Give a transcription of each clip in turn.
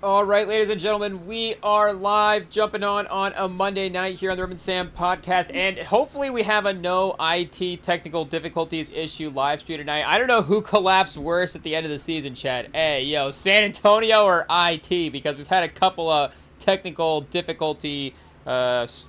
All right, ladies and gentlemen, we are live, jumping on a Monday night here on the REMINGTOM podcast, and hopefully we have a no IT technical difficulties issue live stream tonight. I don't know who collapsed worse at the end of the season, Chad. Hey, yo, San Antonio or IT? Because we've had a couple of technical difficulty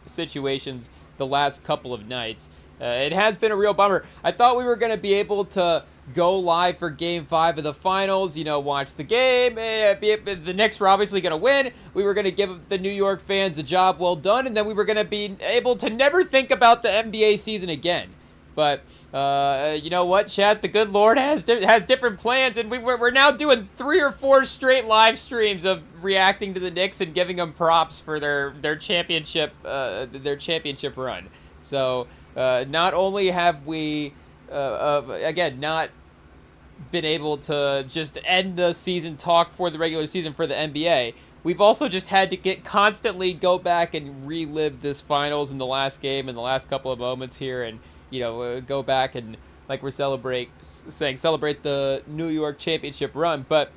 situations the last couple of nights. It has been a real bummer. I thought we were going to be able to go live for Game 5 of the finals, watch the game. The Knicks were obviously going to win. We were going to give the New York fans a job well done, and then we were going to be able to never think about the NBA season again. But you know what, Chad? The good Lord has different plans, and we're now doing 3 or 4 straight live streams of reacting to the Knicks and giving them props for their championship run. So not only have we again not been able to just end the season talk for the regular season for the NBA, we've also just had to constantly go back and relive this finals in the last game and the last couple of moments here, and go back and, like we're celebrate the New York championship run. But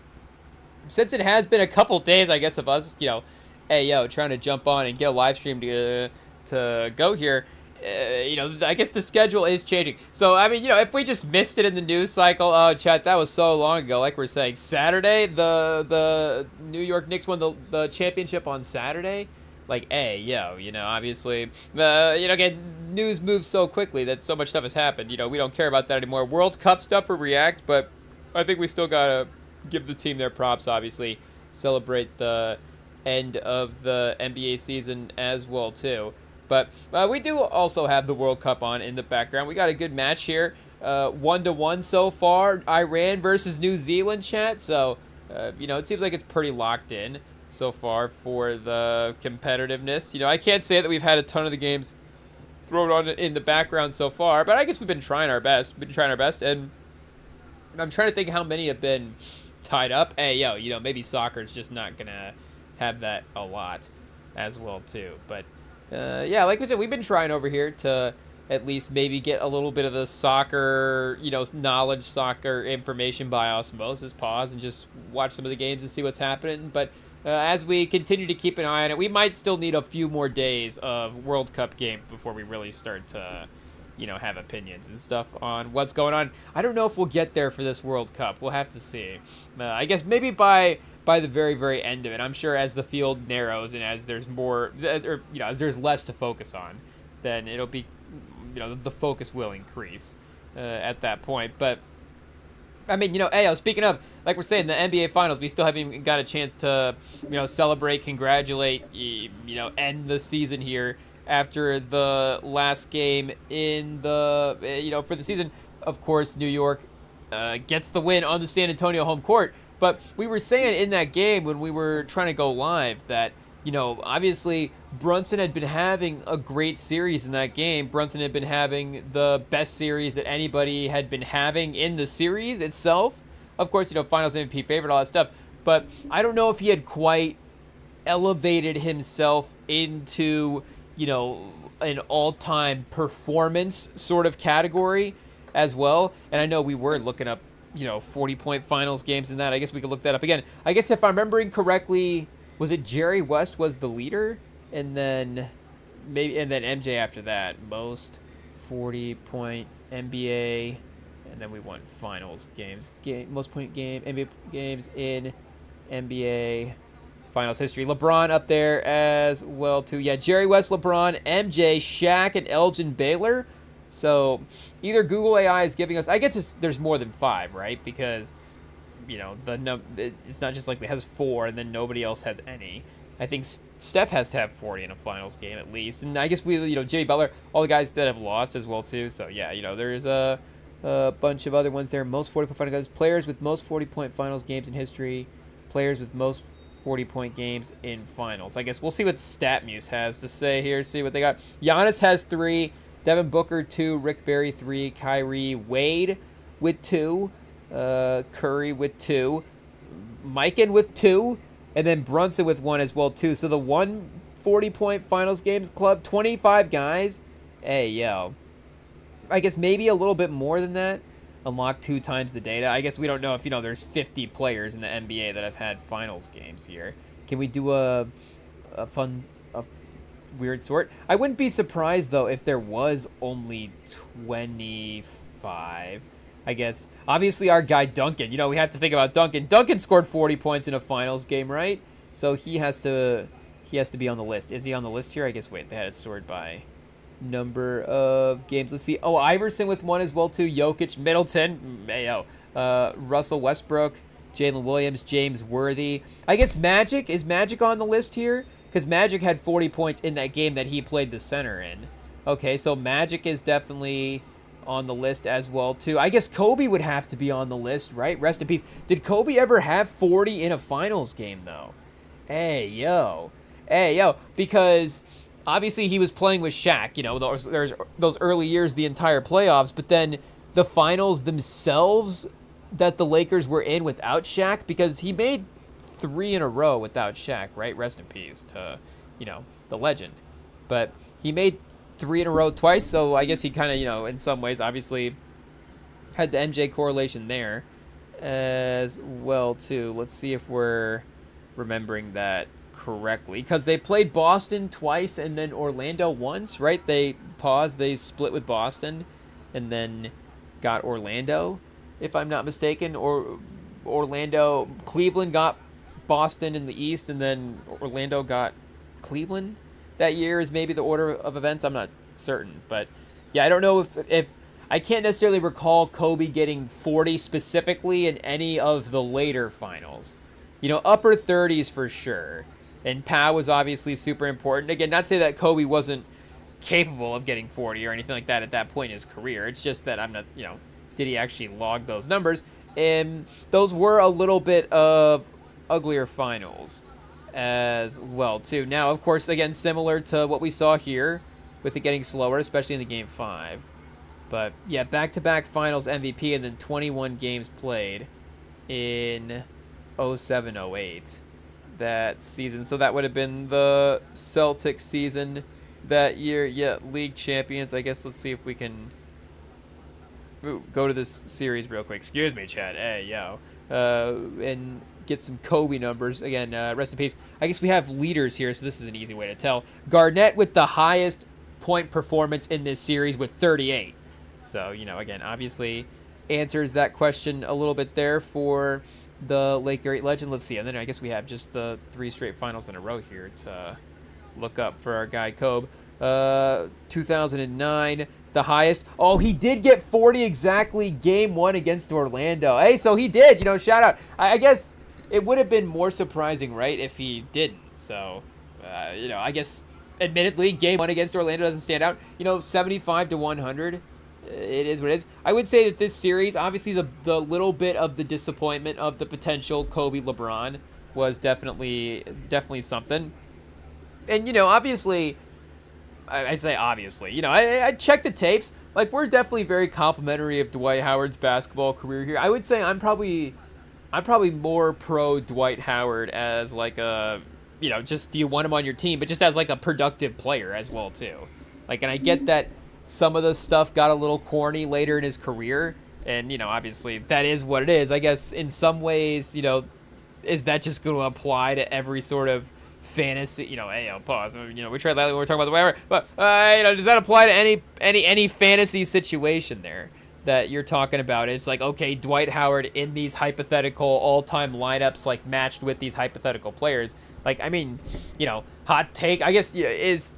since it has been a couple days, I guess, of us trying to jump on and get a live stream to go here, I guess the schedule is changing. So, I mean, if we just missed it in the news cycle, oh, chat, that was so long ago. Like we're saying, Saturday, the New York Knicks won the championship on Saturday. Like, obviously, again, news moves so quickly that so much stuff has happened. We don't care about that anymore. World Cup stuff, we react, but I think we still gotta give the team their props, obviously. Celebrate the end of the NBA season as well, too. But we do also have the World Cup on in the background. We got a good match here, 1-1 so far. Iran versus New Zealand, chat. So, it seems like it's pretty locked in so far for the competitiveness. I can't say that we've had a ton of the games thrown on in the background so far, but I guess we've been trying our best. And I'm trying to think how many have been tied up. Hey, maybe soccer's just not gonna have that a lot as well too, but. Like we said, we've been trying over here to at least maybe get a little bit of the soccer, knowledge, soccer information by osmosis, pause, and just watch some of the games and see what's happening. But as we continue to keep an eye on it, we might still need a few more days of World Cup game before we really start to, have opinions and stuff on what's going on. I don't know if we'll get there for this World Cup. We'll have to see. I guess maybe by the very, very end of it. I'm sure as the field narrows and as there's more, as there's less to focus on, then it'll be, the focus will increase at that point. But, I mean, speaking of, like we're saying, the NBA Finals, we still haven't even got a chance to, celebrate, congratulate, end the season here after the last game in the, for the season. Of course, New York gets the win on the San Antonio home court. But we were saying in that game when we were trying to go live that, obviously Brunson had been having a great series in that game. Brunson had been having the best series that anybody had been having in the series itself. Of course, Finals MVP favorite, all that stuff. But I don't know if he had quite elevated himself into, an all-time performance sort of category as well. And I know we were looking up 40-point finals games in that. I guess we could look that up again. I guess if I'm remembering correctly, was it Jerry West was the leader, and then MJ after that, most 40-point NBA, and then we won finals games, most point game NBA games in NBA finals history. LeBron up there as well too. Yeah, Jerry West, LeBron, MJ, Shaq, and Elgin Baylor. So either Google AI is giving us, I guess there's more than 5, right? Because, it's not just like it has 4 and then nobody else has any. I think Steph has to have 40 in a finals game at least. And I guess we, Jimmy Butler, all the guys that have lost as well too. So yeah, there's a bunch of other ones there. Most 40-point finals games, players with most 40-point finals games in history, players with most 40-point games in finals. I guess we'll see what StatMuse has to say here, see what they got. Giannis has 3. Devin Booker 2, Rick Barry 3, Kyrie, Wade with 2, Curry with 2, Mikan with 2, and then Brunson with 1 as well too. So the 40-point finals games club, 25 guys. Hey, I guess maybe a little bit more than that unlock 2 times the data. I guess we don't know if, there's 50 players in the NBA that have had finals games here. Can we do a fun, weird sort? I wouldn't be surprised, though, if there was only 25. I guess, obviously, our guy Duncan. We have to think about Duncan. Duncan scored 40 points in a finals game, right? So he has to be on the list. Is he on the list here? I guess, wait, they had it sorted by number of games. Let's see. Oh, Iverson with 1 as well, too. Jokic, Middleton, Mayo, Russell Westbrook, Jalen Williams, James Worthy. I guess Magic. Is Magic on the list here? Because Magic had 40 points in that game that he played the center in. Okay, so Magic is definitely on the list as well, too. I guess Kobe would have to be on the list, right? Rest in peace. Did Kobe ever have 40 in a finals game, though? Hey, yo. Because obviously he was playing with Shaq, there's those early years, the entire playoffs, but then the finals themselves that the Lakers were in without Shaq, because he made 3 in a row without Shaq, right? Rest in peace to, the legend. But he made 3 in a row twice, so I guess he kind of, in some ways, obviously had the MJ correlation there as well, too. Let's see if we're remembering that correctly, because they played Boston twice and then Orlando once, right? They split with Boston and then got Orlando, if I'm not mistaken. Or Cleveland got Boston in the East, and then Orlando got Cleveland that year is maybe the order of events. I'm not certain, but yeah, I don't know if I can't necessarily recall Kobe getting 40 specifically in any of the later finals. Upper 30s for sure. And Powell was obviously super important. Again, not to say that Kobe wasn't capable of getting 40 or anything like that at that point in his career. It's just that I'm not, did he actually log those numbers? And those were a little bit of uglier finals as well, too. Now, of course, again, similar to what we saw here with it getting slower, especially in the Game 5. But, yeah, back-to-back finals MVP and then 21 games played in 07-08 that season. So that would have been the Celtics season that year. Yeah, league champions. I guess let's see if we can go to this series real quick. Excuse me, Chad. Hey, yo. And get some Kobe numbers. Again, rest in peace. I guess we have leaders here, so this is an easy way to tell. Garnett with the highest point performance in this series with 38. So, again, obviously answers that question a little bit there for the Lake Great legend. Let's see. And then I guess we have just the 3 straight finals in a row here to look up for our guy Kobe. 2009, the highest. Oh, he did get 40 exactly game 1 against Orlando. Hey, so he did. Shout out. I guess it would have been more surprising, right, if he didn't. So, I guess, admittedly, game 1 against Orlando doesn't stand out. 75-100. It is what it is. I would say that this series, obviously, the little bit of the disappointment of the potential Kobe LeBron was definitely something. And, obviously, I say obviously, I checked the tapes. Like, we're definitely very complimentary of Dwight Howard's basketball career here. I would say I'm probably more pro Dwight Howard as like a, just do you want him on your team, but just as like a productive player as well too. Like, and I get that some of the stuff got a little corny later in his career, and obviously that is what it is. I guess in some ways, is that just going to apply to every sort of fantasy? Pause. We tried that when we were talking about the way, but does that apply to any fantasy situation there that you're talking about? It's like, okay, Dwight Howard in these hypothetical all-time lineups, like matched with these hypothetical players. Like, I mean, hot take, I guess, is,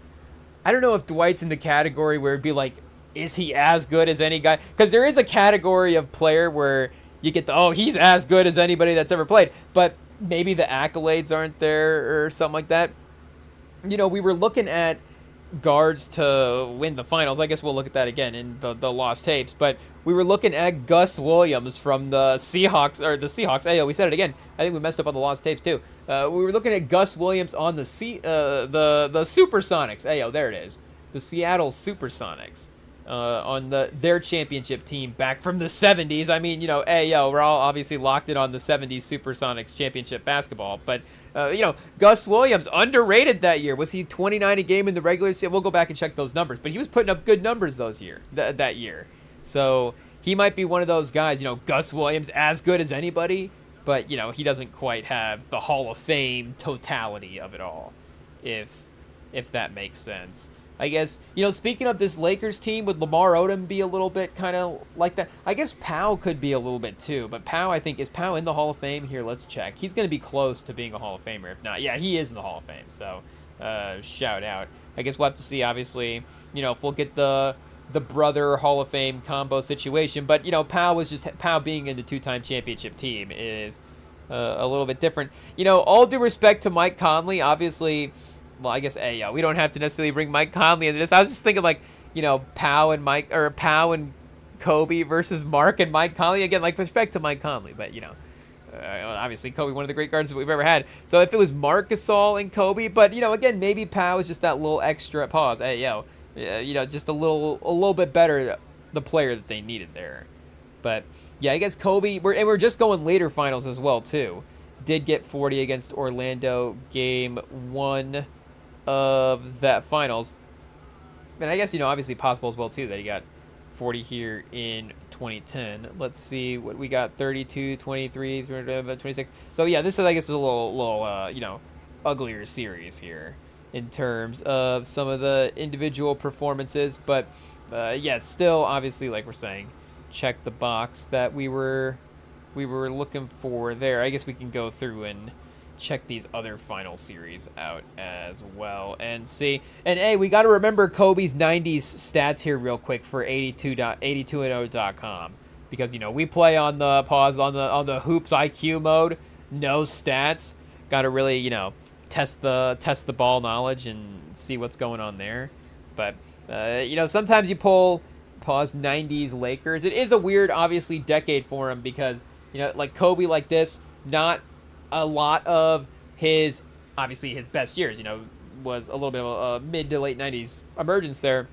I don't know if Dwight's in the category where it'd be like, is he as good as any guy? Because there is a category of player where you get he's as good as anybody that's ever played, but maybe the accolades aren't there or something like that. We were looking at guards to win the finals. I guess we'll look at that again in the lost tapes, but we were looking at Gus Williams from the Seahawks. Hey, we said it again. I think we messed up on the lost tapes too. We were looking at Gus Williams on the Supersonics. Hey, there it is. The Seattle Supersonics. On their championship team back from the 70s. I mean, we're all obviously locked in on the 70s Supersonics championship basketball. But, Gus Williams, underrated that year. Was he 29 a game in the regular season? We'll go back and check those numbers. But he was putting up good numbers that year. So, he might be one of those guys, Gus Williams, as good as anybody, but, he doesn't quite have the Hall of Fame totality of it all, if that makes sense. I guess, speaking of this Lakers team, would Lamar Odom be a little bit kind of like that? I guess Powell could be a little bit too, but Powell, I think, is Powell in the Hall of Fame? Here, let's check. He's going to be close to being a Hall of Famer, if not. Yeah, he is in the Hall of Fame, so shout out. I guess we'll have to see, obviously, if we'll get the brother Hall of Fame combo situation, but, Powell being in the two-time championship team is a little bit different. All due respect to Mike Conley, obviously. Well, I guess we don't have to necessarily bring Mike Conley into this. I was just thinking Powell and Kobe versus Mark and Mike Conley. Again, respect to Mike Conley, but obviously Kobe, one of the great guards that we've ever had. So if it was Marc Gasol and Kobe, but again, maybe Powell is just that little extra pause. Just a little bit better, the player that they needed there. But yeah, I guess Kobe. We're just going later finals as well too. Did get 40 against Orlando, game 1 of that finals. And I guess, obviously possible as well, too, that he got 40 here in 2010. Let's see what we got, 32, 23, 26. So, yeah, this is, I guess, a little uglier series here in terms of some of the individual performances. But, yeah, still, obviously, like we're saying, check the box that we were looking for there. I guess we can go through and check these other final series out as well and see. And hey, we got to remember Kobe's 90s stats here real quick for 82and0.com, because we play on the pause on the hoops IQ mode, no stats. Got to really test the ball knowledge and see what's going on there. But sometimes you pull pause 90s Lakers. It is a weird, obviously, decade for him because like Kobe, like this, not a lot of his best years, was a little bit of a mid to late 90s emergence there.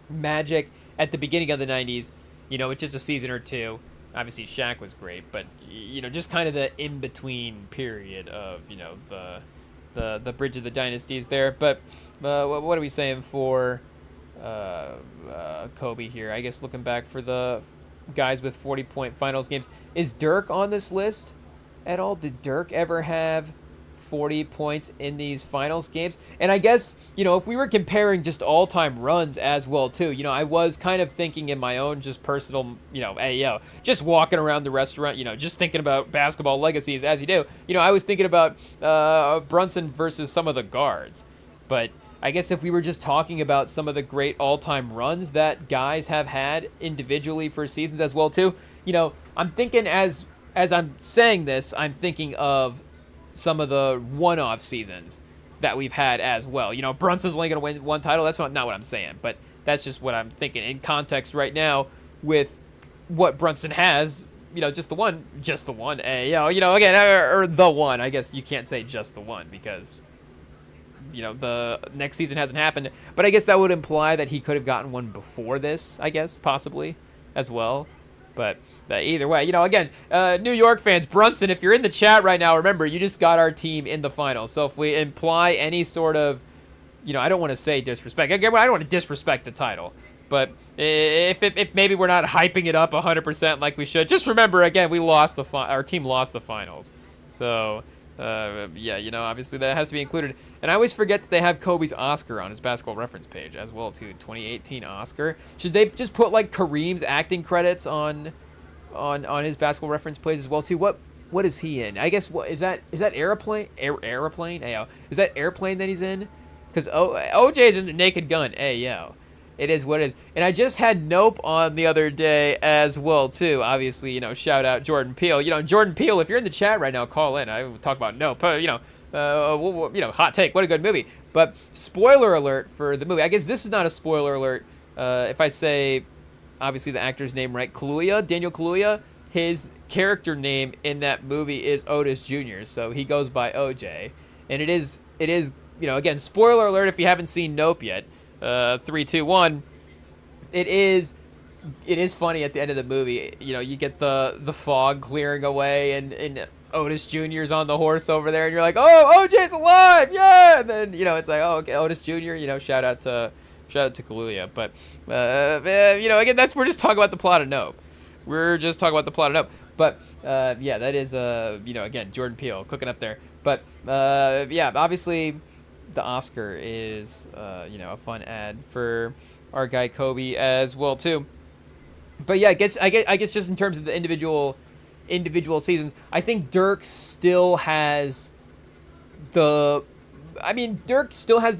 Magic at the beginning of the 90s, it's just a season or two. Obviously, Shaq was great, but, just kind of the in-between period of, the bridge of the dynasties there. But what are we saying for Kobe here? I guess looking back for the guys with 40-point finals games. Is Dirk on this list at all? Did Dirk ever have 40 points in these finals games? And I guess, if we were comparing just all-time runs as well, too, I was kind of thinking in my own just personal, just walking around the restaurant, just thinking about basketball legacies as you do. I was thinking about Brunson versus some of the guards. But I guess if we were just talking about some of the great all-time runs that guys have had individually for seasons as well, too, I'm thinking as I'm saying this, I'm thinking of some of the one-off seasons that we've had as well. Brunson's only going to win one title. That's not what I'm saying, but that's just what I'm thinking in context right now with what Brunson has. Just the one. Again, or the one. I guess you can't say just the one because the next season hasn't happened. But I guess that would imply that he could have gotten one before this. I guess possibly as well. But either way, again, New York fans, Brunson, if you're in the chat right now, remember, you just got our team in the finals. So if we imply any sort of, I don't want to say disrespect. Again, I don't want to disrespect the title. But if maybe we're not hyping it up 100% like we should, just remember, again, our team lost the finals. So, obviously that has to be included. And I always forget that they have Kobe's Oscar on his basketball reference page as well, too. 2018 Oscar. Should they just put Kareem's acting credits on his basketball reference page as well, too? What is he in? I guess is that Airplane? Airplane? Ayo. Is that Airplane that he's in? Because OJ's in The Naked Gun. Ayo. It is what it is. And I just had Nope on the other day as well, too. Obviously, shout out Jordan Peele. Jordan Peele, if you're in the chat right now, call in. I will talk about Nope. Hot take. What a good movie. But spoiler alert for the movie. I guess this is not a spoiler alert. If I say, obviously, the actor's name right, Daniel Kaluuya, his character name in that movie is Otis Jr., so he goes by OJ. And it is, again, spoiler alert if you haven't seen Nope yet. 3, 2, 1. It is funny at the end of the movie. You get the fog clearing away and Otis Jr.'s on the horse over there, and you're like, oh, OJ's alive, yeah. And then it's like, oh, okay, Otis Jr. Shout out to Kaluuya. But again, we're just talking about the plot of Nope. We're just talking about the plot it up. But yeah, that is again, Jordan Peele cooking up there. But yeah, obviously the Oscar is a fun ad for our guy Kobe as well too. But yeah, I guess just in terms of the individual seasons, I think Dirk still has the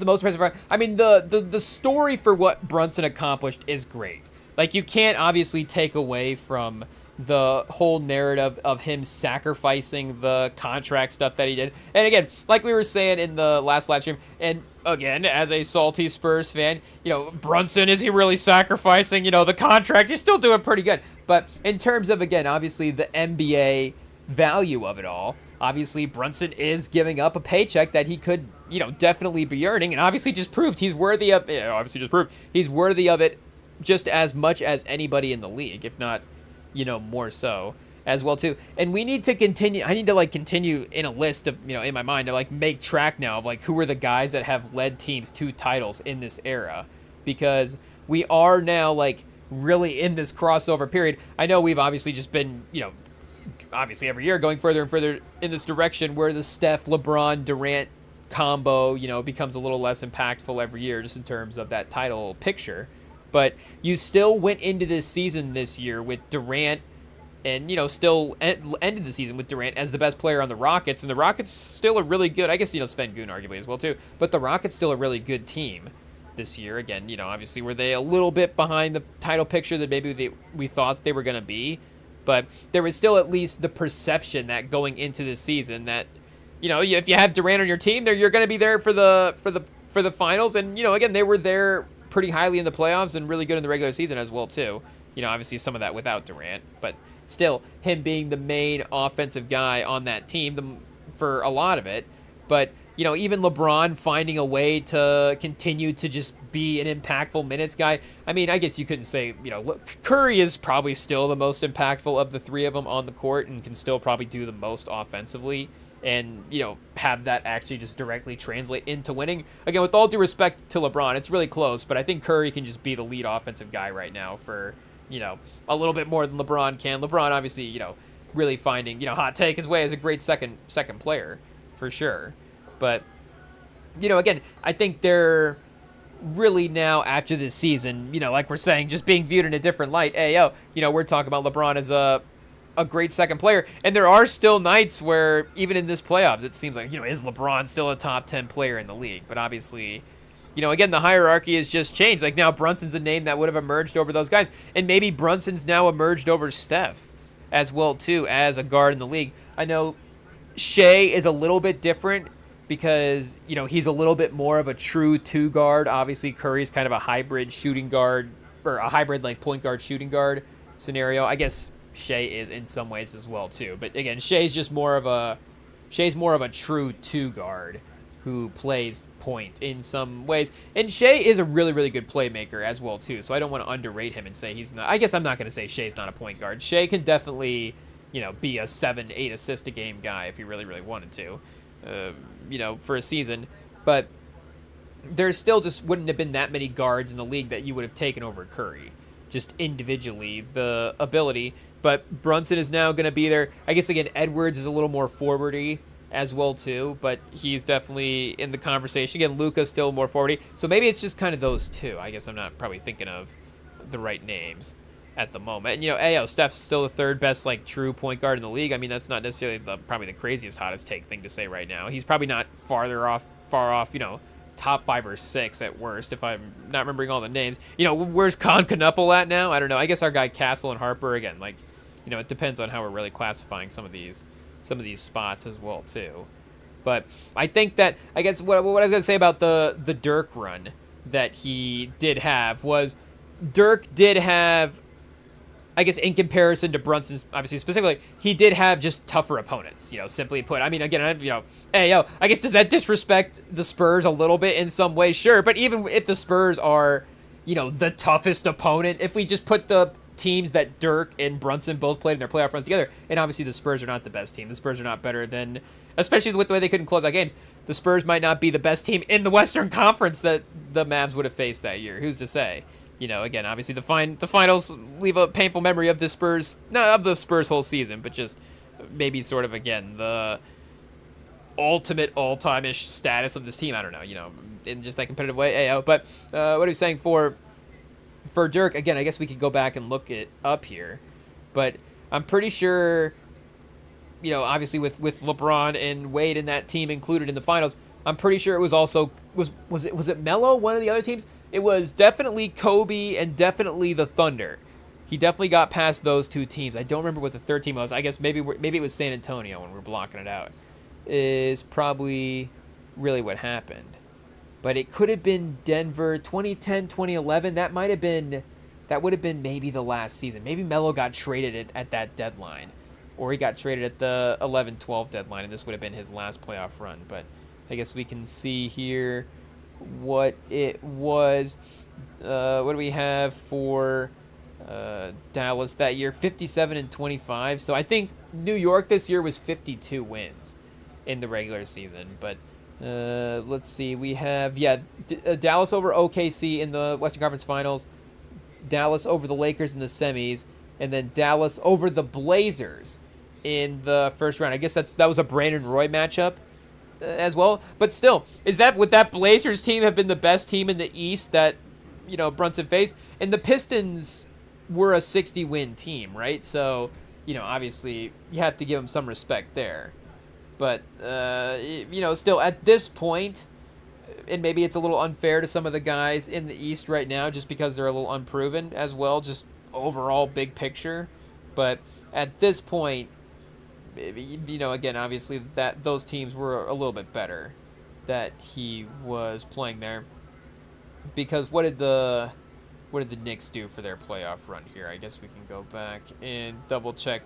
most impressive. I mean, the story for what Brunson accomplished is great. Like, you can't obviously take away from the whole narrative of him sacrificing the contract stuff that he did. And again, like we were saying in the last live stream, and again, as a salty Spurs fan, Brunson, is he really sacrificing, the contract? He's still doing pretty good. But in terms of, again, obviously the NBA value of it all, obviously Brunson is giving up a paycheck that he could, definitely be earning, and obviously just proved he's worthy of it just as much as anybody in the league, if not, more so as well too. And we need to continue. I need to continue in a list of, in my mind, to make track now of who are the guys that have led teams to titles in this era, because we are now really in this crossover period. I know we've obviously just been, obviously every year going further and further in this direction where the Steph, LeBron, Durant combo, becomes a little less impactful every year just in terms of that title picture. But you still went into this season this year with Durant and, still ended the season with Durant as the best player on the Rockets. And the Rockets still a really good, I guess, Sven Goon arguably as well too. But the Rockets still a really good team this year. Again, obviously were they a little bit behind the title picture that maybe we thought they were going to be. But there was still at least the perception that going into this season that, if you have Durant on your team, you're going to be there for the finals. And, again, they were there pretty highly in the playoffs and really good in the regular season as well too. Obviously some of that without Durant, but still him being the main offensive guy on that team for a lot of it. But even LeBron finding a way to continue to just be an impactful minutes guy. I mean, I guess you couldn't say, Curry is probably still the most impactful of the three of them on the court and can still probably do the most offensively and, have that actually just directly translate into winning. Again, with all due respect to LeBron, it's really close, but I think Curry can just be the lead offensive guy right now for, a little bit more than LeBron can. LeBron obviously, really finding, hot take his way as a great second player for sure. But, again, I think they're really now after this season, like we're saying, just being viewed in a different light. Hey, we're talking about LeBron as a great second player. And there are still nights where, even in this playoffs, it seems like, is LeBron still a top 10 player in the league? But obviously, again, the hierarchy has just changed. Like now Brunson's a name that would have emerged over those guys. And maybe Brunson's now emerged over Steph as well, too, as a guard in the league. I know Shea is a little bit different because, he's a little bit more of a true two guard. Obviously, Curry's kind of a hybrid shooting guard or a hybrid point guard shooting guard scenario. I guess Shea is in some ways as well too, but again, Shea's more of a true two guard who plays point in some ways, and Shea is a really, really good playmaker as well too. So I don't want to underrate him and say he's not. I guess I'm not going to say Shea's not a point guard. Shea can definitely, be a 7-8 assist a game guy if he really, really wanted to, for a season. But there still just wouldn't have been that many guards in the league that you would have taken over Curry, just individually the ability. But Brunson is now going to be there. I guess, again, Edwards is a little more forwardy as well, too. But he's definitely in the conversation. Again, Luka's still more forwardy. So maybe it's just kind of those two. I guess I'm not probably thinking of the right names at the moment. And, Steph's still the third best, true point guard in the league. I mean, that's not necessarily probably the craziest, hottest take thing to say right now. He's probably not far off, top 5 or 6 at worst, if I'm not remembering all the names. Where's Con Knuppel at now? I don't know. I guess our guy Castle and Harper, again, it depends on how we're really classifying some of these spots as well too. But I think that, I guess what I was going to say about the Dirk run that he did have was Dirk did have, I guess, in comparison to Brunson, obviously specifically, he did have just tougher opponents, simply put. I mean, again, I guess does that disrespect the Spurs a little bit in some way? Sure, but even if the Spurs are, the toughest opponent, if we just put the teams that Dirk and Brunson both played in their playoff runs together, and obviously the Spurs are not the best team. The Spurs are not better than, especially with the way they couldn't close out games, the Spurs might not be the best team in the Western Conference that the Mavs would have faced that year. Who's to say? again, obviously the finals leave a painful memory of the Spurs, not of the Spurs whole season, but just maybe sort of, again, the ultimate all-time-ish status of this team. I don't know, in just that competitive way. But what are you saying for Dirk? Again, I guess we could go back and look it up here, but I'm pretty sure, obviously with LeBron and Wade and that team included in the finals, I'm pretty sure it was also was it Melo, one of the other teams? It was definitely Kobe and definitely the Thunder. He definitely got past those two teams. I don't remember what the third team was. I guess maybe it was San Antonio when we're blocking it out. Is probably really what happened. But it could have been Denver 2010, 2011. That would have been maybe the last season. Maybe Melo got traded at that deadline, or he got traded at the 11-12 deadline, and this would have been his last playoff run. But I guess we can see here what it was. What do we have for Dallas that year? 57-25. So I think New York this year was 52 wins in the regular season. But let's see. We have, Dallas over OKC in the Western Conference Finals, Dallas over the Lakers in the semis, and then Dallas over the Blazers in the first round. I guess that was a Brandon Roy matchup as well. But still, would that Blazers team have been the best team in the East that, Brunson faced? And the Pistons were a 60-win team, right? So, obviously you have to give them some respect there. But, still at this point, and maybe it's a little unfair to some of the guys in the East right now just because they're a little unproven as well, just overall big picture. But at this point, again, obviously that those teams were a little bit better that he was playing there. Because what did the Knicks do for their playoff run here? I guess we can go back and double check.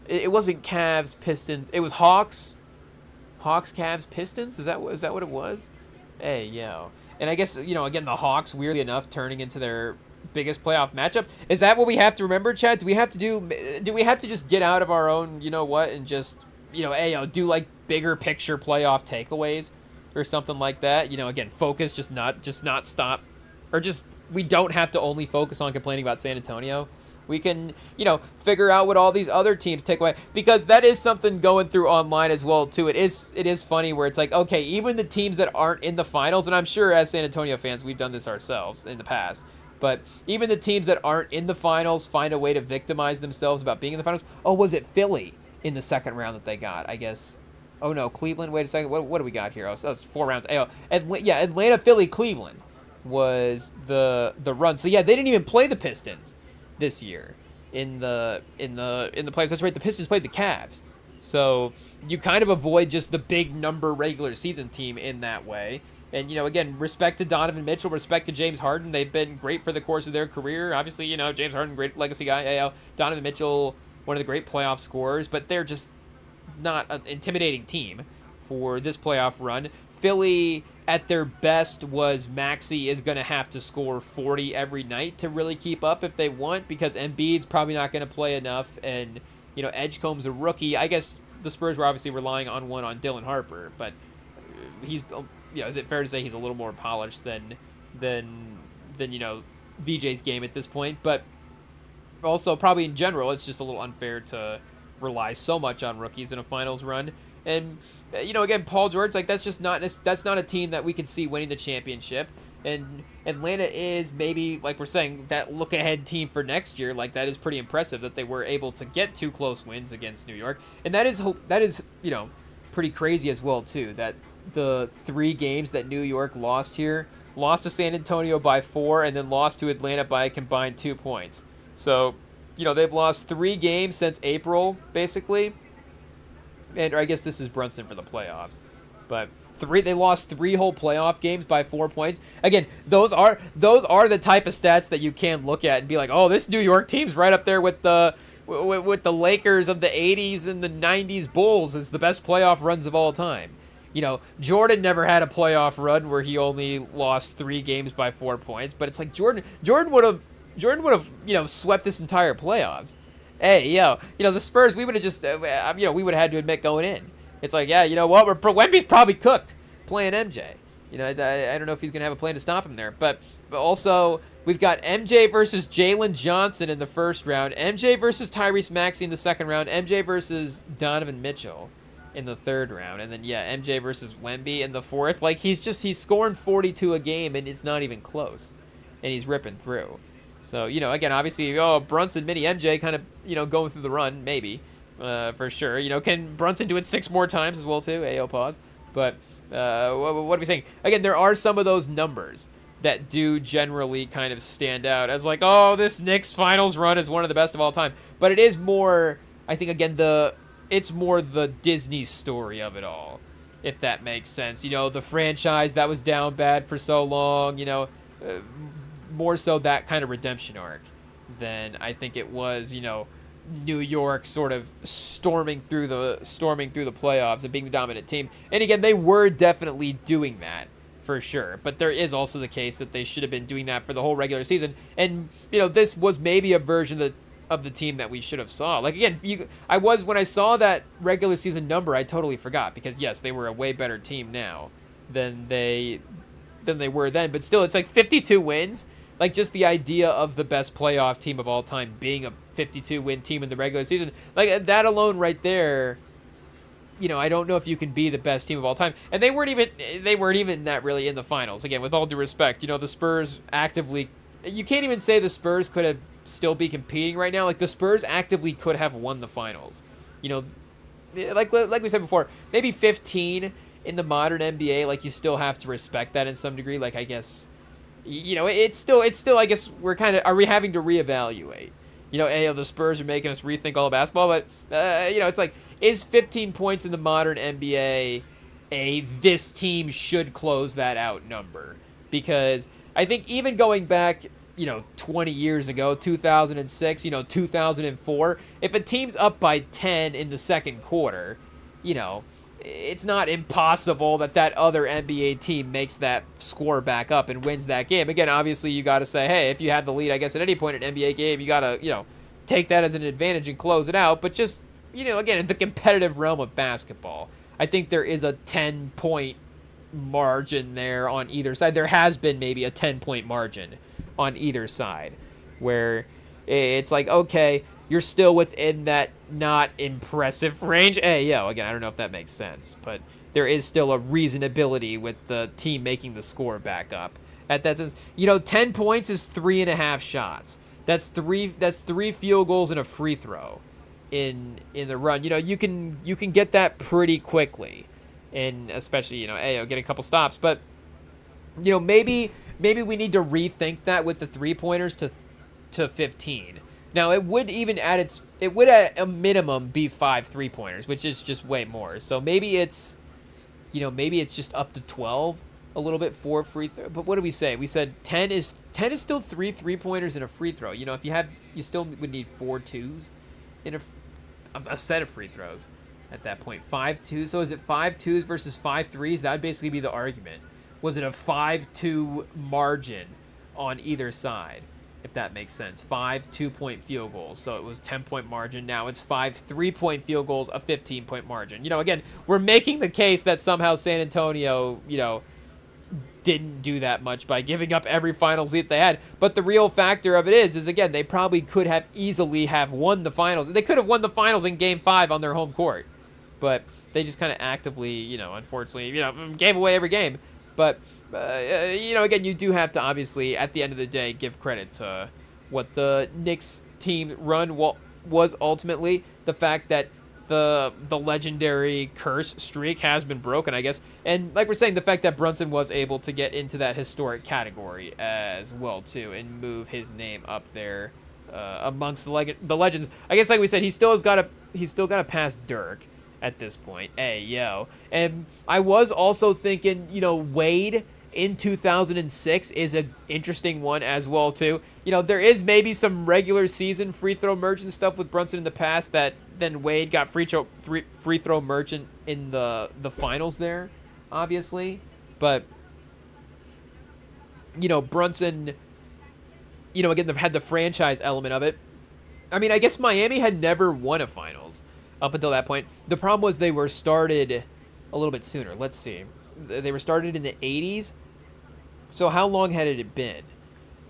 It wasn't Cavs, Pistons. It was Hawks, Cavs, Pistons. Is that what it was? Hey, yo. And I guess, again, the Hawks, weirdly enough, turning into their biggest playoff matchup. Is that what we have to remember, Chad? Do we have to just get out of our own, and just, do like bigger picture playoff takeaways or something like that? Again, focus, just not stop, or just, we don't have to only focus on complaining about San Antonio. We can, figure out what all these other teams take away, because that is something going through online as well too. It is funny where it's like, okay, even the teams that aren't in the finals, and I'm sure as San Antonio fans we've done this ourselves in the past, but even the teams that aren't in the finals find a way to victimize themselves about being in the finals. Oh, was it Philly in the second round that they got? I guess. Oh no, Cleveland. Wait a second. What do we got here? Oh, so that's 4 rounds. Atlanta, Philly, Cleveland was the run. So yeah, they didn't even play the Pistons this year in the playoffs. That's right, the Pistons played the Cavs. So you kind of avoid just the big number regular season team in that way. And, again, respect to Donovan Mitchell, respect to James Harden. They've been great for the course of their career. Obviously, James Harden, great legacy guy. Donovan Mitchell, one of the great playoff scorers, but they're just not an intimidating team for this playoff run. Philly, at their best, was Maxey is going to have to score 40 every night to really keep up if they want, because Embiid's probably not going to play enough, and, Edgecombe's a rookie. I guess the Spurs were obviously relying on Dylan Harper, but he's, is it fair to say he's a little more polished than VJ's game at this point? But also, probably in general, it's just a little unfair to rely so much on rookies in a finals run. And again, Paul George, that's not a team that we can see winning the championship. And Atlanta is maybe, like we're saying, that look ahead team for next year. Like, that is pretty impressive that they were able to get 2 close wins against New York. And that is pretty crazy as well too, that the 3 games that New York lost here, lost to San Antonio by 4 and then lost to Atlanta by a combined 2 points. So, they've lost 3 games since April, basically. And I guess this is Brunson for the playoffs. But they lost 3 whole playoff games by 4 points. Again, those are the type of stats that you can look at and be like, oh, this New York team's right up there with the Lakers of the 80s and the 90s Bulls as the best playoff runs of all time. Jordan never had a playoff run where he only lost 3 games by 4 points, but it's like Jordan would have swept this entire playoffs. Hey, the Spurs, we would have just, we would have had to admit going in. It's like, yeah, you know what, Wemby's probably cooked playing MJ. I don't know if he's going to have a plan to stop him there, but also, We've got MJ versus Jalen Johnson in the first round, MJ versus Tyrese Maxey in the second round, MJ versus Donovan Mitchell in the third round, and then MJ versus Wemby in the fourth. Like he's scoring 42 a game, and it's not even close, and he's ripping through. So again, obviously, Brunson, mini MJ, kind of going through the run, maybe, for sure. Can Brunson do it 6 more times as well too? Ayo, pause. But what are we saying? Again, there are some of those numbers that do generally kind of stand out as like, this Knicks finals run is one of the best of all time. But it is more, I think, again, it's more the Disney story of it all, if that makes sense. The franchise that was down bad for so long, more so that kind of redemption arc than I think it was, New York sort of storming through the playoffs and being the dominant team. And again, they were definitely doing that for sure. But there is also the case that they should have been doing that for the whole regular season. And this was maybe a version of the team that we should have saw. Like again, when I saw that regular season number, I totally forgot because yes, they were a way better team now than they were then. But still, it's like 52 wins. Like just the idea of the best playoff team of all time being a 52-win team in the regular season, like that alone right there, I don't know if you can be the best team of all time. And they weren't even that really in the finals. Again, with all due respect, the Spurs actively, you can't even say the Spurs could have still be competing right now. Like the Spurs actively could have won the finals. Like we said before, maybe 15 in the modern NBA. Like you still have to respect that in some degree. Like I guess, it's still. I guess are we having to reevaluate? The Spurs are making us rethink all of basketball. But it's like, is 15 points in the modern NBA this team should close that out number? Because I think even going back, 20 years ago, 2006, 2004, if a team's up by 10 in the second quarter, it's not impossible that other NBA team makes that score back up and wins that game. Again, obviously, you got to say, hey, if you had the lead, I guess, at any point in an NBA game, you got to, take that as an advantage and close it out. But just, again, in the competitive realm of basketball, I think there is a 10-point margin there on either side. There has been maybe a 10-point margin on either side where it's like, okay, you're still within that not impressive range. Again, I don't know if that makes sense, but there is still a reasonability with the team making the score back up. At that sense, 10 points is 3.5 shots. That's three field goals and a free throw in the run. You can get that pretty quickly, and especially get a couple stops. But maybe we need to rethink that with the 3-pointers to 15. Now it would at a minimum be 5 3-pointers, which is just way more. So maybe it's just up to 12 a little bit for free throw. But what did we say? We said 10 is still 3 3-pointers and a free throw. If you still would need 4 2s in a set of free throws at that point. 5 2s. So is it 5 2s versus 5 3s? That would basically be the argument. Was it a 5-2 margin on either side? If that makes sense. 5 2-point field goals. So it was 10-point margin. Now it's 5 3-point field goals, a 15-point margin. Again, we're making the case that somehow San Antonio, didn't do that much by giving up every finals lead they had. But the real factor of it is again, they probably could have easily have won the finals. They could have won the finals in Game 5 on their home court. But they just kind of actively, unfortunately, gave away every game. But, again, you do have to obviously, at the end of the day, give credit to what the Knicks team run was ultimately. The fact that the legendary curse streak has been broken, I guess. And like we're saying, the fact that Brunson was able to get into that historic category as well, too, and move his name up there amongst the legends. I guess, like we said, he's still got to pass Dirk at this point. And I was also thinking, Wade in 2006 is an interesting one as well, too. There is maybe some regular season free throw merchant stuff with Brunson in the past that then Wade got free throw merchant in the finals there, obviously. But, Brunson, again, they've had the franchise element of it. I mean, I guess Miami had never won a finals up until that point. The problem was they were started a little bit sooner. Let's see. They were started in the 80s. So how long had it been?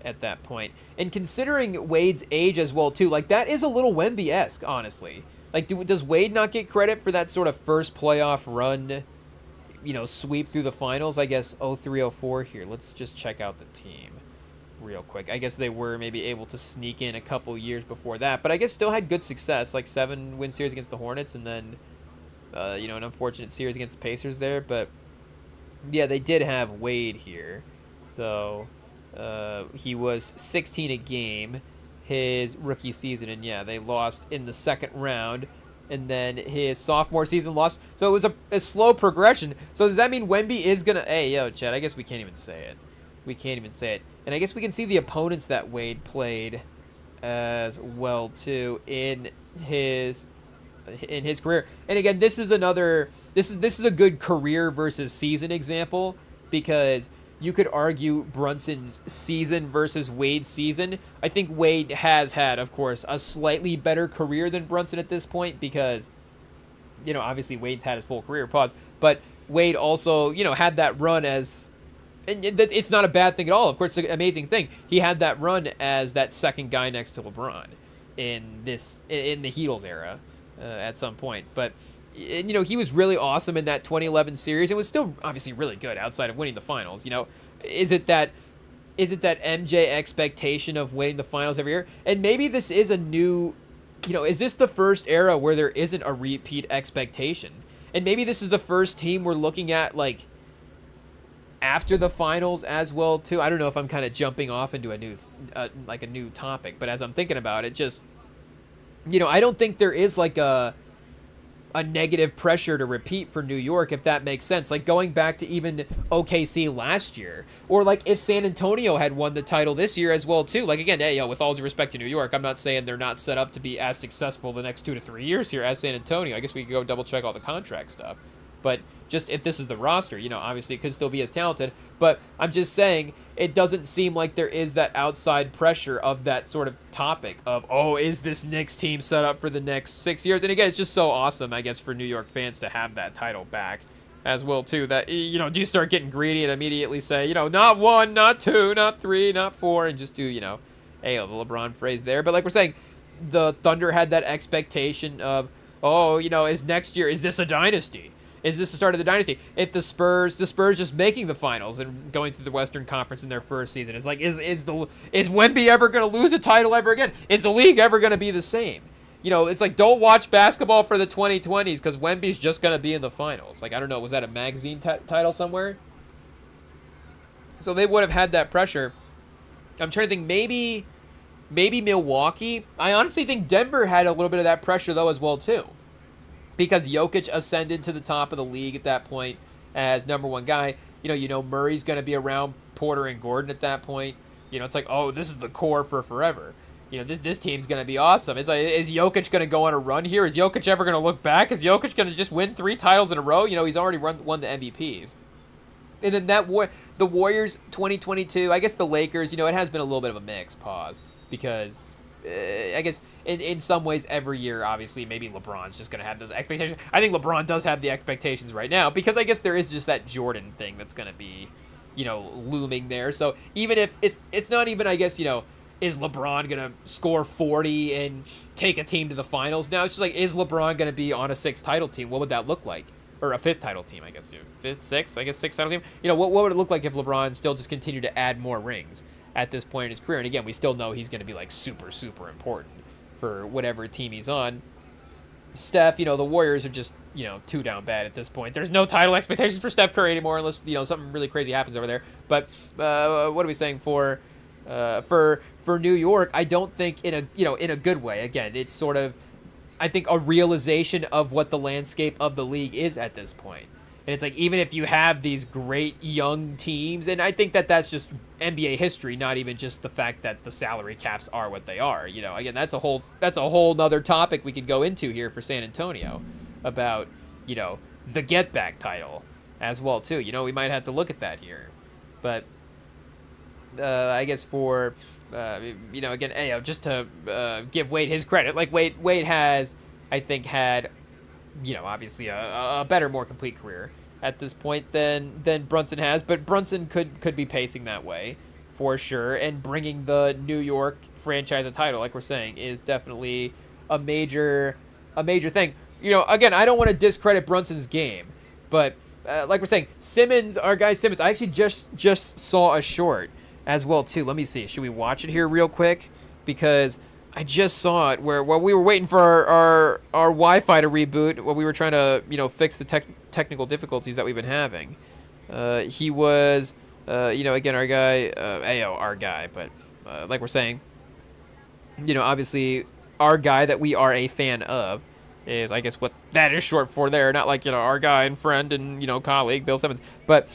at that point. And considering Wade's age as well, too, like, that is a little Wemby-esque, honestly. Like, does Wade not get credit for that sort of first playoff run, sweep through the finals? I guess 03-04 here. Let's just check out the team real quick. I guess they were maybe able to sneak in a couple years before that, but I guess still had good success, like 7-win series against the Hornets, and then, an unfortunate series against the Pacers there. But, yeah, they did have Wade here. So, he was 16 a game his rookie season, and yeah, they lost in the second round, and then his sophomore season lost. So it was a slow progression. So does that mean Wemby is gonna? Hey, yo, Chad, I guess we can't even say it. We can't even say it. And I guess we can see the opponents that Wade played as well too in his career. And again, this is a good career versus season example, because you could argue Brunson's season versus Wade's season. I think Wade has had, of course, a slightly better career than Brunson at this point, because, obviously Wade's had his full career, but Wade also, had that run as, and it's not a bad thing at all. Of course, it's an amazing thing. He had that run as that second guy next to LeBron in the Heatles era at some point. But, he was really awesome in that 2011 series. It was still obviously really good outside of winning the finals. Is it that MJ expectation of winning the finals every year? And maybe this is a new, is this the first era where there isn't a repeat expectation? And maybe this is the first team we're looking at, like, after the finals as well too. I don't know if I'm kind of jumping off into a new topic, but as I'm thinking about it, just, I don't think there is like a negative pressure to repeat for New York, if that makes sense. Like, going back to even OKC last year, or like if San Antonio had won the title this year as well too. Like, again, with all due respect to New York, I'm not saying they're not set up to be as successful the next 2 to 3 years here as San Antonio. I guess we could go double check all the contract stuff. But just if this is the roster, obviously it could still be as talented. But I'm just saying, it doesn't seem like there is that outside pressure of that sort of topic of, is this Knicks team set up for the next 6 years? And again, it's just so awesome, I guess, for New York fans to have that title back as well, too. That, do you start getting greedy and immediately say, not 1, not 2, not 3, not 4, and just do, the LeBron phrase there. But like we're saying, the Thunder had that expectation of, is next year, is this a dynasty? Is this the start of the dynasty? If the Spurs just making the finals and going through the Western Conference in their first season, it's like, is Wemby ever going to lose a title ever again? Is the league ever going to be the same? It's like, don't watch basketball for the 2020s because Wemby's just going to be in the finals. Like, I don't know, was that a magazine title somewhere? So they would have had that pressure. I'm trying to think, maybe Milwaukee. I honestly think Denver had a little bit of that pressure though as well too, because Jokic ascended to the top of the league at that point as number one guy. Murray's going to be around Porter and Gordon at that point. It's like, this is the core for forever. This team's going to be awesome. It's like, is Jokic going to go on a run here? Is Jokic ever going to look back? Is Jokic going to just win 3 titles in a row? He's already won the MVPs. And then the Warriors 2022, I guess the Lakers, it has been a little bit of a mix, because I guess in some ways every year, obviously, maybe LeBron's just going to have those expectations. I think LeBron does have the expectations right now, because I guess there is just that Jordan thing that's going to be, looming there. So even if it's not even, I guess, is LeBron going to score 40 and take a team to the finals? Now it's just like, is LeBron going to be on a 6th title team? What would that look like? Or a 5th title team, I guess, dude. 5th, 6th, I guess 6th title team. What would it look like if LeBron still just continued to add more rings at this point in his career? And again, we still know he's going to be like super, super important for whatever team he's on. Steph, the Warriors are just, 2 down bad at this point. There's no title expectations for Steph Curry anymore unless, something really crazy happens over there. But what are we saying for New York? I don't think in a good way. Again, it's sort of, I think, a realization of what the landscape of the league is at this point. And it's like, even if you have these great young teams, and I think that that's just NBA history, not even just the fact that the salary caps are what they are. Again, that's a whole nother topic we could go into here for San Antonio about, the get back title as well too. We might have to look at that here, but I guess for again, just to give Wade his credit, like Wade has, I think, had, obviously a better, more complete career at this point than Brunson has, but Brunson could be pacing that way for sure, and bringing the New York franchise a title, like we're saying, is definitely a major thing. Again, I don't want to discredit Brunson's game, but like we're saying, Simmons, our guy Simmons, I actually just saw a short as well too. Let me see. Should we watch it here real quick? Because I just saw it while we were waiting for our Wi-Fi to reboot, while we were trying to fix the technical difficulties that we've been having. He was again our guy, but like we're saying, obviously our guy that we are a fan of is, I guess, what that is short for there. Not like, our guy and friend and, colleague, Bill Simmons. But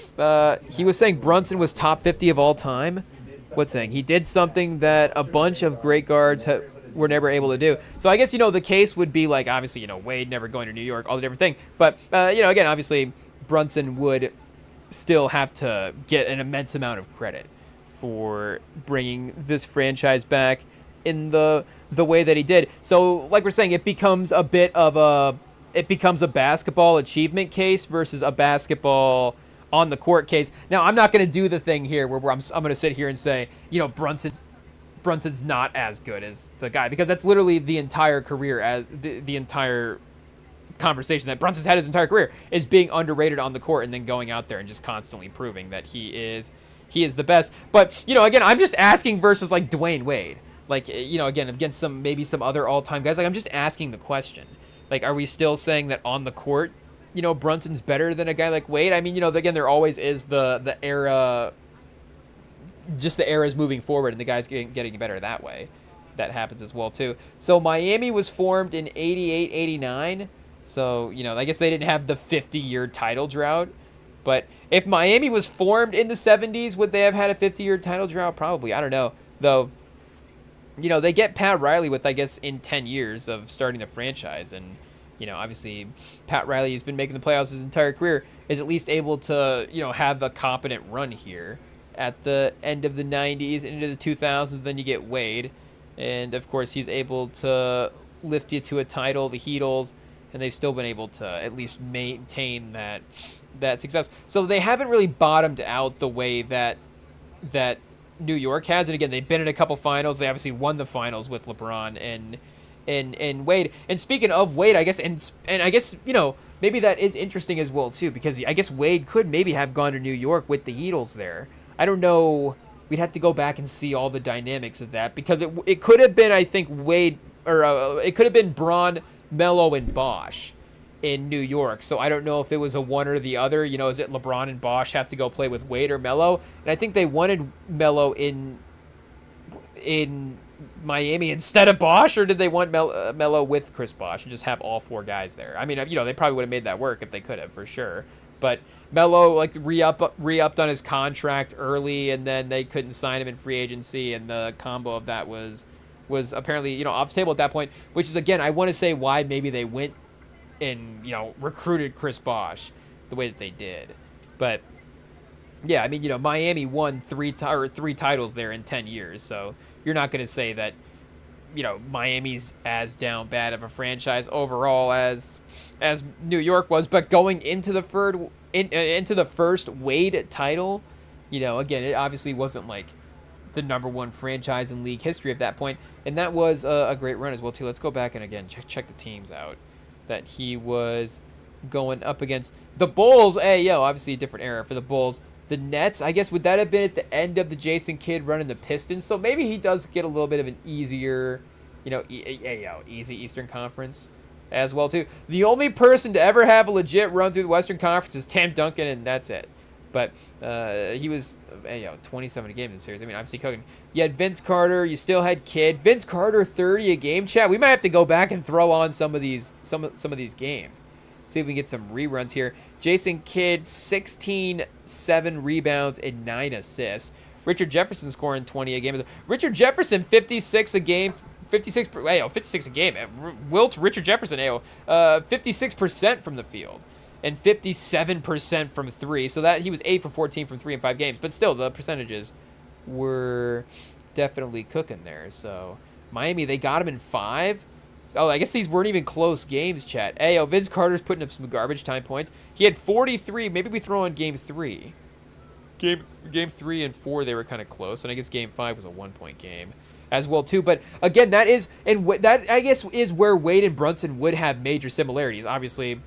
he was saying Brunson was top 50 of all time. What's saying? He did something that a bunch of great guards were never able to do. So I guess, the case would be like, obviously, Wade never going to New York, all the different things. But, again, obviously, Brunson would still have to get an immense amount of credit for bringing this franchise back in the way that he did. So, like we're saying, it becomes a basketball achievement case versus a basketball on the court case. Now, I'm not going to do the thing here where I'm going to sit here and say, Brunson's not as good as the guy, because that's literally the entire career, as the entire conversation that Brunson's had his entire career is being underrated on the court and then going out there and just constantly proving that he is the best. But, again, I'm just asking versus like Dwayne Wade. Like, again, against some other all-time guys. Like, I'm just asking the question. Like, are we still saying that on the court, Brunson's better than a guy like Wade? I mean, again, there always is the era, just the era is moving forward and the guy's getting better that way. That happens as well, too. So, Miami was formed in 88, 89. So, I guess they didn't have the 50-year title drought. But if Miami was formed in the 70s, would they have had a 50-year title drought? Probably. I don't know, though. They get Pat Riley with, I guess, in 10 years of starting the franchise. And, obviously, Pat Riley has been making the playoffs his entire career, is at least able to, have a competent run here at the end of the 90s and into the 2000s. Then you get Wade. And, of course, he's able to lift you to a title, the Heatles, and they've still been able to at least maintain that success. So they haven't really bottomed out the way that New York has. And again, they've been in a couple finals. They obviously won the finals with LeBron and Wade. And speaking of Wade, I guess, and I guess, maybe that is interesting as well too, because I guess Wade could maybe have gone to New York with the Heatles there. I don't know. We'd have to go back and see all the dynamics of that, because it could have been, I think, Wade, or it could have been Braun, Melo, and Bosh in New York. So I don't know if it was a one or the other. Is it LeBron and Bosh have to go play with Wade or Melo? And I think they wanted Melo in Miami instead of Bosh, or did they want Melo with Chris Bosh and just have all four guys there? I mean, they probably would have made that work if they could have, for sure. But Melo re-upped on his contract early, and then they couldn't sign him in free agency, and the combo of that was apparently off the table at that point. Which is, again, I want to say why maybe they went and recruited Chris Bosh the way that they did. But yeah, I mean, Miami won three titles there in 10 years, so you're not going to say that Miami's as down bad of a franchise overall as New York was. But going into the first Wade title, again, it obviously wasn't like the number one franchise in league history at that point, and that was a great run as well too. Let's go back and again check the teams out that he was going up against. The Bulls, obviously a different era for the Bulls. The Nets, I guess, would that have been at the end of the Jason Kidd run in the Pistons? So maybe he does get a little bit of an easier, easy Eastern Conference as well too. The only person to ever have a legit run through the Western Conference is Tim Duncan, and that's it. But he was 27 a game in the series. I mean, obviously cooking. You had Vince Carter. You still had Kidd. Vince Carter 30 a game. Chat. We might have to go back and throw on some of these games. See if we can get some reruns here. Jason Kidd 16, 7 rebounds and 9 assists. Richard Jefferson scoring 20 a game. Richard Jefferson 56 a game. 56 a game. Wilt Richard Jefferson 56% from the field. And 57% from 3. So that he was 8 for 14 from 3 in 5 games. But still, the percentages were definitely cooking there. So Miami, they got him in 5. Oh, I guess these weren't even close games, chat. Vince Carter's putting up some garbage time points. He had 43. Maybe we throw in game 3. Game 3 and 4 they were kind of close, and I guess Game 5 was a 1-point game as well too. But again, that is that I guess is where Wade and Brunson would have major similarities. Obviously,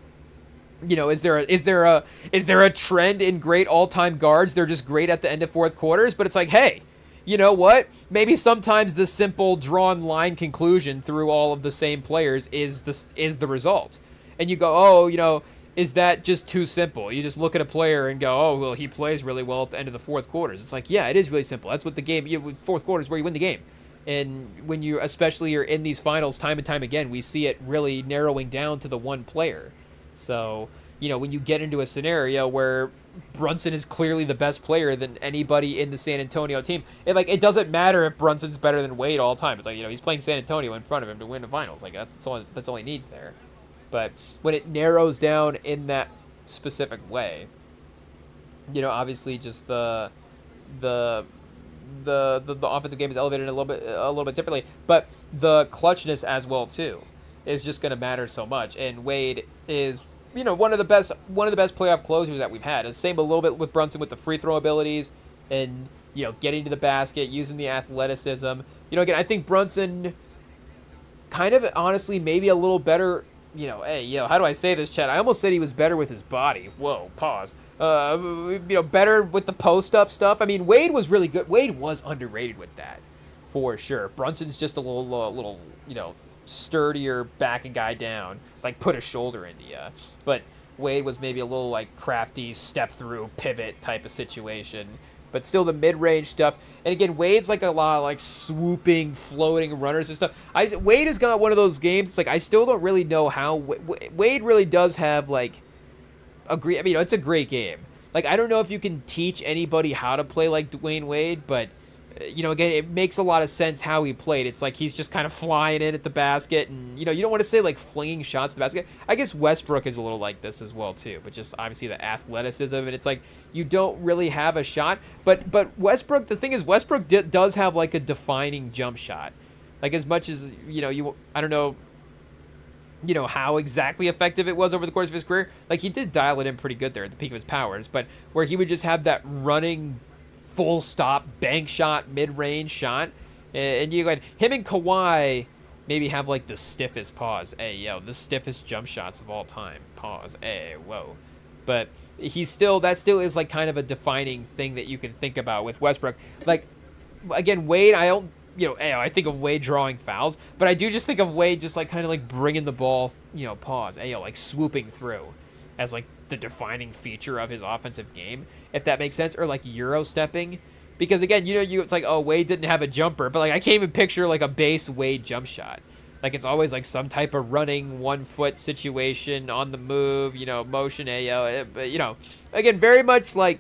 is there a trend in great all-time guards? They're just great at the end of fourth quarters, but it's like, hey, you know what? Maybe sometimes the simple drawn line conclusion through all of the same players is the result. And you go, oh, is that just too simple? You just look at a player and go, oh, well, he plays really well at the end of the fourth quarters. It's like, yeah, it is really simple. That's what the game, fourth quarter is where you win the game. And when especially you're in these finals time and time again, we see it really narrowing down to the one player. So, when you get into a scenario where Brunson is clearly the best player than anybody in the San Antonio team, it doesn't matter if Brunson's better than Wade all the time. It's like, he's playing San Antonio in front of him to win the finals. Like, that's all he needs there. But when it narrows down in that specific way, obviously just the offensive game is elevated a little bit differently, but the clutchness as well too is just going to matter so much. And Wade is one of the best playoff closers that we've had. Same a little bit with Brunson with the free throw abilities and getting to the basket, using the athleticism. Again, I think Brunson kind of honestly maybe a little better. How do I say this, Chad? I almost said he was better with his body. Whoa, pause. Better with the post-up stuff. I mean, Wade was really good. Wade was underrated with that, for sure. Brunson's just a little, sturdier, back a guy down, like put a shoulder into you. But Wade was maybe a little like crafty, step-through, pivot type of situation. But still the mid-range stuff. And again, Wade's like a lot of like swooping, floating runners and stuff. Wade has got one of those games. It's like I still don't really know how Wade really does have like it's a great game. Like I don't know if you can teach anybody how to play like Dwayne Wade, but again, it makes a lot of sense how he played. It's like he's just kind of flying in at the basket, and you don't want to say like flinging shots at the basket. I guess Westbrook is a little like this as well too, but just obviously the athleticism, and it's like you don't really have a shot. But Westbrook, the thing is, Westbrook does have like a defining jump shot. Like as much as I don't know. How exactly effective it was over the course of his career. Like he did dial it in pretty good there at the peak of his powers, but where he would just have that running full stop bank shot, mid-range shot, and you go him and Kawhi maybe have like the stiffest pause. The stiffest jump shots of all time. Pause. Whoa. But that still is like kind of a defining thing that you can think about with Westbrook. Like again, Wade, I think of Wade drawing fouls, but I do just think of Wade just like kind of like bringing the ball, pause, like swooping through as like the defining feature of his offensive game, if that makes sense, or like Euro stepping, because again, it's like, oh, Wade didn't have a jumper, but like I can't even picture like a base Wade jump shot. Like it's always like some type of running 1 foot situation on the move, motion, but again, very much like,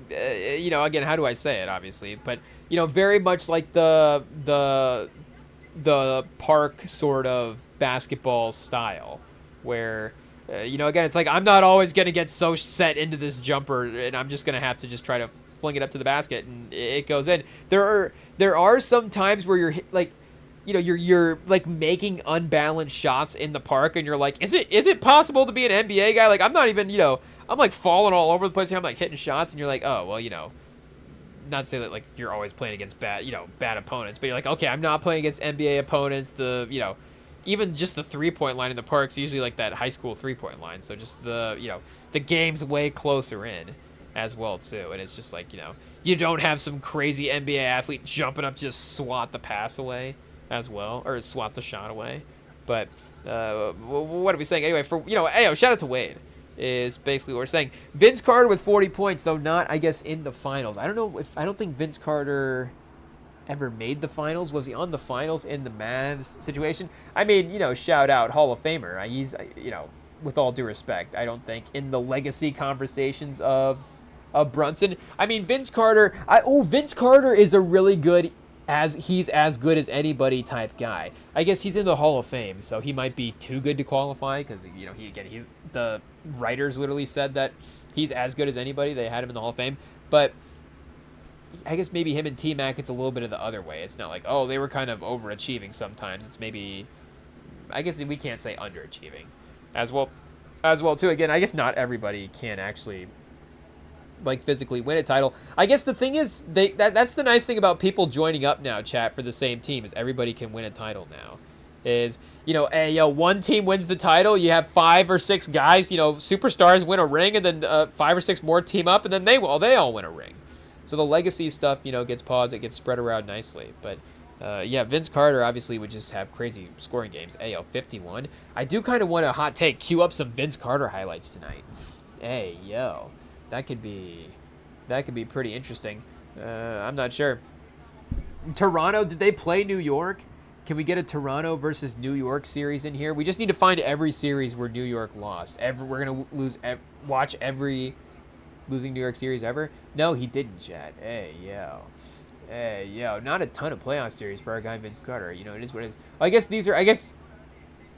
again, how do I say it, obviously, but very much like the park sort of basketball style where again, it's like I'm not always going to get so set into this jumper, and I'm just going to have to just try to fling it up to the basket, and it goes in. There are some times where you're like, you're like making unbalanced shots in the park, and you're like, is it possible to be an NBA guy? Like I'm not even, I'm like falling all over the place here. I'm like hitting shots, and you're like, oh well, not to say that like you're always playing against bad opponents, but you're like, okay, I'm not playing against NBA opponents. Even just the 3-point line in the park's usually like that high school 3-point line. So just the game's way closer in as well too. And it's just like, you don't have some crazy NBA athlete jumping up, just swat the pass away as well, or swat the shot away. But what are we saying? Anyway, shout out to Wade is basically what we're saying. Vince Carter with 40 points, though not, I guess, in the finals. I don't think Vince Carter ever made the finals. Was he on the finals in the Mavs situation? I mean, shout out Hall of Famer. He's, with all due respect, I don't think in the legacy conversations of Brunson. I mean, Vince Carter. Vince Carter is a really good, he's as good as anybody type guy. I guess he's in the Hall of Fame, so he might be too good to qualify because he's the writers literally said that he's as good as anybody. They had him in the Hall of Fame, but I guess maybe him and T-Mac, it's a little bit of the other way. It's not like, oh, they were kind of overachieving sometimes. It's maybe, I guess we can't say underachieving as well too. Again, I guess not everybody can actually, like physically win a title. I guess the thing is that's the nice thing about people joining up now, chat, for the same team, is everybody can win a title now. Is, one team wins the title, you have 5 or 6 guys, superstars win a ring, and then 5 or 6 more team up, and then they all win a ring. So the legacy stuff, gets paused, it gets spread around nicely. But Vince Carter obviously would just have crazy scoring games. 51. I do kind of want a hot take. Cue up some Vince Carter highlights tonight. That could be pretty interesting. I'm not sure. Toronto, did they play New York? Can we get a Toronto versus New York series in here? We just need to find every series where New York lost. We're gonna watch every losing New York series ever. No, he didn't, Chad. Not a ton of playoff series for our guy Vince Carter. It is what it is. I guess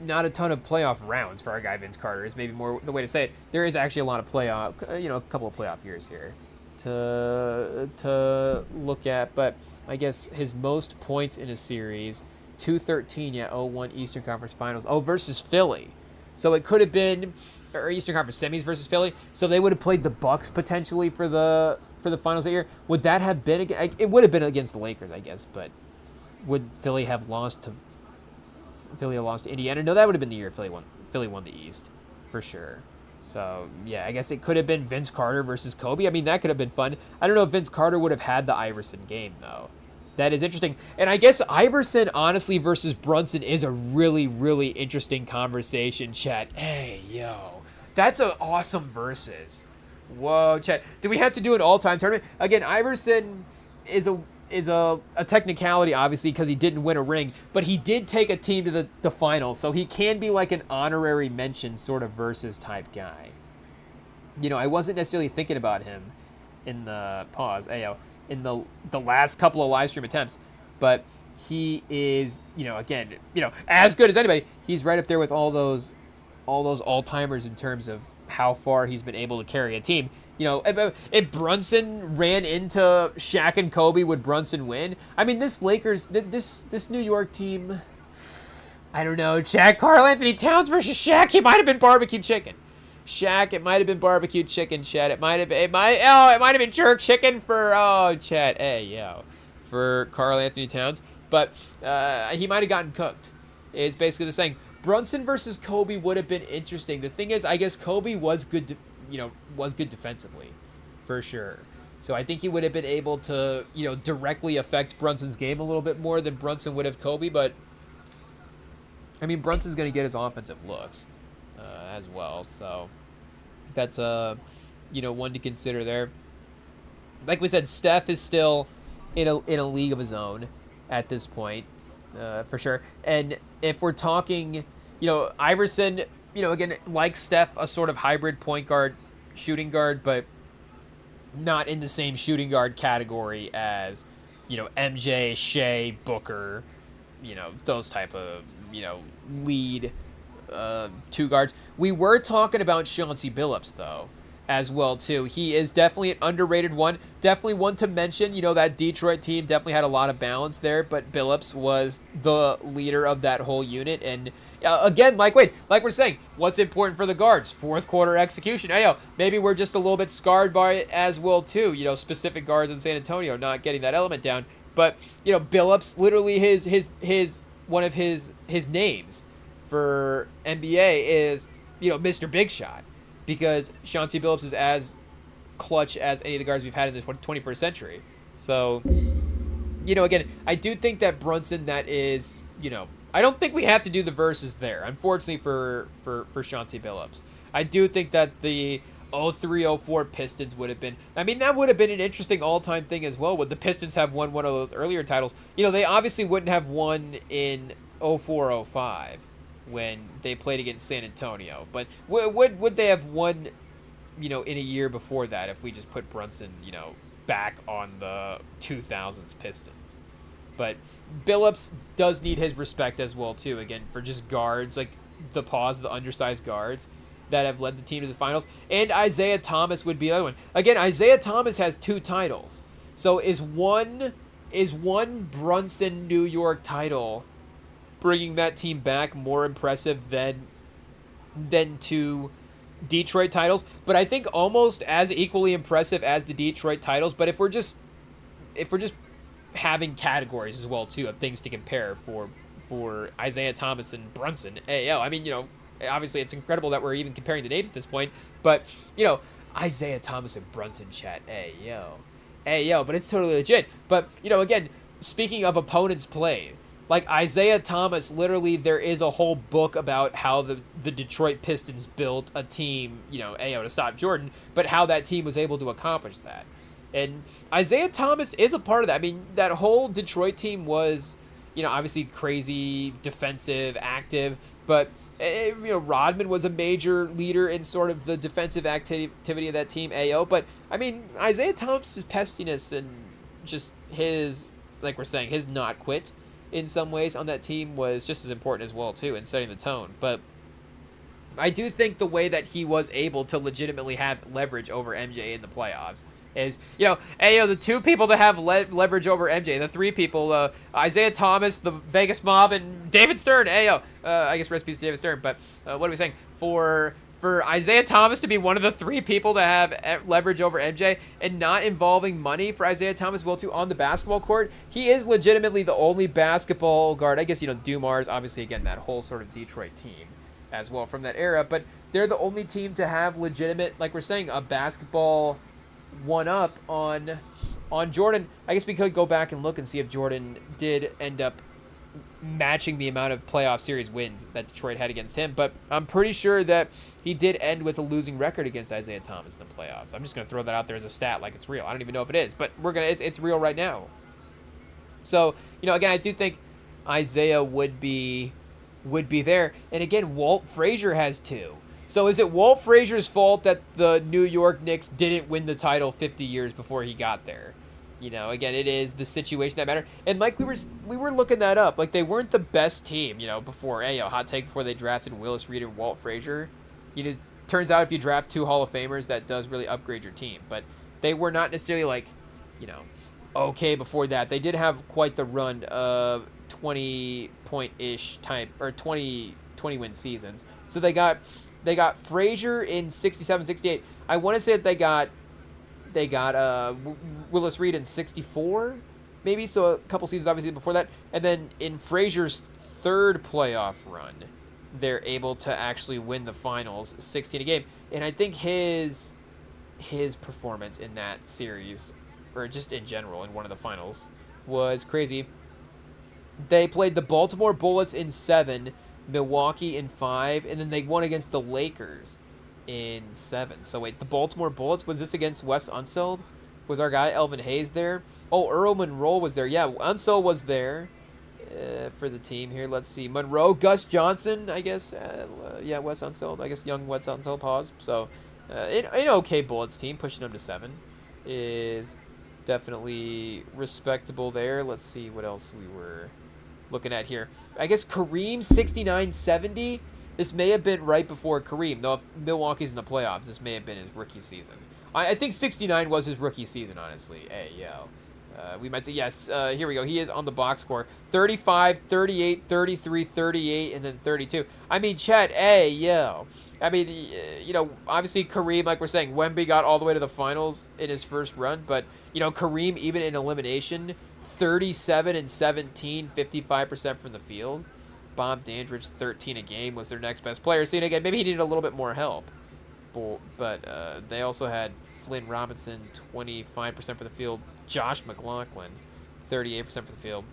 not a ton of playoff rounds for our guy Vince Carter is maybe more the way to say it. There is actually a lot of playoff, a couple of playoff years here to look at. But I guess his most points in a series, 213, 0-1 Eastern Conference Finals. Versus Philly. So it could have been, or Eastern Conference semis versus Philly. So they would have played the Bucks potentially for the finals that year. Would that have been? It would have been against the Lakers, I guess. But would Philly have lost to Indiana? No, that would have been the year Philly won the East, for sure. So yeah, I guess it could have been Vince Carter versus Kobe. I mean, that could have been fun. I don't know if Vince Carter would have had the Iverson game though. That is interesting. And I guess Iverson, honestly, versus Brunson is a really, really interesting conversation, chat. That's an awesome versus. Whoa, chat. Do we have to do an all-time tournament? Again, Iverson is a technicality, obviously, because he didn't win a ring, but he did take a team to the finals, so he can be like an honorary mention sort of versus type guy. I wasn't necessarily thinking about him in the in the last couple of live stream attempts, but he is, again, as good as anybody. He's right up there with all those all-timers in terms of how far he's been able to carry a team. If Brunson ran into Shaq and Kobe, would Brunson win? I mean, this New York team, I don't know. Karl Anthony Towns versus Shaq, he might have been barbecue chicken. Shaq, it might have been barbecue chicken, Chad. It might have been jerk chicken for Chad. For Karl Anthony Towns, but he might have gotten cooked. It's basically the saying. Brunson versus Kobe would have been interesting. The thing is, I guess Kobe was good, defensively, for sure. So I think he would have been able to, directly affect Brunson's game a little bit more than Brunson would have Kobe. But I mean, Brunson's going to get his offensive looks as well. So that's one to consider there. Like we said, Steph is still in a league of his own at this point, for sure. And if we're talking, Iverson, again, like Steph, a sort of hybrid point guard, shooting guard, but not in the same shooting guard category as, MJ, Shea, Booker, those type of, lead two guards. We were talking about Chauncey Billups, though, as well, too. He is definitely an underrated one. Definitely one to mention. That Detroit team definitely had a lot of balance there, but Billups was the leader of that whole unit. And again, like we're saying, what's important for the guards? Fourth quarter execution. Maybe we're just a little bit scarred by it as well, too. Specific guards in San Antonio not getting that element down. But, Billups, literally his one of his names for NBA is, Mr. Big Shot. Because Chauncey Billups is as clutch as any of the guards we've had in the 21st century. So, again, I do think that Brunson, that is, I don't think we have to do the verses there, unfortunately for Chauncey Billups. I do think that the 03-04 Pistons would have been, that would have been an interesting all-time thing as well. Would the Pistons have won one of those earlier titles? They obviously wouldn't have won in 04-05. When they played against San Antonio. But would they have won, in a year before that if we just put Brunson, back on the 2000s Pistons? But Billups does need his respect as well, too, again, for just guards, like the undersized guards that have led the team to the finals. And Isaiah Thomas would be the other one. Again, Isaiah Thomas has 2 titles. So is one Brunson New York title bringing that team back more impressive than 2 Detroit titles, but I think almost as equally impressive as the Detroit titles. But if we're just having categories as well too of things to compare for Isaiah Thomas and Brunson, AL. I mean, obviously it's incredible that we're even comparing the names at this point, but Isaiah Thomas and Brunson, chat, ayo, but it's totally legit. But again, speaking of opponents played, like Isaiah Thomas, literally there is a whole book about how the Detroit Pistons built a team, to stop Jordan, but how that team was able to accomplish that. And Isaiah Thomas is a part of that. I mean, that whole Detroit team was, obviously crazy, defensive, active, but Rodman was a major leader in sort of the defensive activity of that team, but I mean, Isaiah Thomas's pestiness and just his, like we're saying, his not quit in some ways on that team was just as important as well too in setting the tone. But I do think the way that he was able to legitimately have leverage over MJ in the playoffs is, the two people to have leverage over MJ, the three people, Isaiah Thomas, the Vegas Mob, and David Stern. I guess recipes to David Stern, but what are we saying? For Isaiah Thomas to be one of the three people to have leverage over MJ and not involving money for Isaiah Thomas will too on the basketball court, he is legitimately the only basketball guard. I guess, Dumars, obviously, again, that whole sort of Detroit team as well from that era, but they're the only team to have legitimate, like we're saying, a basketball one-up on Jordan. I guess we could go back and look and see if Jordan did end up matching the amount of playoff series wins that Detroit had against him, but I'm pretty sure that he did end with a losing record against Isaiah Thomas in the playoffs. I'm just going to throw that out there as a stat like it's real. I don't even know if it is, but it's real right now. So, again, I do think Isaiah would be there. And again, Walt Frazier has two. So is it Walt Frazier's fault that the New York Knicks didn't win the title 50 years before he got there? Again, it is the situation that mattered. And like we were looking that up. Like, they weren't the best team, before, hot take, before they drafted Willis Reed and Walt Frazier. Turns out if you draft two Hall of Famers, that does really upgrade your team. But they were not necessarily like, okay before that. They did have quite the run of 20-point-ish type, or 20 win seasons. So they got Frazier in 67, 68. I want to say that they got Willis Reed in 64, maybe, so a couple seasons obviously before that. And then in Frazier's third playoff run, they're able to actually win the finals, 16 a game. And I think his performance in that series, or just in general in one of the finals, was crazy. They played the Baltimore Bullets in 7, Milwaukee in 5, and then they won against the Lakers in 7. So wait, the Baltimore Bullets, was this against Wes Unseld? Was our guy Elvin Hayes there? Oh, Earl Monroe was there. Yeah, Unseld was there for the team here. Let's see. Monroe, Gus Johnson, I guess. Wes Unseld. I guess young Wes Unseld, pause. So an okay Bullets team, pushing them to 7 is definitely respectable there. Let's see what else we were looking at here. I guess Kareem, 69-70. This may have been right before Kareem, though if Milwaukee's in the playoffs, this may have been his rookie season. I think 69 was his rookie season, honestly. We might say, yes, here we go. He is on the box score. 35, 38, 33, 38, and then 32. I mean, Chet, I mean, obviously Kareem, like we're saying, Wemby got all the way to the finals in his first run, but, Kareem, even in elimination, 37 and 17, 55% from the field. Bob Dandridge, 13 a game, was their next best player. So, again, maybe he needed a little bit more help. But they also had Flynn Robinson, 25% for the field. Josh McLaughlin, 38% for the field.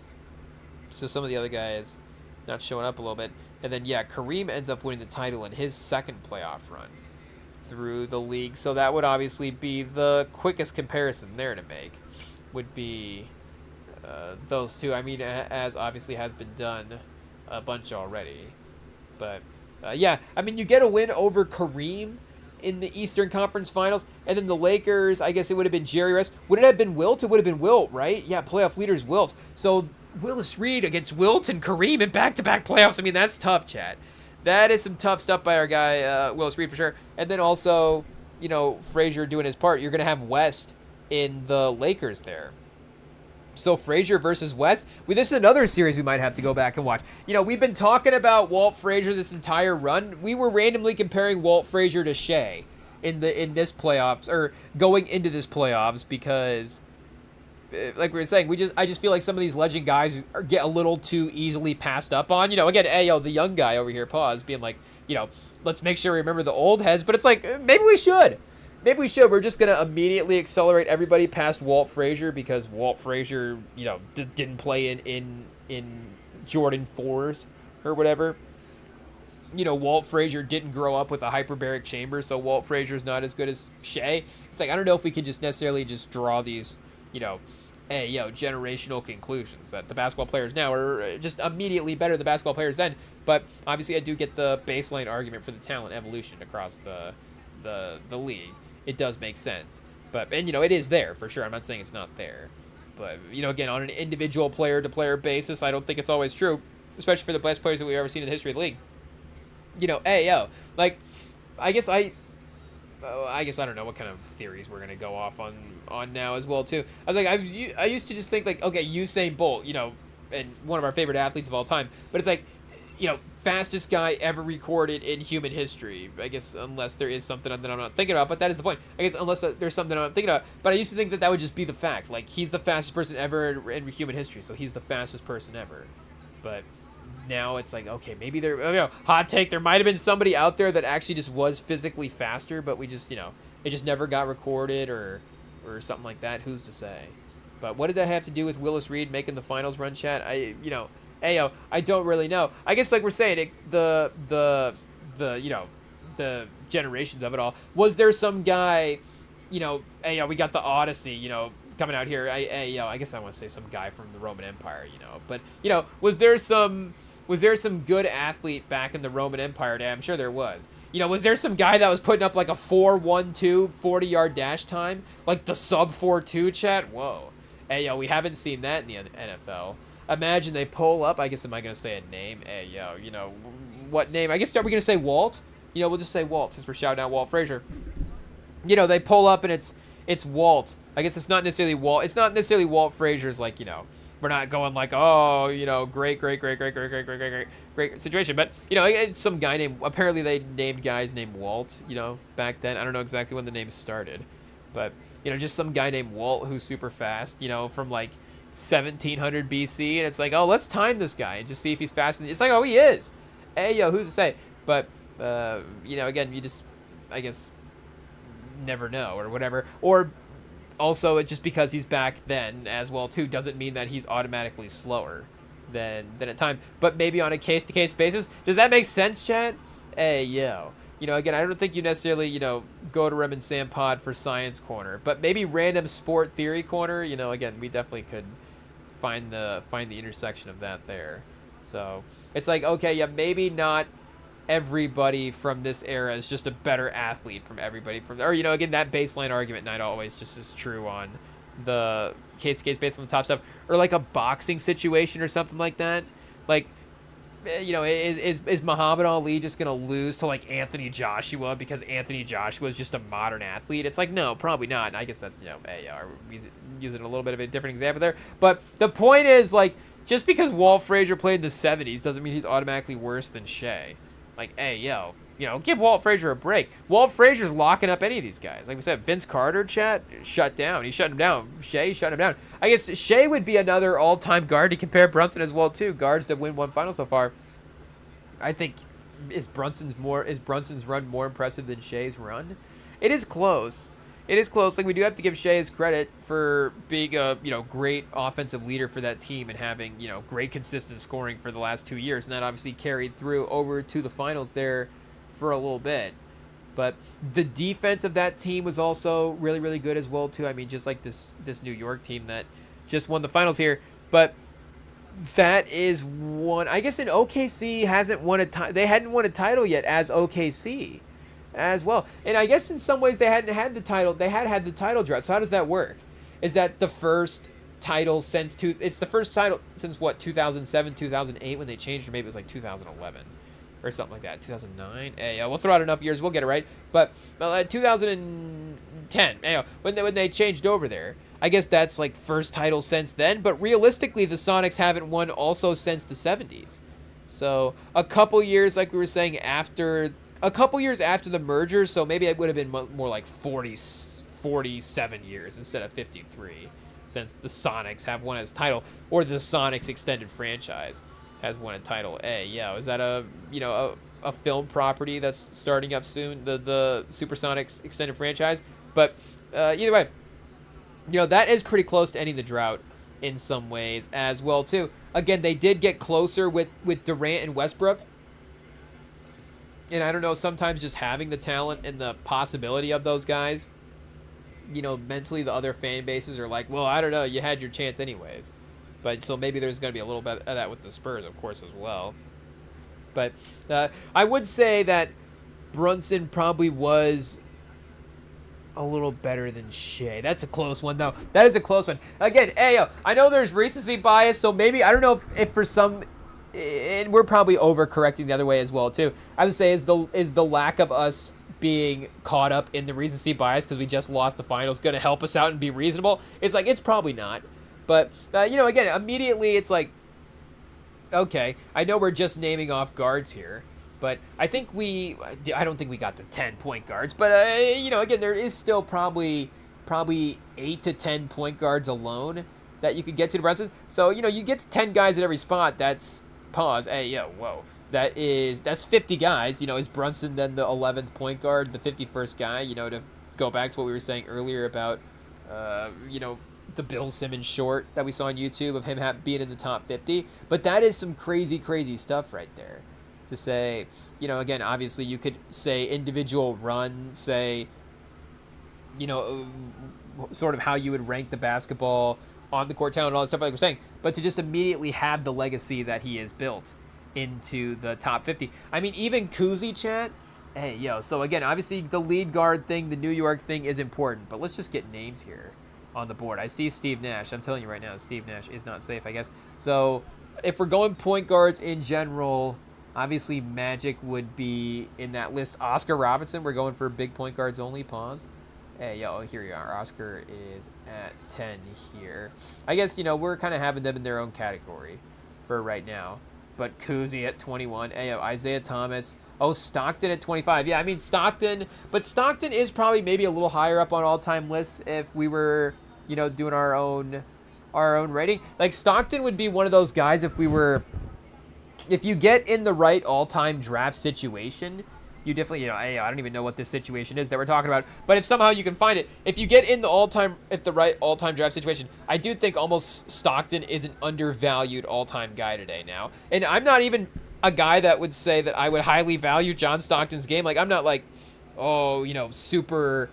So some of the other guys not showing up a little bit. And then, Kareem ends up winning the title in his second playoff run through the league. So that would obviously be the quickest comparison there to make, would be those two. I mean, as obviously has been done a bunch already. But, I mean, you get a win over Kareem in the Eastern Conference Finals, and then the Lakers, I guess it would have been Jerry Rice. Would it have been Wilt? It would have been Wilt, right? Yeah, playoff leaders Wilt. So Willis Reed against Wilt and Kareem in back-to-back playoffs. I mean, that's tough, Chad. That is some tough stuff by our guy, Willis Reed, for sure. And then also, Frazier doing his part. You're going to have West in the Lakers there. So Frazier versus West. This is another series we might have to go back and watch. We've been talking about Walt Frazier this entire run. We were randomly comparing Walt Frazier to Shea in this playoffs, or going into this playoffs, because like we were saying, I just feel like some of these legend guys get a little too easily passed up on. Again, the young guy over here, being like, let's make sure we remember the old heads. But it's like, maybe we should. We're just going to immediately accelerate everybody past Walt Frazier because Walt Frazier, didn't play in Jordan 4s or whatever. Walt Frazier didn't grow up with a hyperbaric chamber, so Walt Frazier's not as good as Shea. It's like, I don't know if we can just necessarily just draw these, generational conclusions that the basketball players now are just immediately better than the basketball players then. But obviously I do get the baseline argument for the talent evolution across the league. It does make sense. But, and it is there for sure. I'm not saying it's not there. But, again, on an individual player-to-player basis, I don't think it's always true, especially for the best players that we've ever seen in the history of the league. Like, I guess I don't know what kind of theories we're going to go off on now as well, too. I was like, I used to just think, like, okay, Usain Bolt, and one of our favorite athletes of all time. But it's like, fastest guy ever recorded in human history. I guess unless there is something that I'm not thinking about, but that is the point. I guess unless there's something I'm not thinking about. But I used to think that would just be the fact. Like, he's the fastest person ever in human history, so he's the fastest person ever. But now it's like, okay, maybe hot take, there might have been somebody out there that actually just was physically faster, but we just, it just never got recorded or something like that. Who's to say? But what did that have to do with Willis Reed making the finals run, chat? I don't really know. I guess, like we're saying, the generations of it all. Was there some guy, we got the Odyssey, coming out here. I guess I want to say some guy from the Roman Empire, But, was there some good athlete back in the Roman Empire day? I'm sure there was. Was there some guy that was putting up like a 4.12 40-yard dash time? Like the sub 4.2, chat? Whoa. We haven't seen that in the NFL. Imagine they pull up. I guess, am I going to say a name? What name? I guess, are we going to say Walt? We'll just say Walt since we're shouting out Walt Frazier. They pull up and it's Walt. I guess it's not necessarily Walt. It's not necessarily Walt Frazier's, like, we're not going like, oh, great situation. But, it's some guy named, apparently they named guys named Walt, back then. I don't know exactly when the name started. But, just some guy named Walt who's super fast, from like 1700 BC, and it's like, oh, let's time this guy and just see if he's fast. And it's like, oh, he is. Who's to say? But again, you just, I guess, never know or whatever. Or also, just because he's back then as well too doesn't mean that he's automatically slower than at time. But maybe on a case-to-case basis. Does that make sense, chat? Again, I don't think you necessarily, go to Rem and Sam Pod for Science Corner, but maybe random Sport Theory Corner. Again, we definitely could find the intersection of that there. So it's like, okay, maybe not everybody from this era is just a better athlete from everybody from, or again, that baseline argument not always just is true on the case based on the top stuff, or like a boxing situation or something like that. Like, is Muhammad Ali just gonna lose to like Anthony Joshua because Anthony Joshua is just a modern athlete? It's like, no, probably not. And I guess that's using a little bit of a different example there. But the point is, like, just because Walt Frazier played in the 70s doesn't mean he's automatically worse than Shea. Like, give Walt Frazier a break. Walt Frazier's locking up any of these guys. Like we said, Vince Carter, chat, shut down. He's shutting him down. Shea, shutting him down. I guess Shea would be another all-time guard to compare Brunson as well, too. Guards that win one final so far. I think, is Brunson's run more impressive than Shea's run? It is close. Like, we do have to give Shea his credit for being a, great offensive leader for that team and having, great consistent scoring for the last 2 years. And that obviously carried through over to the finals there for a little bit. But the defense of that team was also really, really good as well, too. I mean, just like this New York team that just won the finals here. But that is one, I guess, in OKC hasn't won they hadn't won a title yet as OKC as well. And I guess in some ways they hadn't had the title. They had the title drought. So how does that work? Is that the first title it's the first title since what, 2007, 2008 when they changed, or maybe it was like 2011 or something like that, 2009. We'll throw out enough years, we'll get it right. But 2010, when they changed over there, I guess that's like first title since then. But realistically, the Sonics haven't won also since the 70s. So a couple years, like we were saying, after the merger, so maybe it would have been more like 47 years instead of 53, since the Sonics have won its title, or the Sonics extended franchise has won a title. Hey, yeah, is that a film property that's starting up soon, the Supersonics extended franchise? But either way, that is pretty close to ending the drought in some ways as well too. Again, they did get closer with Durant and Westbrook. And I don't know, sometimes just having the talent and the possibility of those guys, mentally the other fan bases are like, well, I don't know, you had your chance anyways. But so maybe there's going to be a little bit of that with the Spurs, of course, as well. But I would say that Brunson probably was a little better than Shea. That's a close one, though. That is a close one. Again, I know there's recency bias, so maybe, I don't know if for some, and we're probably overcorrecting the other way as well, too. I would say is the lack of us being caught up in the recency bias because we just lost the finals going to help us out and be reasonable? It's like, it's probably not. But, again, immediately it's like, okay, I know we're just naming off guards here, but I don't think we got to 10 point guards. But, again, there is still probably 8 to 10 point guards alone that you could get to the Brunson. So, you get to 10 guys at every spot. That's, pause, whoa. That's 50 guys. Is Brunson then the 11th point guard, the 51st guy, to go back to what we were saying earlier about, the Bill Simmons short that we saw on YouTube of him being in the top 50. But that is some crazy, crazy stuff right there. To say, again, obviously you could say individual run, say, sort of how you would rank the basketball on the court talent and all that stuff like we're saying. But to just immediately have the legacy that he has built into the top 50. I mean, even Kuzi, chat. So again, obviously the lead guard thing, the New York thing is important. But let's just get names here on the board. I see Steve Nash. I'm telling you right now, Steve Nash is not safe, I guess. So if we're going point guards in general, obviously Magic would be in that list. Oscar Robinson, we're going for big point guards only. Pause. Here you are. Oscar is at 10 here. I guess, we're kind of having them in their own category for right now. But Kuzi at 21. Isaiah Thomas. Stockton at 25. Yeah, I mean, Stockton is probably maybe a little higher up on all-time lists if we were, doing our own rating. Like, Stockton would be one of those guys if you get in the right all-time draft situation, you definitely, I don't even know what this situation is that we're talking about, but if somehow you can find it, if you get in the right all-time draft situation, I do think almost Stockton is an undervalued all-time guy today now. And I'm not even a guy that would say that I would highly value John Stockton's game. Like, I'm not like, super,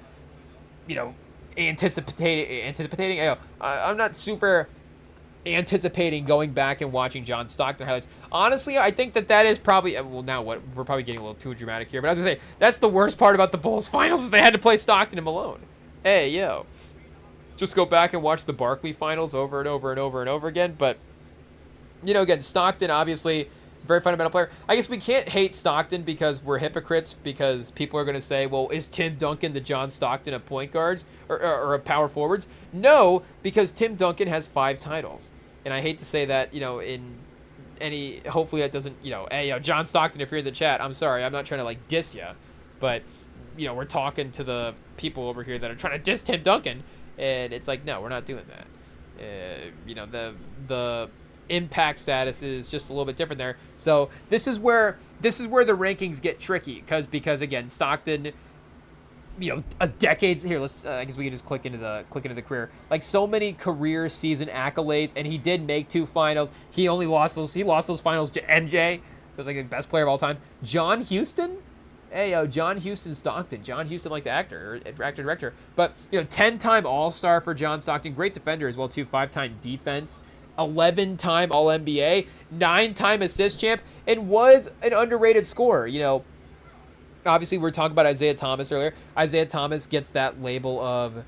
anticipating. I'm not super anticipating going back and watching John Stockton highlights. Honestly, I think that is probably, now what, we're probably getting a little too dramatic here, but I was gonna say, that's the worst part about the Bulls finals is they had to play Stockton and Malone. Just go back and watch the Barkley finals over and over and over and over again. But, again, Stockton, obviously, very fundamental player. I guess we can't hate Stockton because we're hypocrites, because people are going to say, well, is Tim Duncan the John Stockton of point guards or of power forwards? No, because Tim Duncan has 5 titles. And I hate to say that, in any, hopefully that doesn't, John Stockton, if you're in the chat, I'm sorry, I'm not trying to diss you, but, we're talking to the people over here that are trying to diss Tim Duncan, and it's like, no, we're not doing that. The impact status is just a little bit different there. So this is where the rankings get tricky because again, Stockton, a decades here. Let's I guess we can just click into the career. Like, so many career season accolades, and he did make 2 finals. He lost those finals to MJ. So it's like the best player of all time. John Huston. John Huston Stockton. John Huston, like the actor director. But 10-time All-Star for John Stockton. Great defender as well too. 5-time defense. 11-time All-NBA, 9-time assist champ, and was an underrated scorer. Obviously we were talking about Isaiah Thomas earlier. Isaiah Thomas gets that label of,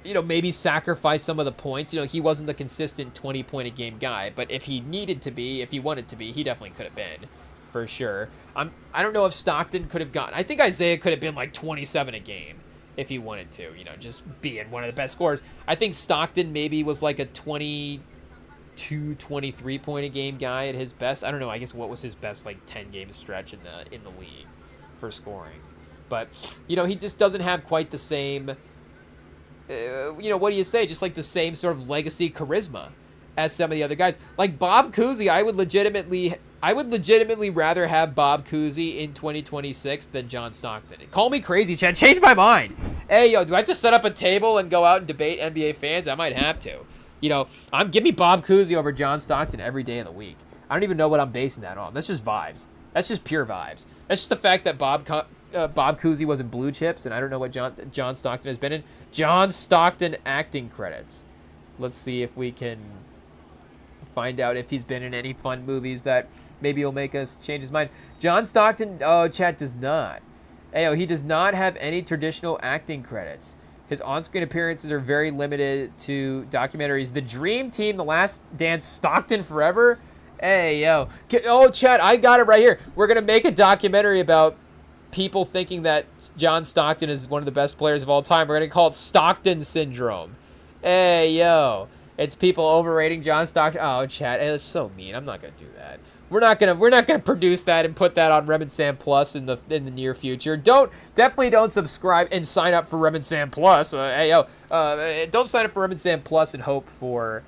maybe sacrifice some of the points. He wasn't the consistent 20-point-a-game guy, but if he needed to be, if he wanted to be, he definitely could have been, for sure. I don't know if Stockton could have gotten, I think Isaiah could have been like 27 a game. if he wanted to, just being one of the best scorers. I think Stockton maybe was like a 22, 23 point a game guy at his best. I don't know. I guess what was his best like 10 game stretch in the league for scoring. But, he just doesn't have quite the same, what do you say? Just like the same sort of legacy charisma as some of the other guys. Like Bob Cousy, I would legitimately rather have Bob Cousy in 2026 than John Stockton. Call me crazy, Chad. Change my mind. Hey, do I have to set up a table and go out and debate NBA fans? I might have to. Give me Bob Cousy over John Stockton every day of the week. I don't even know what I'm basing that on. That's just vibes. That's just pure vibes. That's just the fact that Bob Cousy was in Blue Chips, and I don't know what John Stockton has been in. John Stockton acting credits. Let's see if we can find out if he's been in any fun movies that maybe will make us change his mind. John Stockton, chat does not. He does not have any traditional acting credits. His on-screen appearances are very limited to documentaries. The Dream Team, The Last Dance, Stockton Forever. Chat, I got it right here. We're going to make a documentary about people thinking that John Stockton is one of the best players of all time. We're going to call it Stockton Syndrome. It's people overrating John Stockton. Oh, chat, it's so mean. I'm not going to do that. We're not gonna produce that and put that on Rem and Sam Plus in the near future. Definitely don't subscribe and sign up for Rem and Sam Plus. Don't sign up for Rem and Sam Plus and hope for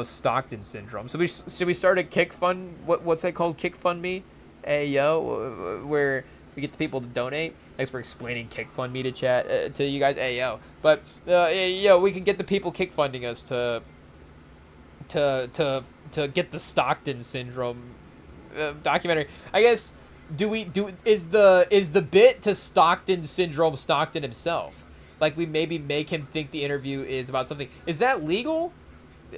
Stockton Syndrome. So should we start a kick fund? What's that called? Kick Fund Me? Where we get the people to donate. Thanks for explaining Kick Fund Me to chat to you guys. But we can get the people kick funding us to get the Stockton Syndrome documentary. I guess is the bit to Stockton Syndrome Stockton himself? Like we maybe make him think the interview is about something. Is that legal?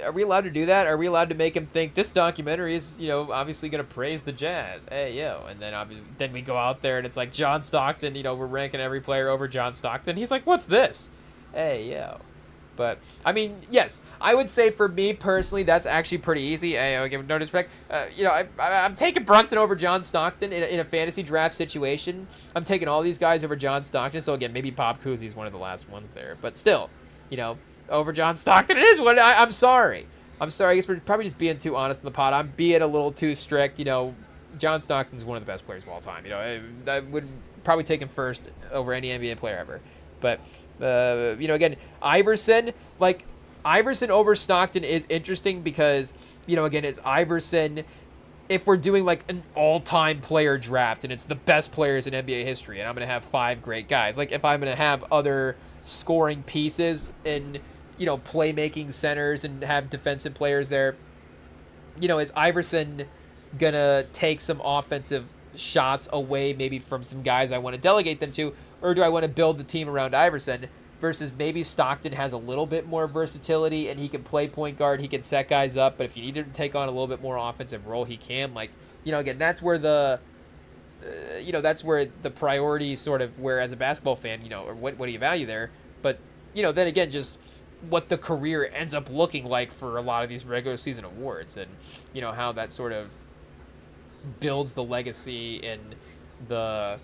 Are we allowed to do that? Are we allowed to make him think this documentary is obviously going to praise the Jazz? And then we go out there and it's like John Stockton. We're ranking every player over John Stockton. He's like, what's this? But, I mean, yes, I would say for me personally, that's actually pretty easy. I give no disrespect. I'm taking Brunson over John Stockton in a fantasy draft situation. I'm taking all these guys over John Stockton. So, again, maybe Bob Cousy is one of the last ones there. But still, over John Stockton, it is one. I'm sorry. I guess we're probably just being too honest in the pod. I'm being a little too strict. John Stockton's one of the best players of all time. I would probably take him first over any NBA player ever. But... again, Iverson over Stockton is interesting because, again, is Iverson, if we're doing like an all-time player draft and it's the best players in NBA history and I'm going to have 5 great guys, like if I'm going to have other scoring pieces and, playmaking centers and have defensive players there, is Iverson going to take some offensive shots away maybe from some guys I want to delegate them to, or do I want to build the team around Iverson versus maybe Stockton has a little bit more versatility and he can play point guard, he can set guys up, but if you need him to take on a little bit more offensive role, he can. Again, that's where the priority sort of, where as a basketball fan, or what do you value there? But, then again, just what the career ends up looking like for a lot of these regular season awards and, how that sort of builds the legacy and the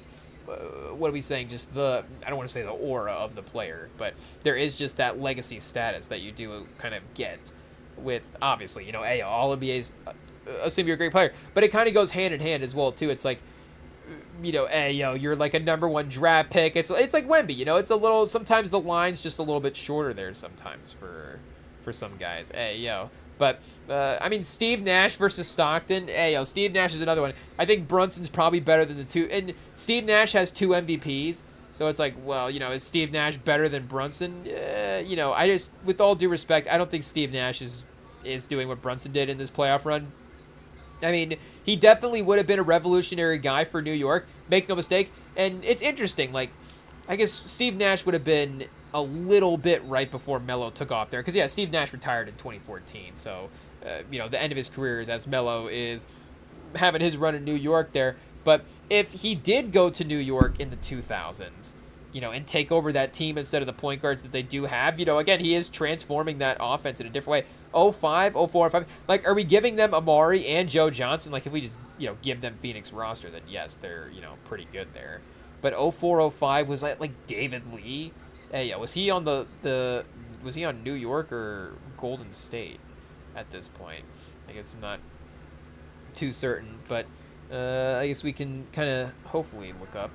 what are we saying, just the, I don't want to say the aura of the player, but there is just that legacy status that you do kind of get with, obviously, all NBA's assume you're a great player, but it kind of goes hand in hand as well too. It's like, you're like a number 1 draft pick. It's like Wemby, it's a little, sometimes the line's just a little bit shorter there sometimes for some guys. But, Steve Nash versus Stockton. Steve Nash is another one. I think Brunson's probably better than the two. And Steve Nash has 2 MVPs. So it's like, well, is Steve Nash better than Brunson? I just, with all due respect, I don't think Steve Nash is doing what Brunson did in this playoff run. He definitely would have been a revolutionary guy for New York. Make no mistake. And it's interesting. I guess Steve Nash would have been a little bit right before Melo took off there. Because, Steve Nash retired in 2014. So, the end of his career is as Melo is having his run in New York there. But if he did go to New York in the 2000s, and take over that team instead of the point guards that they do have, again, he is transforming that offense in a different way. 05, 04, 05. Are we giving them Amari and Joe Johnson? If we just, give them Phoenix roster, then yes, they're, pretty good there. But 04, 05 was like David Lee. Hey, yeah, was he on was he on New York or Golden State at this point? I guess I'm not too certain, but I guess we can kind of hopefully look up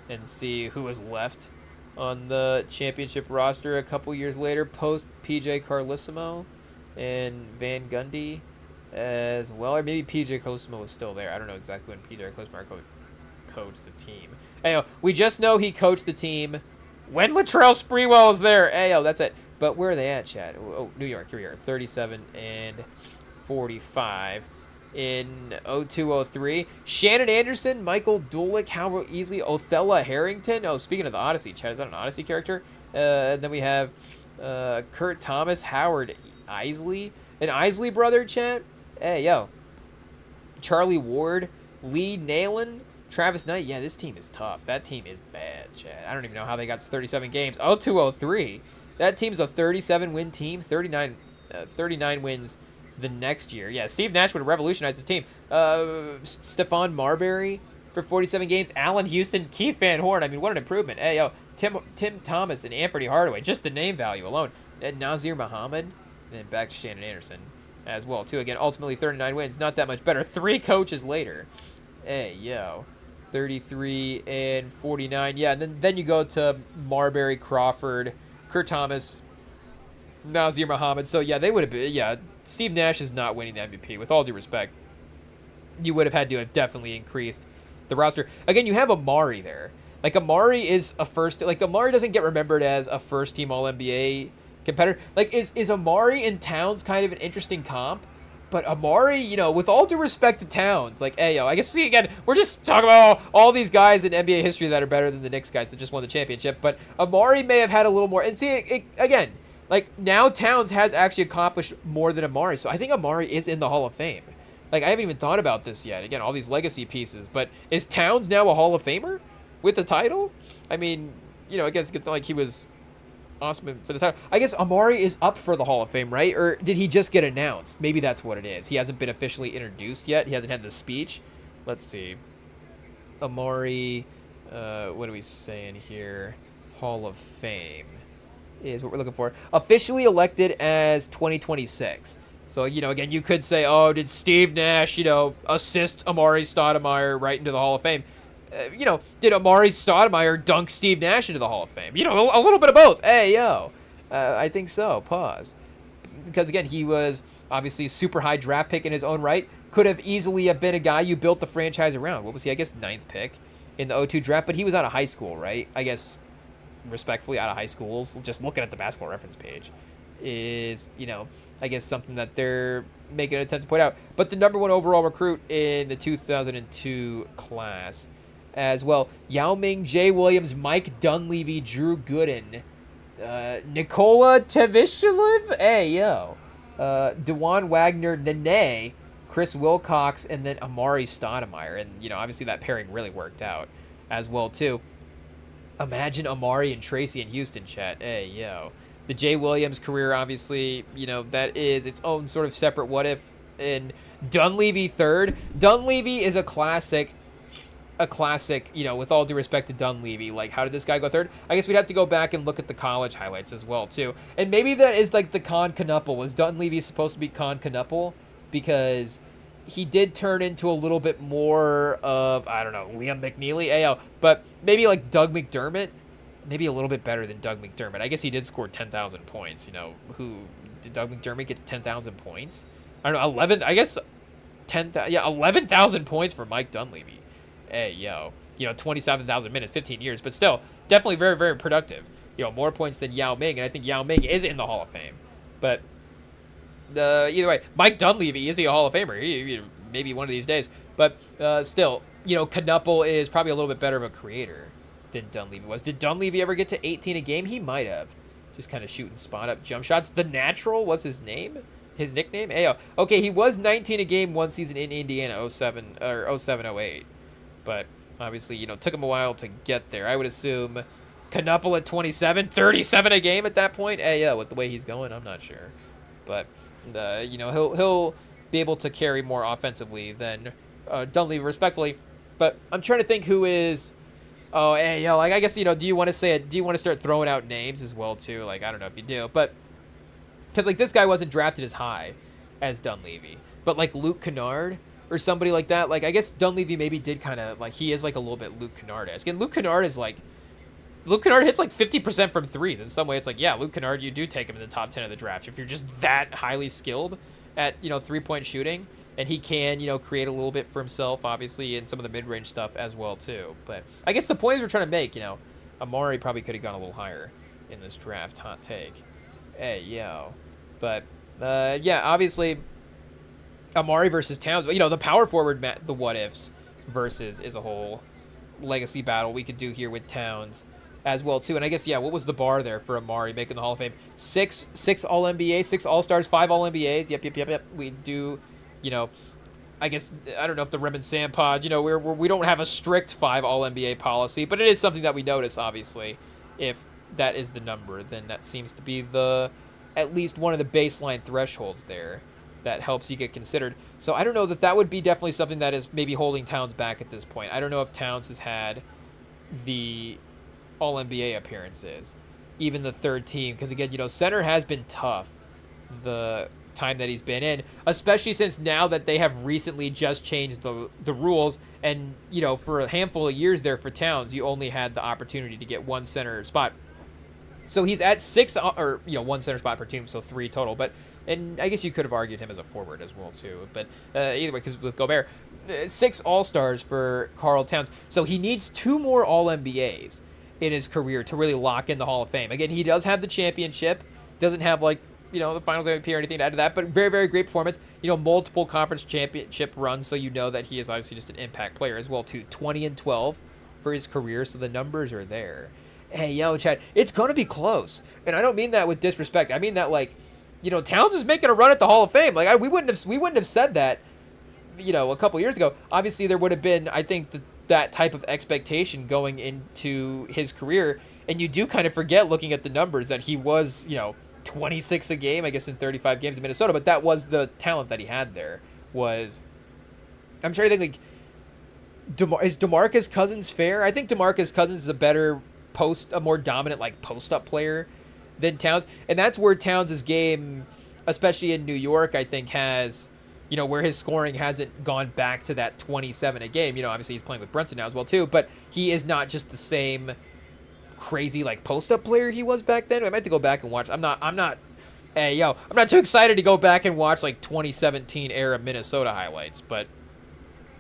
and see who was left on the championship roster a couple years later, post PJ Carlissimo and Van Gundy as well, or maybe PJ Carlissimo was still there. I don't know exactly when PJ Carlissimo coached the team. Ayo, we just know he coached the team when Latrell Sprewell was there. Ayo, that's it. But where are they at, Chad? Oh, New York. Here we are. 37 and 45 in 0203. Shannon Anderson, Michael Dulick, Howard Easley, Othello Harrington. Oh, speaking of the Odyssey, Chad, is that an Odyssey character? And then we have Kurt Thomas, Howard Isley, an Isley brother, Chad. Hey, yo. Charlie Ward, Lee Nalen, Travis Knight. Yeah, this team is tough. That team is bad, Chad. I don't even know how they got to 37 games. 0203. That team's a 37-win team, 39 wins the next year. Yeah, Steve Nash would revolutionize the team. Stephon Marbury for 47 games. Allen Houston, Keith Van Horn. I mean, what an improvement. Hey, yo, Tim Thomas and Anthony Hardaway. Just the name value alone. And Nazir Muhammad. And then back to Shannon Anderson as well, too. Again, ultimately 39 wins. Not that much better. 3 coaches later. Hey, yo. 33 and 49. Yeah, and then you go to Marbury, Crawford, Kurt Thomas, Nazir Muhammad. So, yeah, they would have been, yeah, Steve Nash is not winning the MVP. With all due respect, you would have had to have definitely increased the roster. Again, you have Amari there. Like, Amari is a first, like, Amari doesn't get remembered as a first-team All-NBA competitor. Like, is Amari and Towns kind of an interesting comp? But Amari, you know, with all due respect to Towns, like, hey, yo, I guess, see, again, we're just talking about all these guys in NBA history that are better than the Knicks guys that just won the championship. But Amari may have had a little more. And see, again, like, now Towns has actually accomplished more than Amari. So I think Amari is in the Hall of Fame. Like, I haven't even thought about this yet. Again, all these legacy pieces. But is Towns now a Hall of Famer with the title? I mean, you know, I guess like he was awesome for the title. I guess Amari is up for the Hall of Fame, right? Or did he just get announced? Maybe that's what it is. He hasn't been officially introduced yet. He hasn't had the speech. Let's see. Amari, what are we saying here? Hall of Fame is what we're looking for. Officially elected as 2026. So, you know, again, you could say, oh, did Steve Nash, you know, assist Amari Stoudemire right into the Hall of Fame? You know, did Amari Stoudemire dunk Steve Nash into the Hall of Fame? You know, a little bit of both. Hey, yo. I think so. Pause. Because, again, he was obviously a super high draft pick in his own right. Could have easily have been a guy you built the franchise around. What was he? I guess 9th pick in the 02 draft. But he was out of high school, right? I guess, respectfully, out of high schools. Just looking at the basketball reference page is, you know, I guess something that they're making an attempt to point out. But the number 1 overall recruit in the 2002 class as well. Yao Ming, Jay Williams, Mike Dunleavy, Drew Gooden, Nikola Tavishalev, hey, yo, Dewan Wagner, Nene, Chris Wilcox, and then Amari Stoudemire. And, you know, obviously that pairing really worked out as well, too. Imagine Amari and Tracy in Houston, chat. Hey, yo. The Jay Williams career, obviously, you know, that is its own sort of separate what if. And Dunleavy third. Dunleavy is a classic, you know, with all due respect to Dunleavy. Like, how did this guy go third? I guess we'd have to go back and look at the college highlights as well, too. And maybe that is like the Con Knuppel. Was Dunleavy supposed to be Con Knuppel? Because he did turn into a little bit more of, I don't know, Liam McNeely, AO. But maybe like Doug McDermott. Maybe a little bit better than Doug McDermott. I guess he did score 10,000 points. You know, who did Doug McDermott get to 10,000 points? I don't know, 11. I guess 10,000. Yeah, 11,000 points for Mike Dunleavy. Hey, yo, you know, 27,000 minutes, 15 years, but still, definitely very, very productive. You know, more points than Yao Ming, and I think Yao Ming is in the Hall of Fame. But either way, Mike Dunleavy is he a Hall of Famer? He, maybe one of these days. But still, you know, Knuppel is probably a little bit better of a creator than Dunleavy was. Did Dunleavy ever get to 18 a game? He might have. Just kind of shooting spot-up jump shots. The Natural was his name? His nickname? Ayo. Okay, he was 19 a game one season in Indiana, 07, 08. But obviously, you know, took him a while to get there. I would assume Knuppel at 27, 37 a game at that point. Ayo, with the way he's going, I'm not sure. But, you know, he'll be able to carry more offensively than Dunleavy, respectfully. But I'm trying to think who is Oh, hey, yo, like I guess do you want to say it? Do you want to start throwing out names as well too? Like I don't know if you do, but because like this guy wasn't drafted as high as Dunleavy, but like Luke Kennard or somebody like that. Like I guess Dunleavy maybe did kind of like he is like a little bit Luke Kennard-esque. And Luke Kennard is like Luke Kennard hits like 50% from threes. In some way, it's like yeah, Luke Kennard, you do take him in the top 10 of the draft if you're just that highly skilled at 3-point shooting. And he can, create a little bit for himself, obviously, in some of the mid-range stuff as well, too. But I guess the points we're trying to make, Amari probably could have gone a little higher in this draft. Hot take. Hey, yo. But, yeah, obviously, Amari versus Towns. The power forward, the what-ifs versus is a whole legacy battle we could do here with Towns as well, too. And I guess, yeah, what was the bar there for Amari making the Hall of Fame? Six All-NBA, 6 All-Stars, 5 All-NBAs. Yep. We do... I guess I don't know if the Rim and Sam pod, we don't have a strict 5 All-NBA policy, but it is something that we notice. Obviously, if that is the number, then that seems to be at least one of the baseline thresholds there that helps you get considered. So I don't know that would be definitely something that is maybe holding Towns back at this point. I don't know if Towns has had the All-NBA appearances, even the third team, because again, center has been tough. The time that he's been in, especially since now that they have recently just changed the rules, and for a handful of years there for Towns, you only had the opportunity to get one center spot. So he's at 6 or one center spot per team, so 3 total. And I guess you could have argued him as a forward as well too. But either way, because with Gobert, 6 All-Stars for Karl Towns, so he needs 2 more All-NBAs in his career to really lock in the Hall of Fame. Again, he does have the championship, doesn't have like the finals MVP or anything to add to that, but very, very great performance. Multiple conference championship runs, so that he is obviously just an impact player as well, too. 20-12 for his career, so the numbers are there. Hey, yo, Chad, it's going to be close. And I don't mean that with disrespect. I mean that, like, Towns is making a run at the Hall of Fame. Like, we wouldn't have said that, a couple years ago. Obviously, there would have been, I think, that type of expectation going into his career. And you do kind of forget, looking at the numbers, that he was, 26 a game, I guess, in 35 games in Minnesota, but that was the talent that he had there. I'm trying to think, like, is DeMarcus Cousins fair? I think DeMarcus Cousins is a more dominant, like, post-up player than Towns, and that's where Towns' game, especially in New York, I think has, where his scoring hasn't gone back to that 27 a game. Obviously he's playing with Brunson now as well, too, but he is not just the same crazy like post-up player he was back then. I meant to go back and watch. I'm not too excited to go back and watch like 2017 era Minnesota highlights, but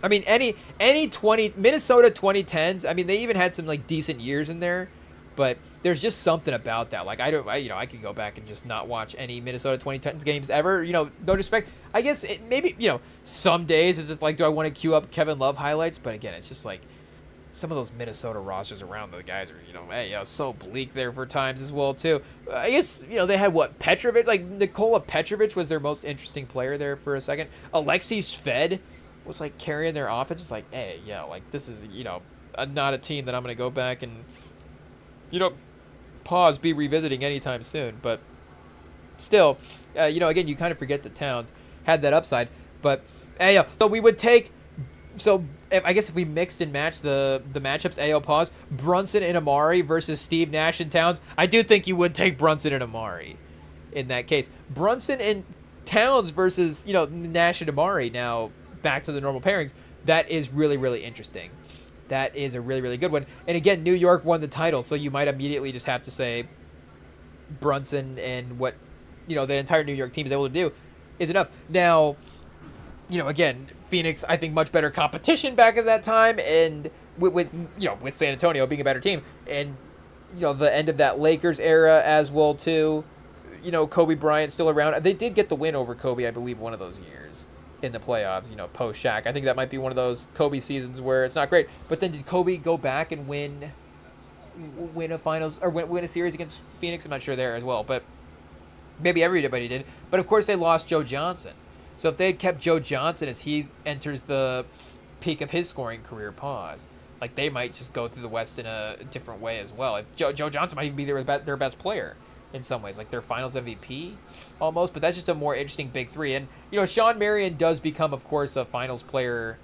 I mean any Minnesota 2010s, I mean they even had some like decent years in there, but there's just something about that. Like I could go back and just not watch any Minnesota 2010s games ever. No disrespect. I guess maybe some days it's just like, do I want to queue up Kevin Love highlights? But again, it's just like some of those Minnesota rosters around the guys are, so bleak there for times as well, too. I guess, they had, Petrovic? Like, Nikola Petrovic was their most interesting player there for a second. Alexei Sved was, like, carrying their offense. It's like, hey, this is, not a team that I'm going to go back and, be revisiting anytime soon. But still, again, you kind of forget that Towns had that upside. But, hey, so we would take... So, I guess if we mixed and matched the matchups, AO pause, Brunson and Amari versus Steve Nash and Towns, I do think you would take Brunson and Amari in that case. Brunson and Towns versus, Nash and Amari, now back to the normal pairings, that is really, really interesting. That is a really, really good one. And again, New York won the title, so you might immediately just have to say Brunson and what, the entire New York team is able to do is enough. Now, again, Phoenix, I think, much better competition back at that time, and with San Antonio being a better team, and the end of that Lakers era as well too. Kobe Bryant still around. They did get the win over Kobe, I believe, one of those years in the playoffs. Post Shaq. I think that might be one of those Kobe seasons where it's not great. But then did Kobe go back and win a finals or win a series against Phoenix? I'm not sure there as well, but maybe everybody did. But of course they lost Joe Johnson. So if they had kept Joe Johnson as he enters the peak of his scoring career, like they might just go through the West in a different way as well. If Joe Johnson might even be their best player in some ways, like their Finals MVP almost. But that's just a more interesting big three. And Sean Marion does become, of course, a Finals player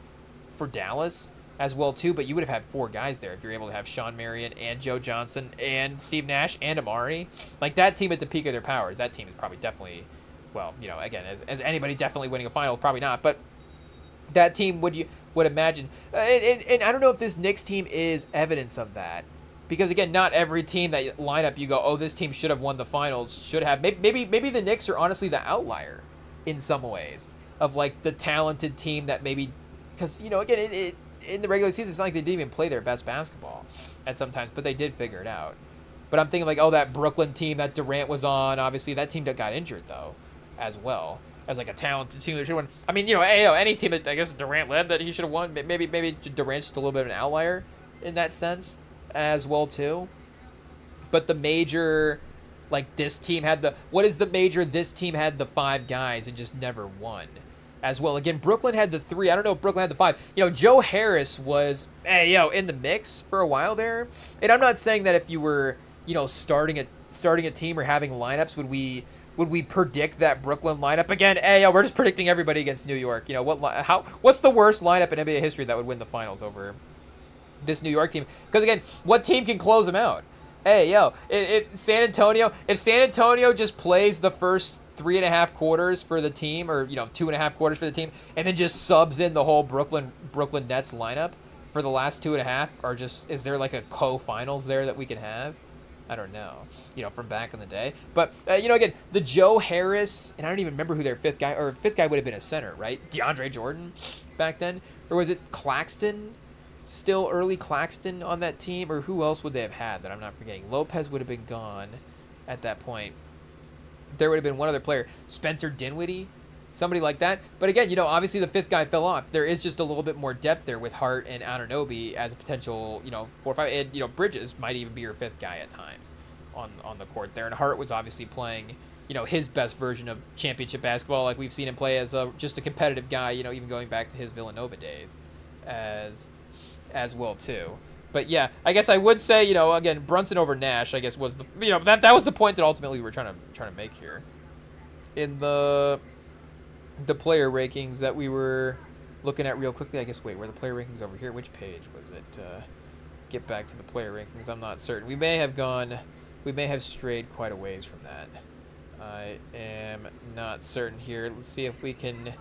for Dallas as well too, but you would have had 4 guys there if you're able to have Sean Marion and Joe Johnson and Steve Nash and Amari. Like, that team at the peak of their powers, that team is probably definitely, well, again, as anybody definitely winning a final, probably not, but that team would imagine. And I don't know if this Knicks team is evidence of that. Because, again, not every team that lineup you go, oh, this team should have won the finals, should have. Maybe the Knicks are honestly the outlier in some ways of, like, the talented team that maybe, because, again, in the regular season, it's not like they didn't even play their best basketball at sometimes, but they did figure it out. But I'm thinking, like, oh, that Brooklyn team that Durant was on, obviously, that team that got injured, though, as well, as, like, a talented team that should have won. I mean, any team that, I guess, Durant led that he should have won, maybe Durant's just a little bit of an outlier in that sense as well, too. But the major, like, this team had the, what is the major? This team had the 5 guys and just never won. As well. Again, Brooklyn had the 3. I don't know if Brooklyn had the 5. Joe Harris was, in the mix for a while there. And I'm not saying that if you were, starting a team or having lineups, would we predict that Brooklyn lineup again? We're just predicting everybody against New York. What's the worst lineup in NBA history that would win the finals over this New York team? Because again, what team can close them out? If San Antonio just plays the first 3.5 quarters for the team, or 2.5 quarters for the team, and then just subs in the whole Brooklyn Nets lineup for the last 2.5, or just, is there like a co-finals there that we can have? I don't know, from back in the day. But again, the Joe Harris, and I don't even remember who their 5th guy, or 5th guy would have been a center, right? DeAndre Jordan back then, or was it Claxton? Still early Claxton on that team, or who else would they have had that I'm not forgetting? Lopez would have been gone at that point. There would have been one other player, Spencer Dinwiddie, somebody like that. But again, obviously the 5th guy fell off. There is just a little bit more depth there with Hart and Anunoby as a potential, 4 or 5. And, Bridges might even be your 5th guy at times on the court there. And Hart was obviously playing, his best version of championship basketball, like we've seen him play as just a competitive guy, even going back to his Villanova days as well too. But yeah, I guess I would say, again, Brunson over Nash, I guess was the, that was the point that ultimately we were trying to make here in the player rankings that we were looking at real quickly. I guess, wait, were the player rankings over here? Which page was it? Get back to the player rankings. I'm not certain. We may have strayed quite a ways from that. I am not certain here. Let's see if we can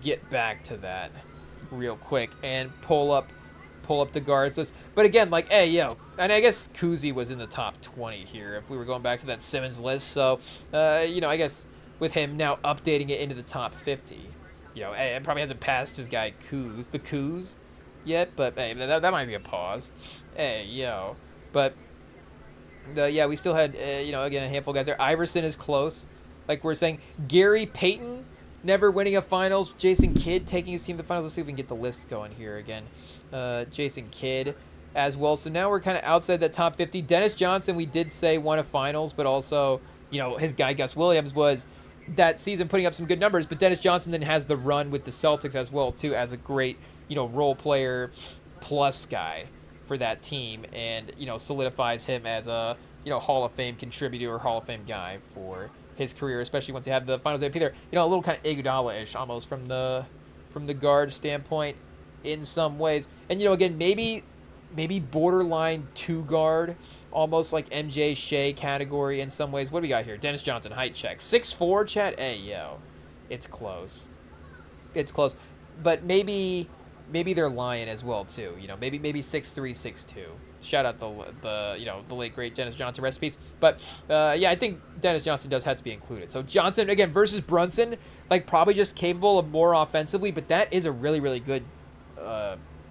get back to that real quick and pull up the guards list. But again, like, and I guess Kuzi was in the top 20 here if we were going back to that Simmons list. So, I guess with him now updating it into the top 50, it probably hasn't passed his guy Kuz yet, but that might be a pause. But we still had, again, a handful of guys there. Iverson is close. Like we're saying, Gary Payton never winning a finals. Jason Kidd taking his team to the finals. Let's see if we can get the list going here again. Jason Kidd as well. So now we're kind of outside that top 50. Dennis Johnson, we did say won a finals, but also, his guy Gus Williams was that season putting up some good numbers. But Dennis Johnson then has the run with the Celtics as well, too, as a great, role player plus guy for that team, and, solidifies him as a, Hall of Fame contributor or Hall of Fame guy for his career, especially once you have the finals MVP there. A little kind of Iguodala-ish almost from the guard standpoint in some ways. And, again, maybe borderline 2 guard, almost like MJ Shea category in some ways. What do we got here? Dennis Johnson, height check. 6'4", Chat? It's close. But maybe they're lying as well, too. Maybe 6'3", 6'2". Shout out the late, great Dennis Johnson, rest in peace. But, I think Dennis Johnson does have to be included. So Johnson, again, versus Brunson, like, probably just capable of more offensively, but that is a really, really good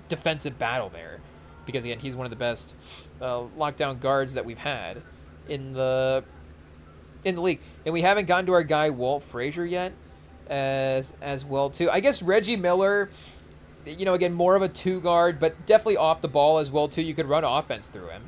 defensive battle there. Because, again, he's one of the best lockdown guards that we've had in the league. And we haven't gotten to our guy Walt Frazier yet as well, too. I guess Reggie Miller, again, more of a 2 guard, but definitely off the ball as well, too. You could run offense through him,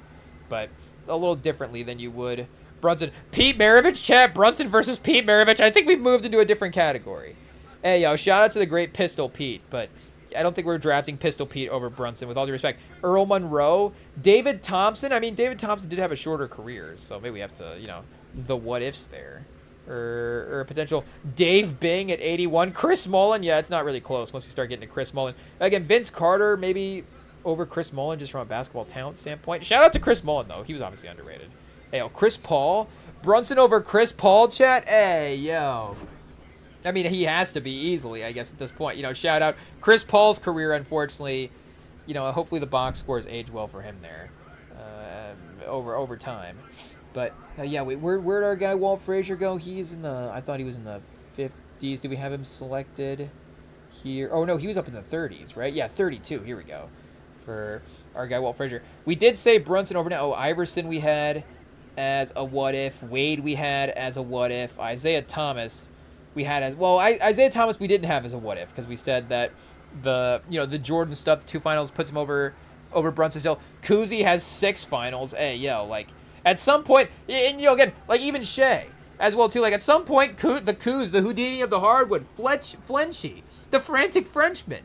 but a little differently than you would Brunson. Pete Maravich, chat. Brunson versus Pete Maravich. I think we've moved into a different category. Shout out to the great Pistol Pete, but I don't think we're drafting Pistol Pete over Brunson, with all due respect. Earl Monroe, David Thompson. I mean, David Thompson did have a shorter career, so maybe we have to, the what-ifs there. Or a potential Dave Bing at 81. Chris Mullin, it's not really close once we start getting to Chris Mullin. Again, Vince Carter, maybe over Chris Mullin just from a basketball talent standpoint. Shout out to Chris Mullin, though. He was obviously underrated. Hey, yo, Chris Paul. Brunson over Chris Paul, chat? Hey, yo. I mean, he has to be easily, I guess, at this point. You know, shout out. Chris Paul's career, unfortunately, you know, hopefully the box scores age well for him there over time. But, yeah, wait, where'd our guy Walt Frazier go? He's in the, I thought he was in the 50s. Do we have him selected here? Oh, no, he was up in the 30s, right? Yeah, 32. Here we go. For our guy Walt Frazier. We did say Brunson over now. Oh, Iverson we had as a what if. Wade we had as a what if. Isaiah Thomas we had as well. Isaiah Thomas we didn't have as a what if because we said that the Jordan stuff, the 2 finals puts him over Brunson still. Kuzi has 6 finals. Hey, yo, like at some point, and you know, again, like even Shea as well too. Like at some point, the Houdini of the hardwood, Flenchy, the frantic Frenchman.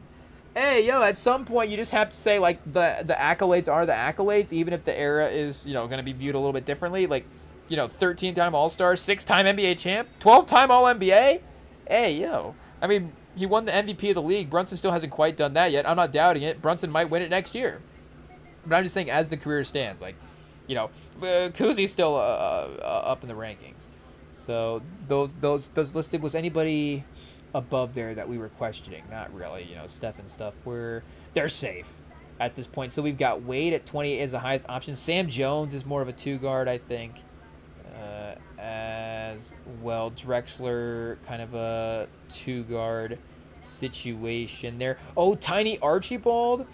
Hey, yo, at some point you just have to say, like, the accolades are the accolades, even if the era is, you know, going to be viewed a little bit differently. Like, you know, 13-time All-Star, 6-time NBA champ, 12-time All-NBA. Hey, yo. I mean, he won the MVP of the league. Brunson still hasn't quite done that yet. I'm not doubting it. Brunson might win it next year. But I'm just saying, as the career stands, like, you know, Kuzi's still up in the rankings. So those listed, was anybody above there that we were questioning? Not really. You know, Steph and stuff, they're safe at this point. So we've got Wade at 28 as the highest option. Sam Jones is more of a 2-guard, I think, as well. Drexler, kind of a 2-guard situation there. Oh, Tiny Archibald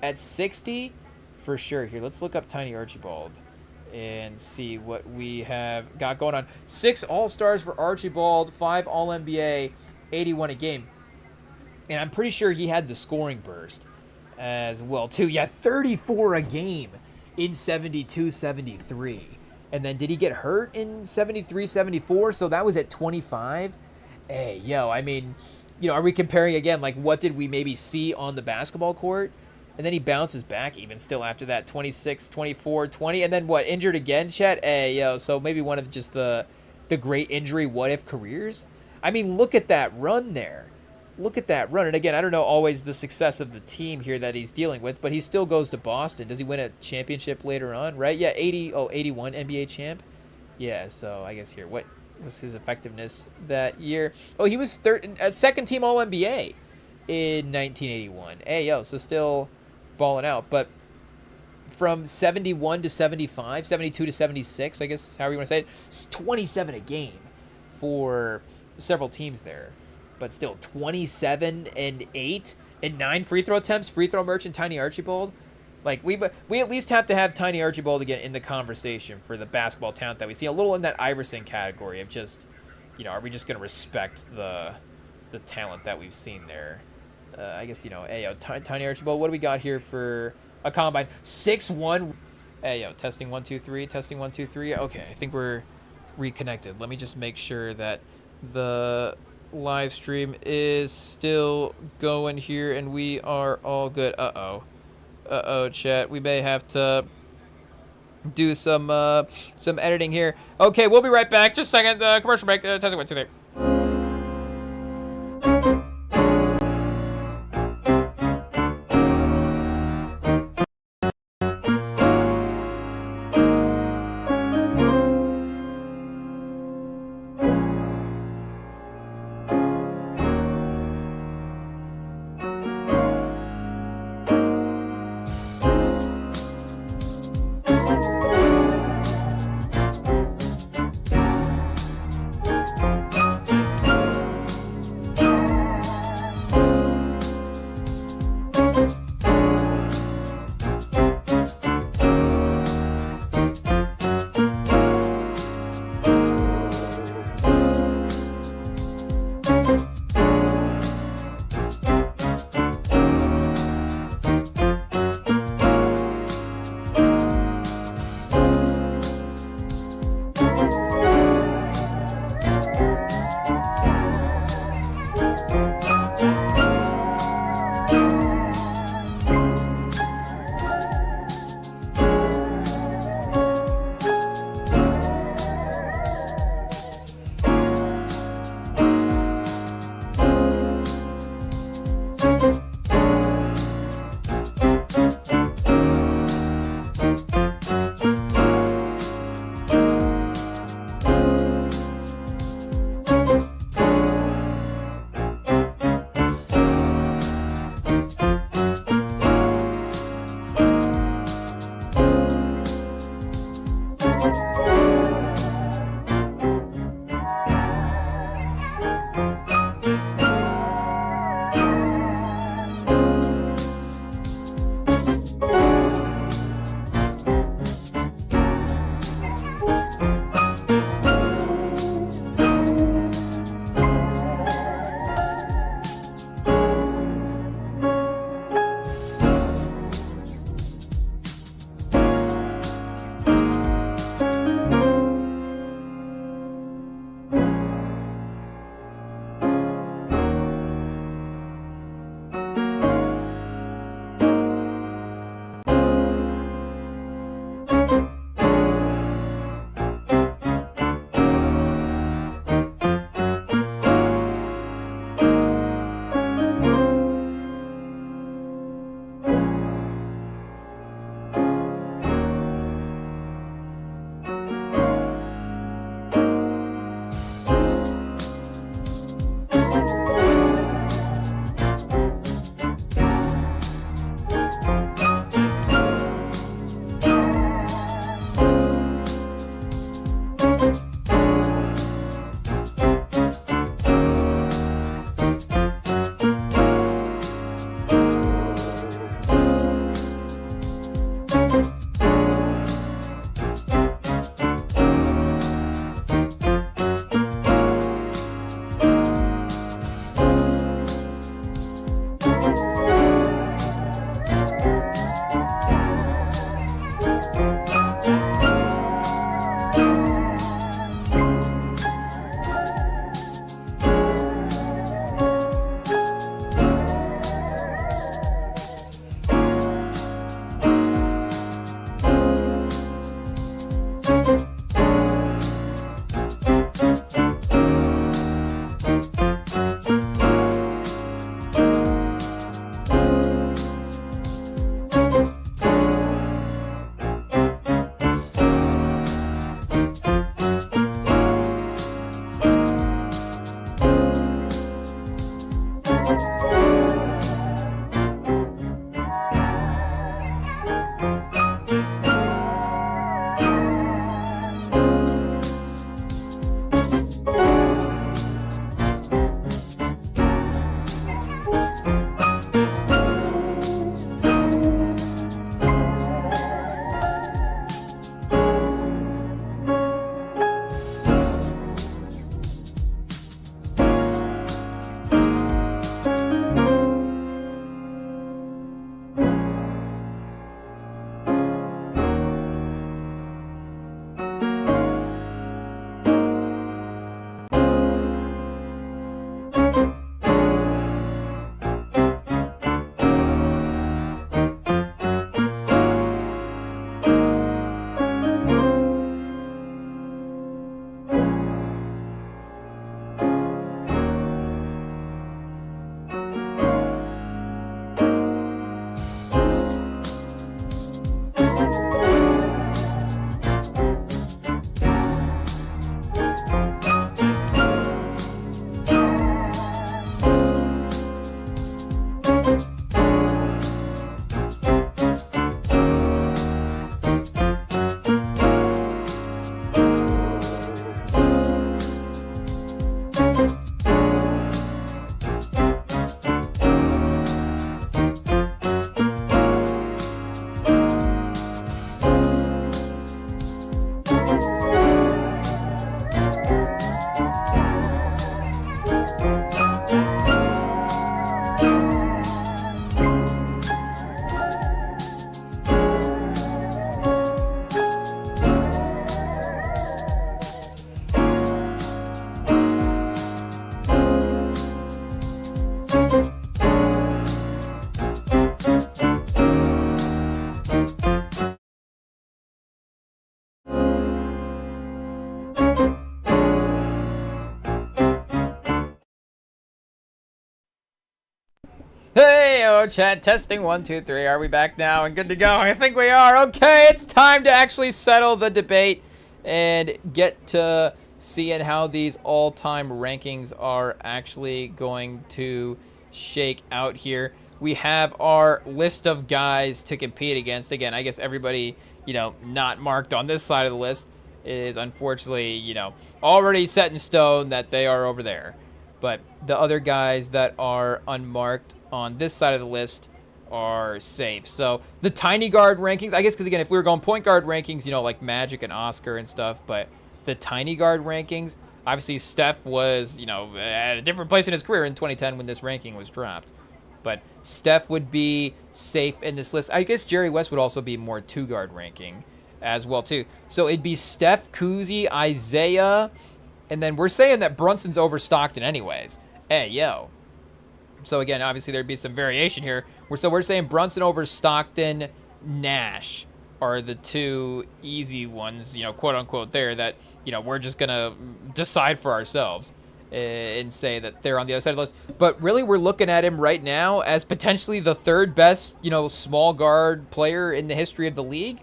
at 60 for sure. Here, let's look up Tiny Archibald and see what we have got going on. 6 All-Stars for Archibald, 5 All-NBA, 81 a game. And I'm pretty sure he had the scoring burst as well, too. Yeah, 34 a game in 72-73. And then did he get hurt in 73-74? So that was at 25. Hey, yo, I mean, you know, are we comparing again, like, what did we maybe see on the basketball court? And then he bounces back even still after that, 26, 24, 20. And then what, injured again, Chet? Hey, yo, so maybe one of just the great injury what-if careers? I mean, look at that run there. Look at that run. And again, I don't know always the success of the team here that he's dealing with, but he still goes to Boston. Does he win a championship later on, right? Yeah, 81 NBA champ. Yeah, so I guess here, what was his effectiveness that year? Oh, he was second-team All-NBA in 1981. Hey, yo, so still balling out. But from 71 to 75, 72 to 76, I guess, however you want to say it, it's 27 a game for several teams there, but still 27 and 8 and 9 free throw attempts. Free throw merchant Tiny Archibald. Like we at least have to have Tiny Archibald again in the conversation for the basketball talent that we see. A little in that Iverson category of just, you know, are we just going to respect the talent that we've seen there? I guess, you know, hey, yo, Tiny Archibald. What do we got here for a combine? 6'1". Hey, yo, testing 1 2 3. Testing 1 2 3. Okay, I think we're reconnected. Let me just make sure that the live stream is still going here and we are all good. Uh-oh, chat. We may have to do some editing here. Okay, we'll be right back. Just a second. Commercial break. Testing 1 2 3. Hey, oh, chat, testing 1, 2, 3. Are we back now and good to go? I think we are. Okay, it's time to actually settle the debate and get to seeing how these all-time rankings are actually going to shake out here. We have our list of guys to compete against. Again, I guess everybody, not marked on this side of the list is unfortunately, already set in stone that they are over there. But the other guys that are unmarked on this side of the list are safe. So the tiny guard rankings, I guess, because again, if we were going point guard rankings, like Magic and Oscar and stuff, but the tiny guard rankings, obviously Steph was, at a different place in his career in 2010 when this ranking was dropped. But Steph would be safe in this list. I guess Jerry West would also be more two guard ranking as well too. So it'd be Steph, Kuzi, Isaiah, and then we're saying that Brunson's over Stockton anyways. Hey, yo. So again, obviously there'd be some variation here. We're saying Brunson over Stockton, Nash are the two easy ones, quote unquote there that, we're just going to decide for ourselves and say that they're on the other side of the list. But really we're looking at him right now as potentially the third best, small guard player in the history of the league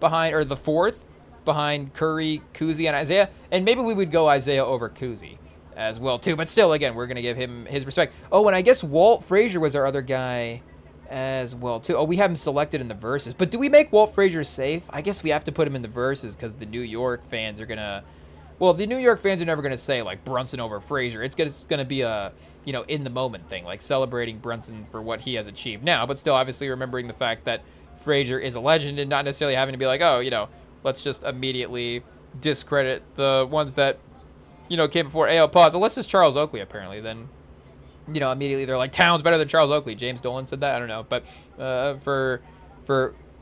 or the fourth behind Curry, Kuzi, and Isaiah. And maybe we would go Isaiah over Kuzi as well, too. But still, again, we're going to give him his respect. Oh, and I guess Walt Frazier was our other guy as well, too. Oh, we have him selected in the verses. But do we make Walt Frazier safe? I guess we have to put him in the verses because the New York fans are going to... Well, the New York fans are never going to say, like, Brunson over Frazier. It's going to be a, in-the-moment thing, like celebrating Brunson for what he has achieved now. But still, obviously, remembering the fact that Frazier is a legend and not necessarily having to be like, oh, let's just immediately discredit the ones that, came before. Pause. Unless it's Charles Oakley, apparently. Then, immediately they're like, Towns better than Charles Oakley. James Dolan said that. I don't know. But for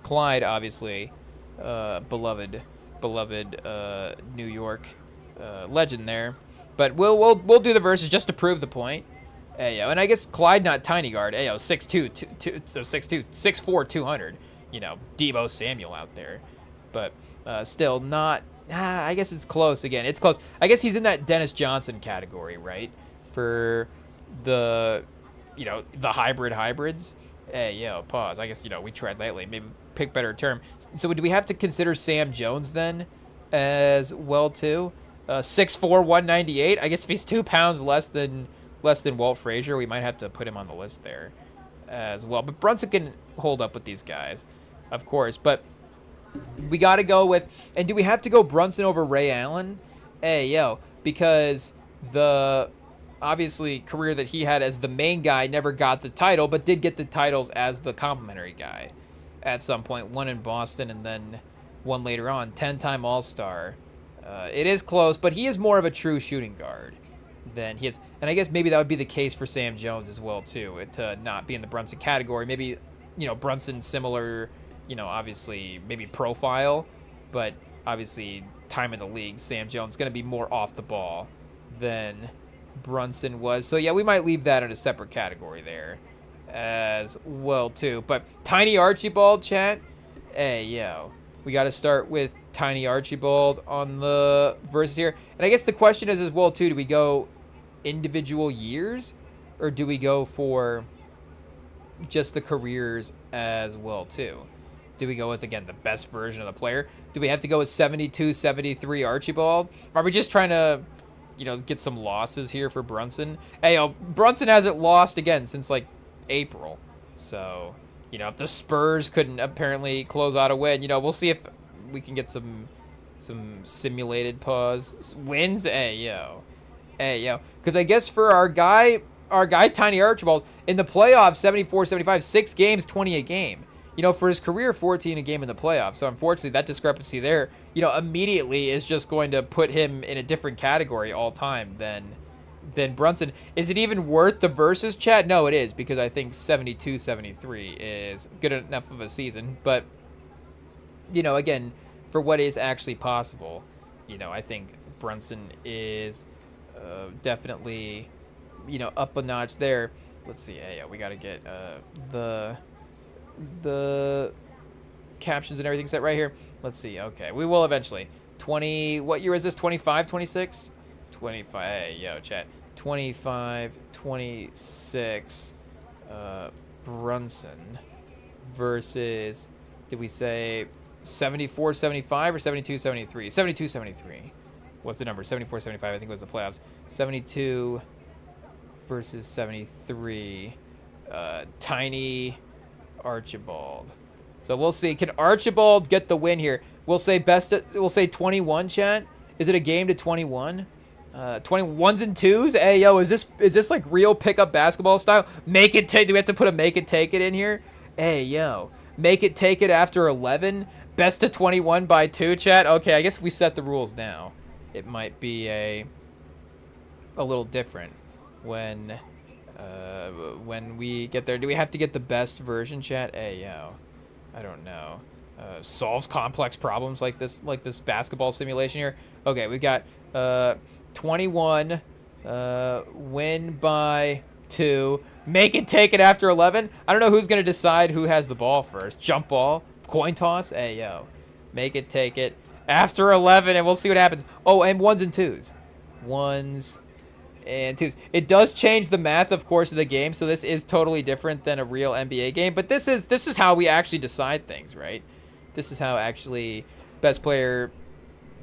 Clyde, obviously, beloved New York legend there. But we'll do the verses just to prove the point. And I guess Clyde not tiny guard. 6'2", 6'4", 200. Debo Samuel out there. But still not... I guess it's close again. It's close. I guess he's in that Dennis Johnson category, right? For the, the hybrids. Pause. I guess, we tried lately. Maybe pick better term. So do we have to consider Sam Jones then as well, too? 6'4", 198. I guess if he's 2 pounds less than Walt Frazier, we might have to put him on the list there as well. But Brunson can hold up with these guys, of course. But we got to go with... And do we have to go Brunson over Ray Allen? Because the obviously career that he had as the main guy never got the title, but did get the titles as the complimentary guy at some point. One in Boston and then one later on. 10-time All-Star. It is close, but he is more of a true shooting guard than he is. And I guess maybe that would be the case for Sam Jones as well, too, to not be in the Brunson category. Maybe, Brunson similar... obviously maybe profile, but obviously time in the league, Sam Jones going to be more off the ball than Brunson was. So yeah, we might leave that in a separate category there as well too. But Tiny Archibald, chat. We got to start with Tiny Archibald on the verses here. And I guess the question is as well too, do we go individual years or do we go for just the careers as well too? Do we go with, again, the best version of the player? Do we have to go with 72, 73 Archibald? Are we just trying to, get some losses here for Brunson? Brunson hasn't lost, again, since, April. So, if the Spurs couldn't apparently close out a win, we'll see if we can get some simulated wins. Because I guess for our guy Tiny Archibald, in the playoffs, 74, 75, 6 games, 20 a game. For his career, 14 a game in the playoffs. So, unfortunately, that discrepancy there, immediately is just going to put him in a different category all time than Brunson. Is it even worth the versus, chat? No, it is, because I think 72, 73 is good enough of a season. But, again, for what is actually possible, I think Brunson is definitely, up a notch there. Let's see. We got to get the captions and everything set right here. Let's see. Okay, we will eventually. 20, what year is this? 25, 26? 25, chat. 25, 26. Brunson versus, did we say 74-75 or 72-73? 72-73. What's the number? 74-75, I think was the playoffs. 72 versus 73. Tiny Archibald. So we'll see. Can Archibald get the win here? We'll say we'll say 21, chat. Is it a game to 21? 21s and 2s? Hey, yo, is this like real pickup basketball style? Make it take. Do we have to put a make it take it in here? Hey, yo. Make it take it after 11? Best to 21 by 2, chat? Okay, I guess if we set the rules now, it might be a little different when we get there. Do we have to get the best version, chat? Hey, yo. I don't know. Solves complex problems like this basketball simulation here. Okay, we got 21, win by 2. Make it take it after 11. I don't know who's going to decide who has the ball first. Jump ball, coin toss. Hey, yo. Make it take it after 11, and we'll see what happens. Oh, and 1s and 2s. 1s and 2s. It does change the math, of course, of the game, so this is totally different than a real NBA game, but this is how we actually decide things, right? This is how actually best player,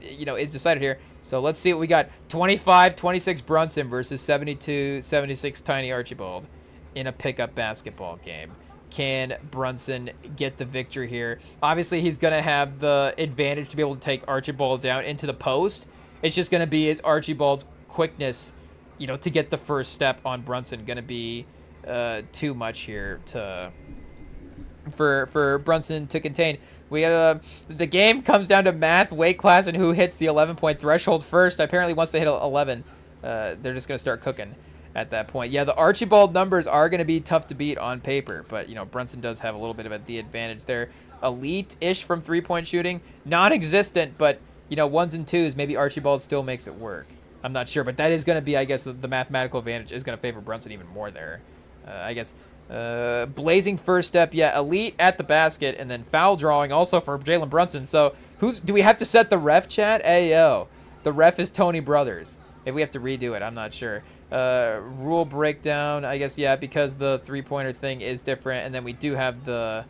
is decided here. So let's see what we got. 25-26 Brunson versus 72-76 Tiny Archibald in a pickup basketball game. Can Brunson get the victory here? Obviously, he's going to have the advantage to be able to take Archibald down into the post. It's just going to be his Archibald's quickness, to get the first step on Brunson going to be too much here for Brunson to contain. We the game comes down to math, weight class, and who hits the 11-point threshold first. Apparently, once they hit 11, they're just going to start cooking at that point. Yeah, the Archibald numbers are going to be tough to beat on paper, but, Brunson does have a little bit of the advantage there. Elite-ish from three-point shooting. Non-existent, but, 1s and 2s, maybe Archibald still makes it work. I'm not sure, but that is going to be, I guess, the mathematical advantage is going to favor Brunson even more there. I guess blazing first step, yeah, elite at the basket, and then foul drawing also for Jalen Brunson. So do we have to set the ref, chat? Hey, yo. The ref is Tony Brothers. Maybe we have to redo it. I'm not sure. Rule breakdown, I guess, yeah, because the three-pointer thing is different, and then we do have the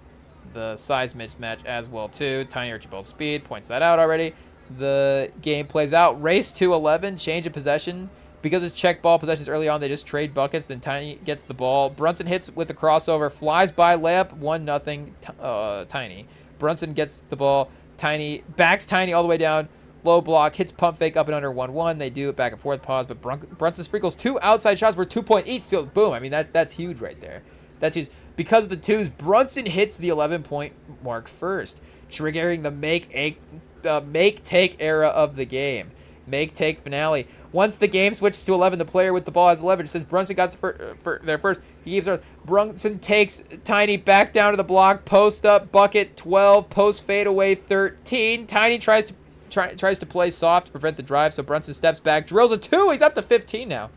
size mismatch as well, too. Tiny Archibald speed points that out already. The game plays out. Race to 11, change of possession. Because it's check ball possessions early on, they just trade buckets. Then Tiny gets the ball. Brunson hits with the crossover, flies by layup, 1-0. Tiny. Brunson gets the ball. Tiny backs Tiny all the way down. Low block, hits pump fake up and under 1-1. They do it back and forth, pause, but Brunson sprinkles 2 outside shots were 2-point each. So boom, I mean that's huge right there. That's huge. Because of the 2s, Brunson hits the 11-point mark first, triggering the make-take era of the game. Make-take finale. Once the game switches to 11, the player with the ball has 11. Since Brunson got there first, he gives her. Brunson takes Tiny back down to the block, post up, bucket 12, post fade away 13. Tiny tries to play soft to prevent the drive, so Brunson steps back, drills a 2. He's up to 15 now.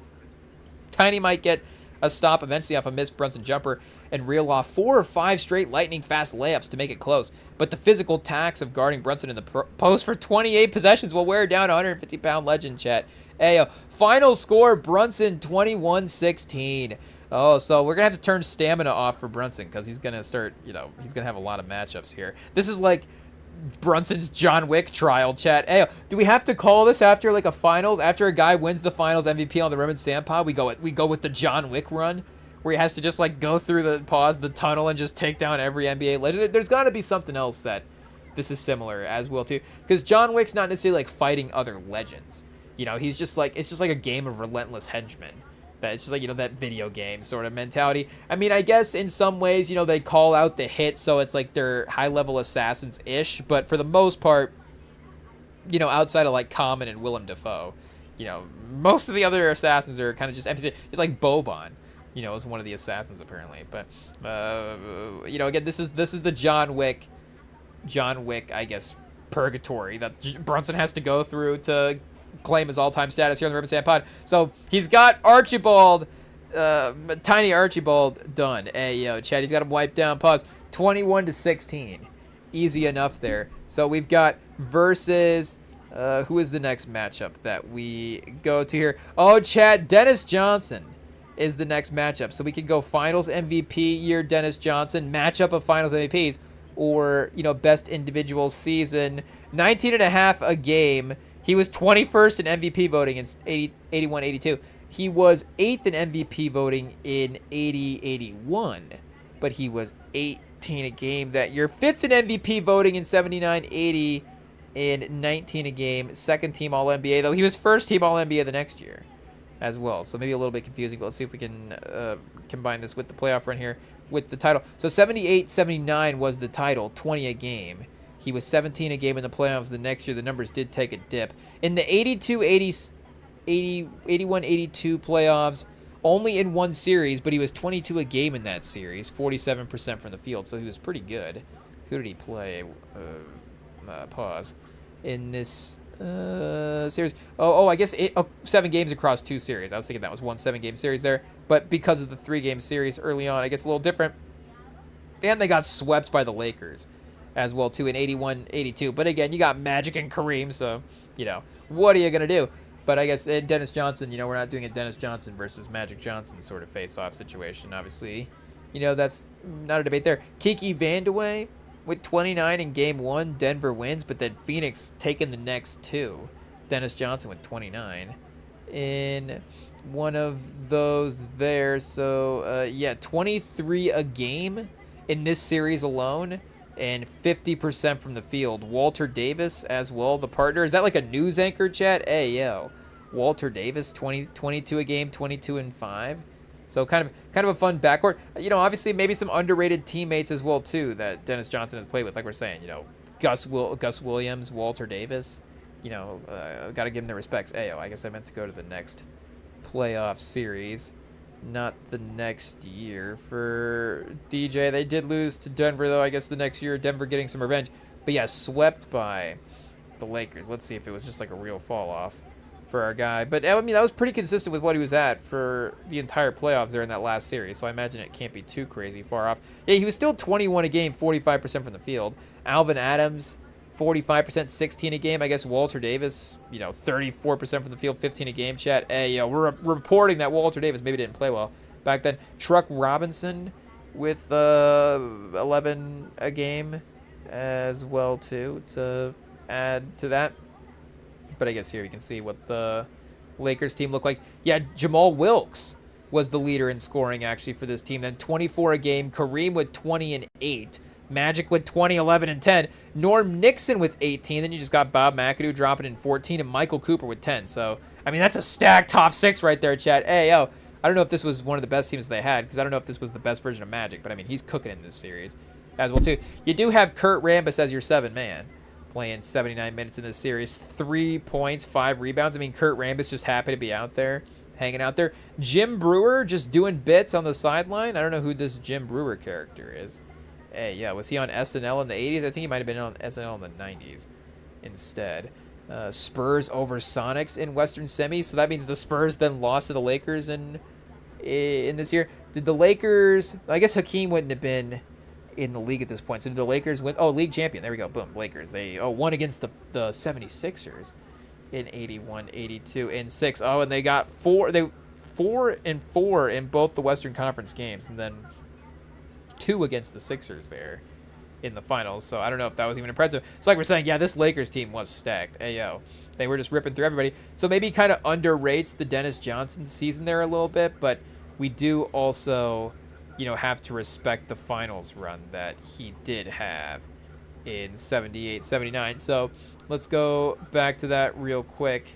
Tiny might get a stop eventually off a missed Brunson jumper and reel off 4 or 5 straight lightning-fast layups to make it close. But the physical tax of guarding Brunson in the post for 28 possessions will wear down a 150-pound legend, chat. Ayo. Final score, Brunson 21-16. Oh, so we're going to have to turn stamina off for Brunson because he's going to start, he's going to have a lot of matchups here. This is like Brunson's John Wick trial, chat. Ayo. Do we have to call this after like a finals? After a guy wins the finals MVP on the Rim and Sand Pod, we go with the John Wick run where he has to just like go through the tunnel and just take down every NBA legend. There's got to be something else that this is similar as well too, because John Wick's not necessarily like fighting other legends. He's just like, it's just like a game of relentless henchmen. That it's just like, that video game sort of mentality. I mean, I guess in some ways, they call out the hit, so it's like they're high-level assassins-ish, but for the most part, outside of like Common and Willem Dafoe, most of the other assassins are kind of just empty. It's like Boban, is one of the assassins apparently. But again, this is the John Wick, I guess, purgatory that Brunson has to go through to claim his all-time status here on the Rim and Sand Pod. So he's got Archibald, Tiny Archibald done. Hey, yo, Chad, he's got him wiped down. Pause. 21-16. Easy enough there. So we've got versus, who is the next matchup that we go to here? Oh, Chad, Dennis Johnson. is the next matchup. So we could go Finals MVP year Dennis Johnson, matchup of Finals MVPs, or, you know, best individual season. 19.5 a game. He was 21st in MVP voting in 81-82. He was 8th in MVP voting in 80-81, but he was 18 a game that year. 5th in MVP voting in 79-80 and 19 a game. Second team All-NBA, though he was first team All-NBA the next year as well. So maybe a little bit confusing, but let's see if we can combine this with the playoff run here with the title. So 78-79 was the title, 20 a game. He was 17 a game in the playoffs the next year. The numbers did take a dip. In the 81-82 playoffs, only in one series, but he was 22 a game in that series, 47% from the field, so he was pretty good. Who did he play? Pause. In this series. I guess 7 games across 2 series. I was thinking that was one 7-game series there, but because of the 3-game series early on, I guess a little different. And they got swept by the Lakers as well, too, in 81-82. But again, you got Magic and Kareem, so, you know, what are you going to do? But I guess in Dennis Johnson, you know, we're not doing a Dennis Johnson versus Magic Johnson sort of face-off situation. Obviously, you know, that's not a debate there. Kiki Vandeweghe with 29 in Game 1. Denver wins, but then Phoenix taking the next 2. Dennis Johnson with 29 in one of those there. So, yeah, 23 a game in this series alone, and 50% from the field. Walter Davis as well, the partner. Is that like a news anchor, chat? Hey, yo. Walter Davis, 22 a game, 22 and 5. So kind of a fun backcourt. You know, obviously maybe some underrated teammates as well, too, that Dennis Johnson has played with. Like we're saying, you know, Gus Williams, Walter Davis. You know, got to give them their respects. Ayo, I guess I meant to go to the next playoff series, not the next year for DJ. They did lose to Denver, though, I guess the next year. Denver getting some revenge. But, yeah, swept by the Lakers. Let's see if it was just like a real fall off for our guy. But, I mean, that was pretty consistent with what he was at for the entire playoffs there in that last series. So I imagine it can't be too crazy far off. Yeah, he was still 21 a game, 45% from the field. Alvin Adams, 45%, 16 a game. I guess Walter Davis, you know, 34% from the field, 15 a game. Chat, hey, yo, we're reporting that Walter Davis maybe didn't play well back then. Truck Robinson with 11 a game as well, too, to add to that. But I guess here you can see what the Lakers team looked like. Yeah, Jamal Wilkes was the leader in scoring, actually, for this team. Then 24 a game. Kareem with 20 and 8. Magic with 20, 11, and 10. Norm Nixon with 18. Then you just got Bob McAdoo dropping in 14, and Michael Cooper with 10. So, I mean, that's a stacked top 6 right there, chat. Hey, yo, I don't know if this was one of the best teams they had, because I don't know if this was the best version of Magic, but, I mean, he's cooking in this series as well, too. You do have Kurt Rambis as your 7-man, playing 79 minutes in this series. 3 points, 5 rebounds. I mean, Kurt Rambis just happy to be out there, hanging out there. Jim Brewer just doing bits on the sideline. I don't know who this Jim Brewer character is. Hey, yeah, was he on SNL in the 80s? I think he might have been on SNL in the 90s instead. Spurs over Sonics in Western semis, so that means the Spurs then lost to the Lakers in this year. Did the Lakers... I guess Hakeem wouldn't have been in the league at this point. So did the Lakers win? Oh, league champion. There we go. Boom, Lakers. They won against the 76ers in 81, 82, and 6. Oh, and they got 4 and 4 in both the Western Conference games, and then 2 against the Sixers there in the finals. So I don't know if that was even impressive. It's like we're saying, yeah, this Lakers team was stacked. Ayo, they were just ripping through everybody. So maybe kind of underrates the Dennis Johnson season there a little bit, but we do also, you know, have to respect the finals run that he did have in 78, 79. So let's go back to that real quick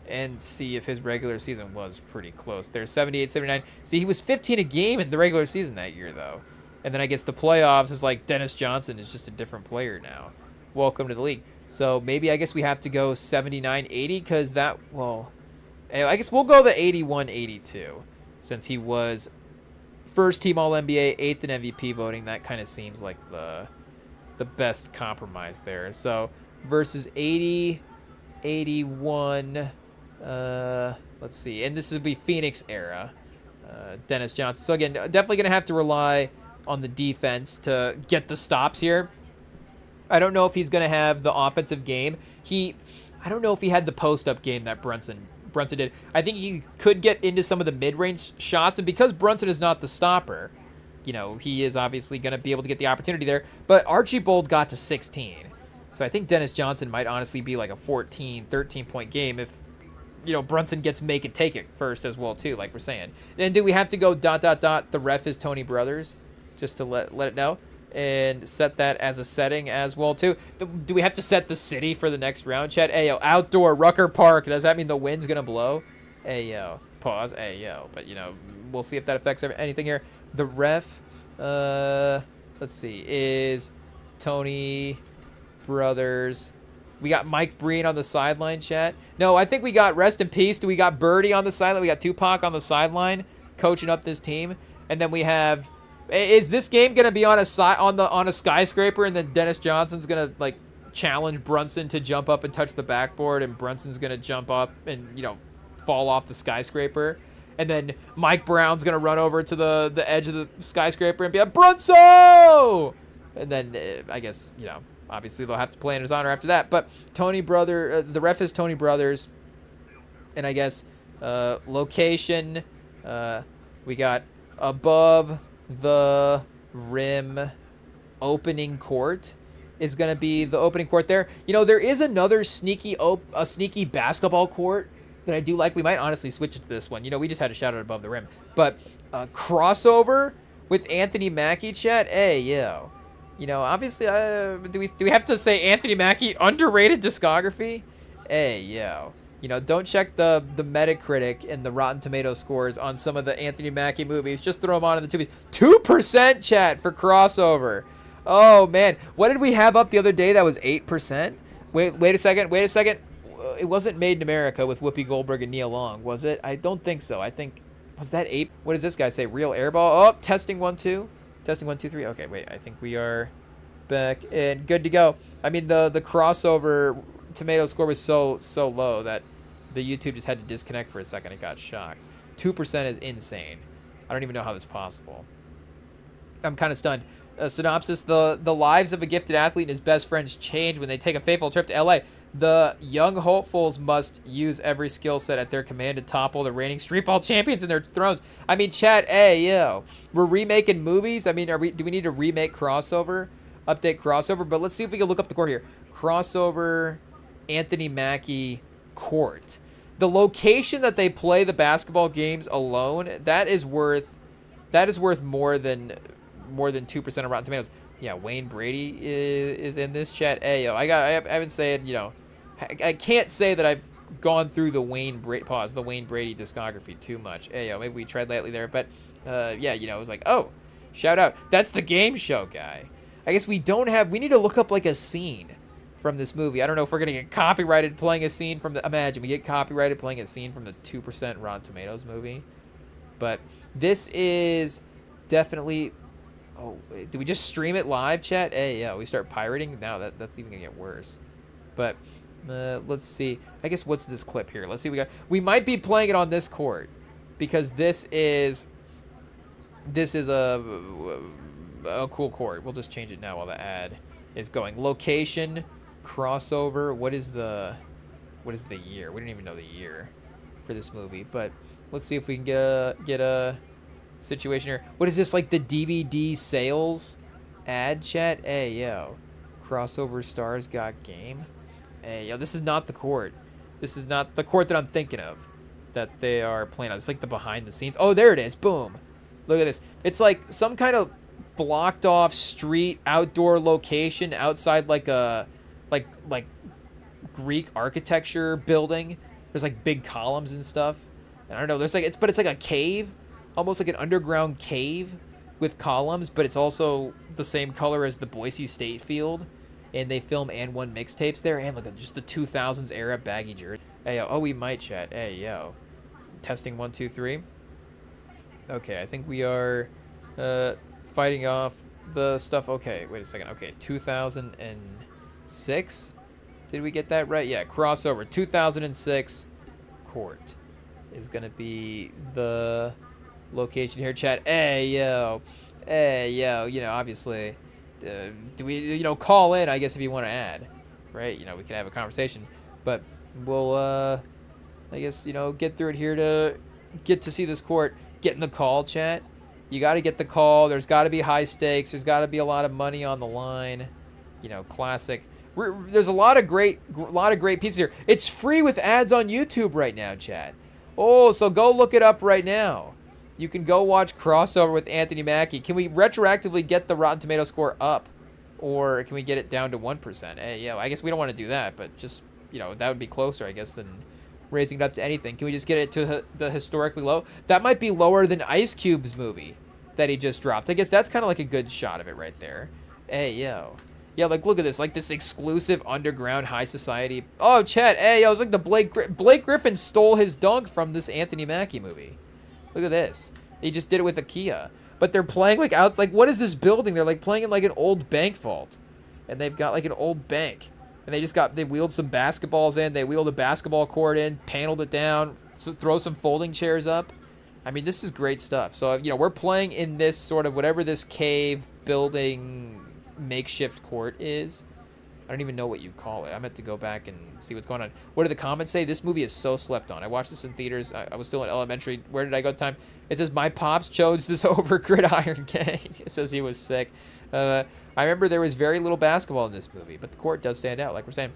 and see if his regular season was pretty close. There's 78, 79. See, he was 15 a game in the regular season that year, though. And then I guess the playoffs is like Dennis Johnson is just a different player now. Welcome to the league. So maybe I guess we have to go 79, 80 because that, well, I guess we'll go the 81, 82 since he was first team All-NBA, 8th in MVP voting. That kind of seems like the best compromise there. So versus 80, 81, let's see. And this would be Phoenix era, Dennis Johnson. So again, definitely going to have to rely on the defense to get the stops here. I don't know if he's going to have the offensive game. I don't know if he had the post-up game that Brunson Brunson did. I think he could get into some of the mid-range shots, and because Brunson is not the stopper, you know, he is obviously going to be able to get the opportunity there. But Archibald got to 16. So I think Dennis Johnson might honestly be like a 14, 13-point game if, you know, Brunson gets make it, take it first as well, too, like we're saying. Then do we have to go ... The ref is Tony Brothers, just to let it know, and set that as a setting as well, too. Do we have to set the city for the next round, chat? Ayo, outdoor, Rucker Park. Does that mean the wind's going to blow? Ayo, pause, ayo. But, you know, we'll see if that affects anything here. The ref, let's see, is Tony Brothers. We got Mike Breen on the sideline, chat. No, I think we got, rest in peace, we got Birdie on the sideline. We got Tupac on the sideline coaching up this team. And then we have, is this game going to be on a skyscraper, and then Dennis Johnson's going to, like, challenge Brunson to jump up and touch the backboard, and Brunson's going to jump up and, you know, fall off the skyscraper? And then Mike Brown's going to run over to the edge of the skyscraper and be like, Brunson! And then, I guess, you know, obviously they'll have to play in his honor after that. But the ref is Tony Brothers. And I guess location, we got above the rim opening court is going to be the opening court there. You know, there is another sneaky basketball court that I do like. We might honestly switch it to this one. You know, we just had a shout out above the rim. But crossover with Anthony Mackie, chat. Hey, yo. You know, obviously, do we have to say Anthony Mackie underrated discography? Hey, yo. You know, don't check the Metacritic and the Rotten Tomato scores on some of the Anthony Mackie movies. Just throw them on in the tubies. 2% chat for crossover. Oh, man. What did we have up the other day that was 8%? Wait a second. It wasn't Made in America with Whoopi Goldberg and Nia Long, was it? I don't think so. I think, was that 8? What does this guy say? Real airball? Oh, testing 1, 2. Testing 1, 2, 3. Okay, wait. I think we are back and good to go. I mean, the crossover tomato score was so low that the YouTube just had to disconnect for a second. It got shocked. 2% is insane. I don't even know how that's possible. I'm kind of stunned. Synopsis: the lives of a gifted athlete and his best friends change when they take a fateful trip to LA. The young hopefuls must use every skill set at their command to topple the reigning street ball champions in their thrones. I mean, chat, hey, yo. We're remaking movies. I mean, do we need to remake crossover? Update crossover? But let's see if we can look up the court here. Crossover, Anthony Mackie court. The location that they play the basketball games alone, that is worth more than 2% of Rotten Tomatoes. Yeah, Wayne Brady is in this chat. Hey, yo, I haven't said, you know, I can't say that I've gone through the Wayne Brady discography too much. Hey, yo, maybe we tried lately there, but yeah, you know, it was like, oh, shout out. That's the game show guy. I guess we need to look up like a scene from this movie. I don't know if we're going to get copyrighted playing a scene from imagine we get copyrighted playing a scene from the 2% Rotten Tomatoes movie. But this is definitely, oh, do we just stream it live, chat? Hey, yeah, we start pirating? Now that's even going to get worse. But let's see. I guess what's this clip here? Let's see. We might be playing it on this court because this is a cool court. We'll just change it now while the ad is going. Location, crossover. What is the year? We didn't even know the year for this movie, but let's see if we can get a situation here. What is this, like the DVD sales ad, chat? Hey, yo. Crossover stars got game. Hey, yo, this is not the court. This is not the court that I'm thinking of that they are playing on. It's like the behind the scenes. Oh, there it is. Boom. Look at this. It's like some kind of blocked off street outdoor location outside like a like Greek architecture building. There's like big columns and stuff. And I don't know, it's like a cave, almost like an underground cave with columns, but it's also the same color as the Boise State field. And they film and one mixtapes there. And look at just the 2000s era baggy jersey. Hey, yo. Oh, we might chat. Hey, yo. Testing 1, 2, 3. Okay, I think we are fighting off the stuff. Okay, wait a second. Okay, 2006. Did we get that right? Yeah, crossover. 2006 court is going to be the location here, chat. Hey, yo. Hey, yo. You know, obviously, do we, you know, call in, I guess, if you want to add, right? You know, we can have a conversation. But we'll I guess, get through it here to get to see this court. Getting the call, chat. You got to get the call. There's got to be high stakes. There's got to be a lot of money on the line. Classic. There's a lot of great pieces here. It's free with ads on YouTube right now, chat. Oh, so go look it up right now. You can go watch Crossover with Anthony Mackie. Can we retroactively get the Rotten Tomato score up? Or can we get it down to 1%? I guess we don't want to do that, but just, that would be closer, I guess, than raising it up to anything. Can we just get it to the historically low? That might be lower than Ice Cube's movie that he just dropped. I guess that's kind of like a good shot of it right there. Yeah, like, look at this. Like, this exclusive underground high society. Oh, chat. It's like the Blake Griffin stole his dunk from this Anthony Mackie movie. Look at this. He just did it with a Kia. But they're playing, like, out. Like, what is this building? They're, like, playing in, like, an old bank vault. And they've got, like, an old bank. And they wheeled some basketballs in. They wheeled a basketball court in, paneled it down, throw some folding chairs up. I mean, this is great stuff. So, we're playing in this sort of whatever this cave building makeshift court is. I don't even know what you call it. I'm going to go back and see what's going on. What do the comments say? This movie is so slept on. I watched this in theaters. I was still in elementary. Where did I go at the time? It says, my pops chose this over Gridiron Gang. It says he was sick. I remember there was very little basketball in this movie, but the court does stand out, like we're saying.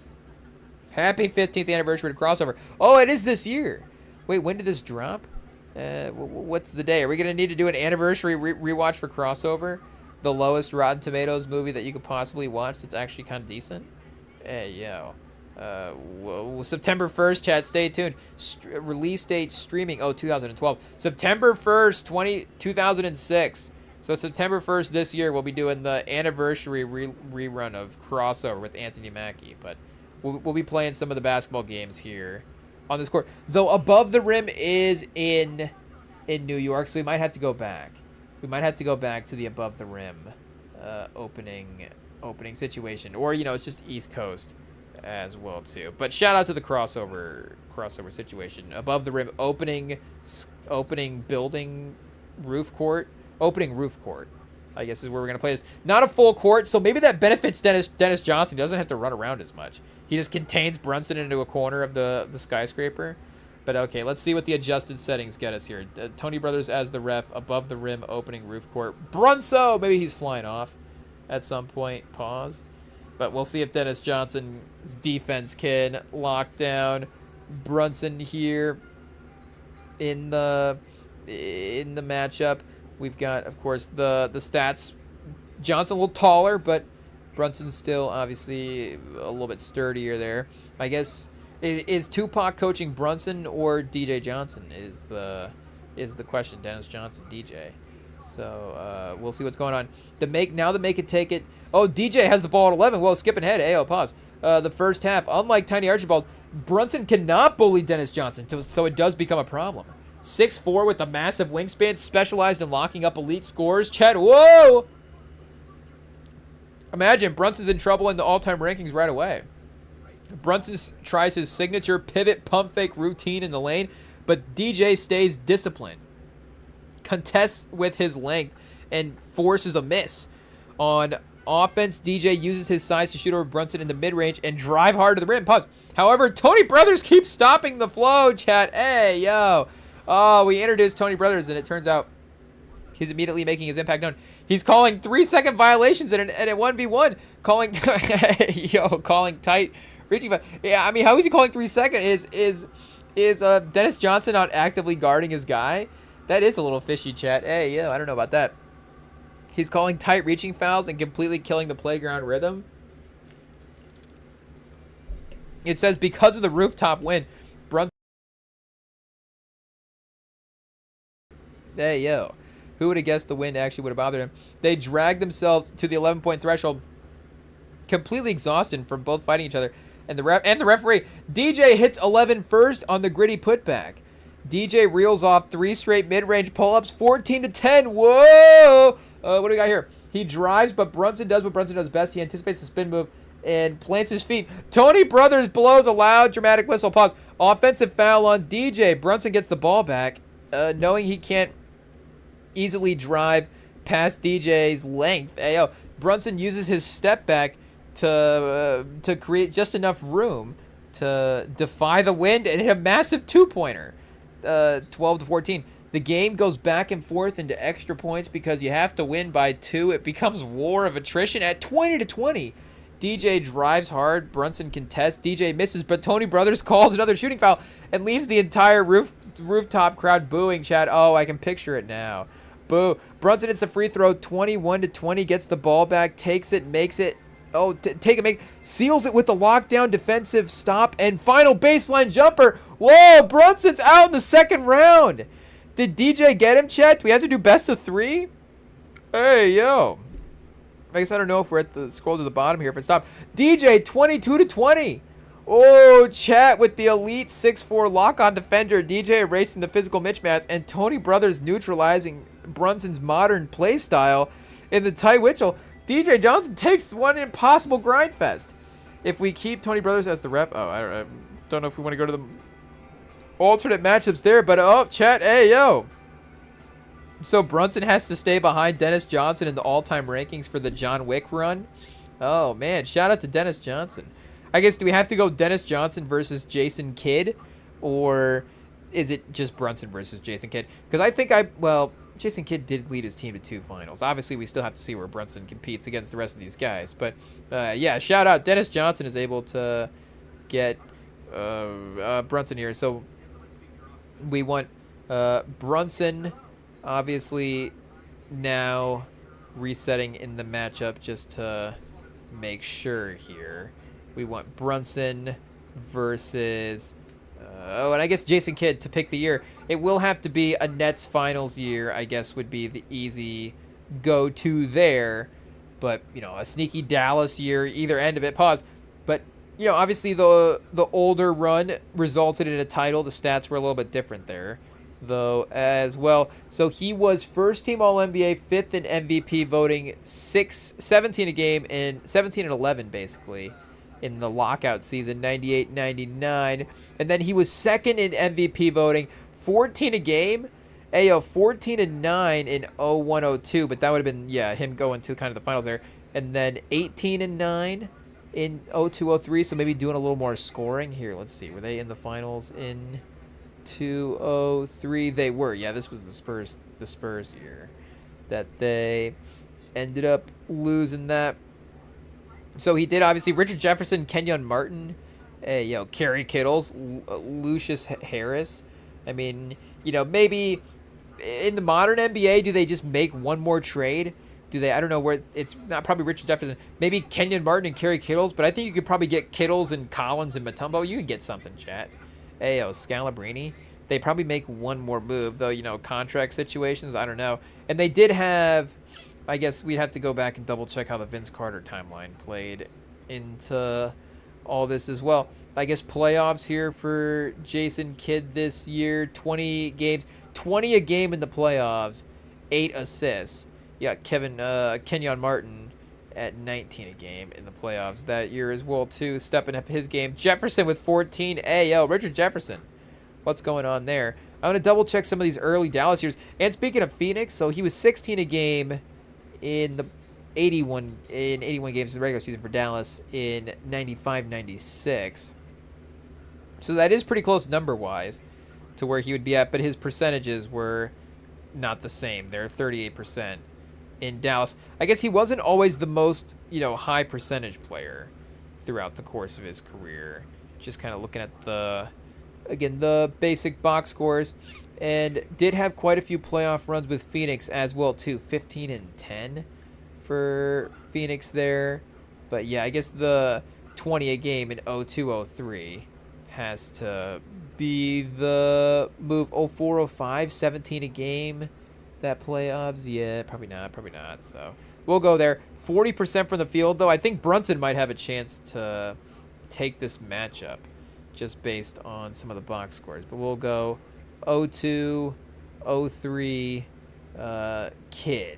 Happy 15th anniversary to Crossover. Oh, it is this year. Wait, when did this drop? What's the day? Are we going to need to do an anniversary rewatch for Crossover? The lowest Rotten Tomatoes movie that you could possibly watch that's actually kind of decent? September 1st, chat, stay tuned. Release date streaming, 2012. September 1st, 2006. So September 1st this year, we'll be doing the anniversary rerun of Crossover with Anthony Mackie. But we'll be playing some of the basketball games here on this court. Though Above the Rim is in New York, so we might have to go back. We might have to go back to the Above the Rim opening situation. Or, it's just East Coast as well, too. But shout out to the crossover situation. Above the Rim opening building roof court. Opening roof court, I guess, is where we're going to play this. Not a full court, so maybe that benefits Dennis Johnson. He doesn't have to run around as much. He just contains Brunson into a corner of the skyscraper. But okay, let's see what the adjusted settings get us here. Tony Brothers as the ref, Above the Rim, opening roof court. Brunson! Maybe he's flying off at some point. Pause. But we'll see if Dennis Johnson's defense can lock down Brunson here in the matchup. We've got, of course, the stats. Johnson a little taller, but Brunson's still obviously a little bit sturdier there. I guess... Is Tupac coaching Brunson or DJ Johnson is the question. Dennis Johnson, DJ. So we'll see what's going on. The make it take it. Oh, DJ has the ball at 11. Whoa, skipping ahead. Pause. The first half, unlike Tiny Archibald, Brunson cannot bully Dennis Johnson, so it does become a problem. 6'4" with a massive wingspan, specialized in locking up elite scores. Chad, whoa! Imagine Brunson's in trouble in the all-time rankings right away. Brunson tries his signature pivot pump fake routine in the lane, but DJ stays disciplined, contests with his length, and forces a miss. On offense, DJ uses his size to shoot over Brunson in the mid-range and drive hard to the rim. Pause. However, Tony Brothers keeps stopping the flow, chat. Oh, we introduced Tony Brothers, and it turns out he's immediately making his impact known. He's calling 3-second violations and a 1v1, calling tight. Reaching, yeah, I mean, how is he calling 3 second? Is Dennis Johnson not actively guarding his guy? That is a little fishy, chat. I don't know about that. He's calling tight reaching fouls and completely killing the playground rhythm. It says because of the rooftop win, Brunson. Who would have guessed the wind actually would have bothered him? They dragged themselves to the 11-point threshold, completely exhausted from both fighting each other. And the referee, DJ hits 11 first on the gritty putback. DJ reels off 3 straight mid-range pull-ups, 14-10. Whoa! What do we got here? He drives, but Brunson does what Brunson does best. He anticipates the spin move and plants his feet. Tony Brothers blows a loud, dramatic whistle. Pause. Offensive foul on DJ. Brunson gets the ball back, knowing he can't easily drive past DJ's length. Brunson uses his step back to create just enough room to defy the wind and hit a massive 2-pointer, 12-14. The game goes back and forth into extra points because you have to win by 2. It becomes war of attrition at 20-20. DJ drives hard. Brunson contests. DJ misses, but Tony Brothers calls another shooting foul and leaves the entire rooftop crowd booing. Chad, oh, I can picture it now. Boo. Brunson hits a free throw, 21-20, gets the ball back, takes it, makes it. Oh, seals it with the lockdown defensive stop and final baseline jumper. Whoa, Brunson's out in the second round. Did DJ get him, Chet? Do we have to do best of 3? Hey, yo. I guess I don't know if we're at the scroll to the bottom here if it stopped. DJ, 22-20. Oh, Chat with the elite 6'4 lock-on defender. DJ erasing the physical mismatch and Tony Brothers neutralizing Brunson's modern play style in the Ty Witchell. DJ Johnson takes one impossible grind fest. If we keep Tony Brothers as the ref, I don't know if we want to go to the alternate matchups there, but Chat, hey, yo. So Brunson has to stay behind Dennis Johnson in the all-time rankings for the John Wick run. Oh, man, shout out to Dennis Johnson. I guess, do we have to go Dennis Johnson versus Jason Kidd, or is it just Brunson versus Jason Kidd? Because I think Jason Kidd did lead his team to 2 finals. Obviously, we still have to see where Brunson competes against the rest of these guys. But, yeah, shout out. Dennis Johnson is able to get Brunson here. So we want Brunson, obviously, now resetting in the matchup just to make sure here. We want Brunson versus... and I guess Jason Kidd to pick the year. It will have to be a Nets finals year, I guess, would be the easy go-to there. But, a sneaky Dallas year, either end of it, pause. But, obviously the older run resulted in a title. The stats were a little bit different there, though, as well. So he was first-team All-NBA, 5th in MVP voting, 17 a game, and 17 and 11, basically, in the lockout season, 98-99. And then he was second in MVP voting, 14 a game. 14 and 9 in 01-02, but that would have been, him going to kind of the finals there. And then 18 and 9 in 02-03, so maybe doing a little more scoring here. Let's see, were they in the finals in 2-03? They were. Yeah, this was the Spurs year that they ended up losing that. So he did, obviously, Richard Jefferson, Kenyon Martin, Kerry Kittles, Lucius Harris. I mean, maybe in the modern NBA, do they just make one more trade? Do they, I don't know where, it's not probably Richard Jefferson, maybe Kenyon Martin and Kerry Kittles, but I think you could probably get Kittles and Collins and Mutombo. You could get something, chat. Scalabrini. They probably make one more move, though, contract situations, I don't know. And they did have... I guess we'd have to go back and double-check how the Vince Carter timeline played into all this as well. I guess playoffs here for Jason Kidd this year. 20 games. 20 a game in the playoffs. 8 assists. Yeah, Kenyon Martin at 19 a game in the playoffs that year as well, too. Stepping up his game. Jefferson with 14. Richard Jefferson. What's going on there? I'm going to double-check some of these early Dallas years. And speaking of Phoenix, so he was 16 a game in the 81 games in the regular season for Dallas in 95-96. So that is pretty close number-wise to where he would be at, but his percentages were not the same. They're 38% in Dallas. I guess he wasn't always the most, high percentage player throughout the course of his career. Just kind of looking at the basic box scores. And did have quite a few playoff runs with Phoenix as well, too. 15 and 10 for Phoenix there. But, yeah, I guess the 20 a game in 02-03 has to be the move. 04-05, 17 a game. That playoffs, yeah, probably not. So we'll go there. 40% from the field, though. I think Brunson might have a chance to take this matchup just based on some of the box scores. But we'll go 02, 03 Kidd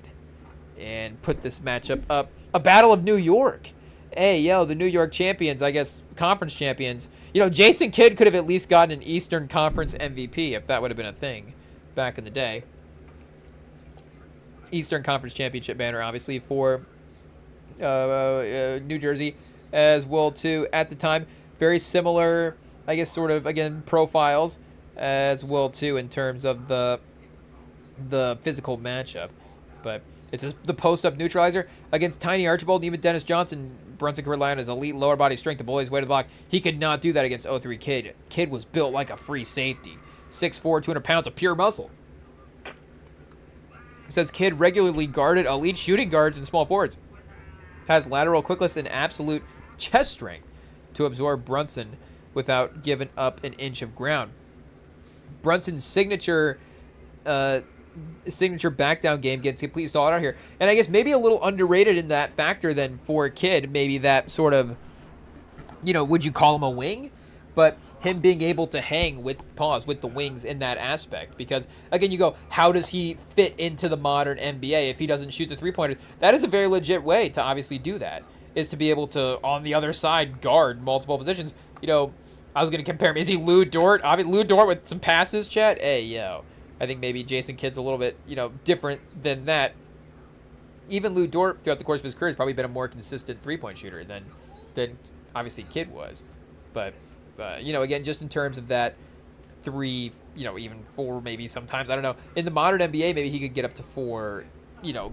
and put this matchup up. A battle of New York. The New York champions, I guess, conference champions. Jason Kidd could have at least gotten an Eastern Conference MVP if that would have been a thing back in the day. Eastern Conference Championship banner, obviously, for New Jersey as well, too, at the time. very similar, I guess, sort of, again, profiles as well, too, in terms of the physical matchup. But it says the post-up neutralizer against Tiny Archibald, even Dennis Johnson. Brunson could rely on his elite lower body strength to bully his way to the block. He could not do that against 0-3 Kid. Kid was built like a free safety. 6'4", 200 pounds of pure muscle. It says Kid regularly guarded elite shooting guards and small forwards. Has lateral quickness and absolute chest strength to absorb Brunson without giving up an inch of ground. Brunson's signature back down game gets completely stalled out here, and I guess maybe a little underrated in that factor than for a Kid. Maybe that sort of, would you call him a wing? But him being able to hang with the wings in that aspect, because again, you go, how does he fit into the modern NBA if he doesn't shoot the 3-pointers? That is a very legit way to obviously do that, is to be able to, on the other side, guard multiple positions. I was going to compare him. Is he Lou Dort? Obviously, Lou Dort with some passes, chat? Hey, yo. I think maybe Jason Kidd's a little bit, different than that. Even Lou Dort, throughout the course of his career, has probably been a more consistent 3-point shooter than obviously Kidd was. But, again, just in terms of that 3, even 4 maybe sometimes, I don't know. In the modern NBA, maybe he could get up to 4,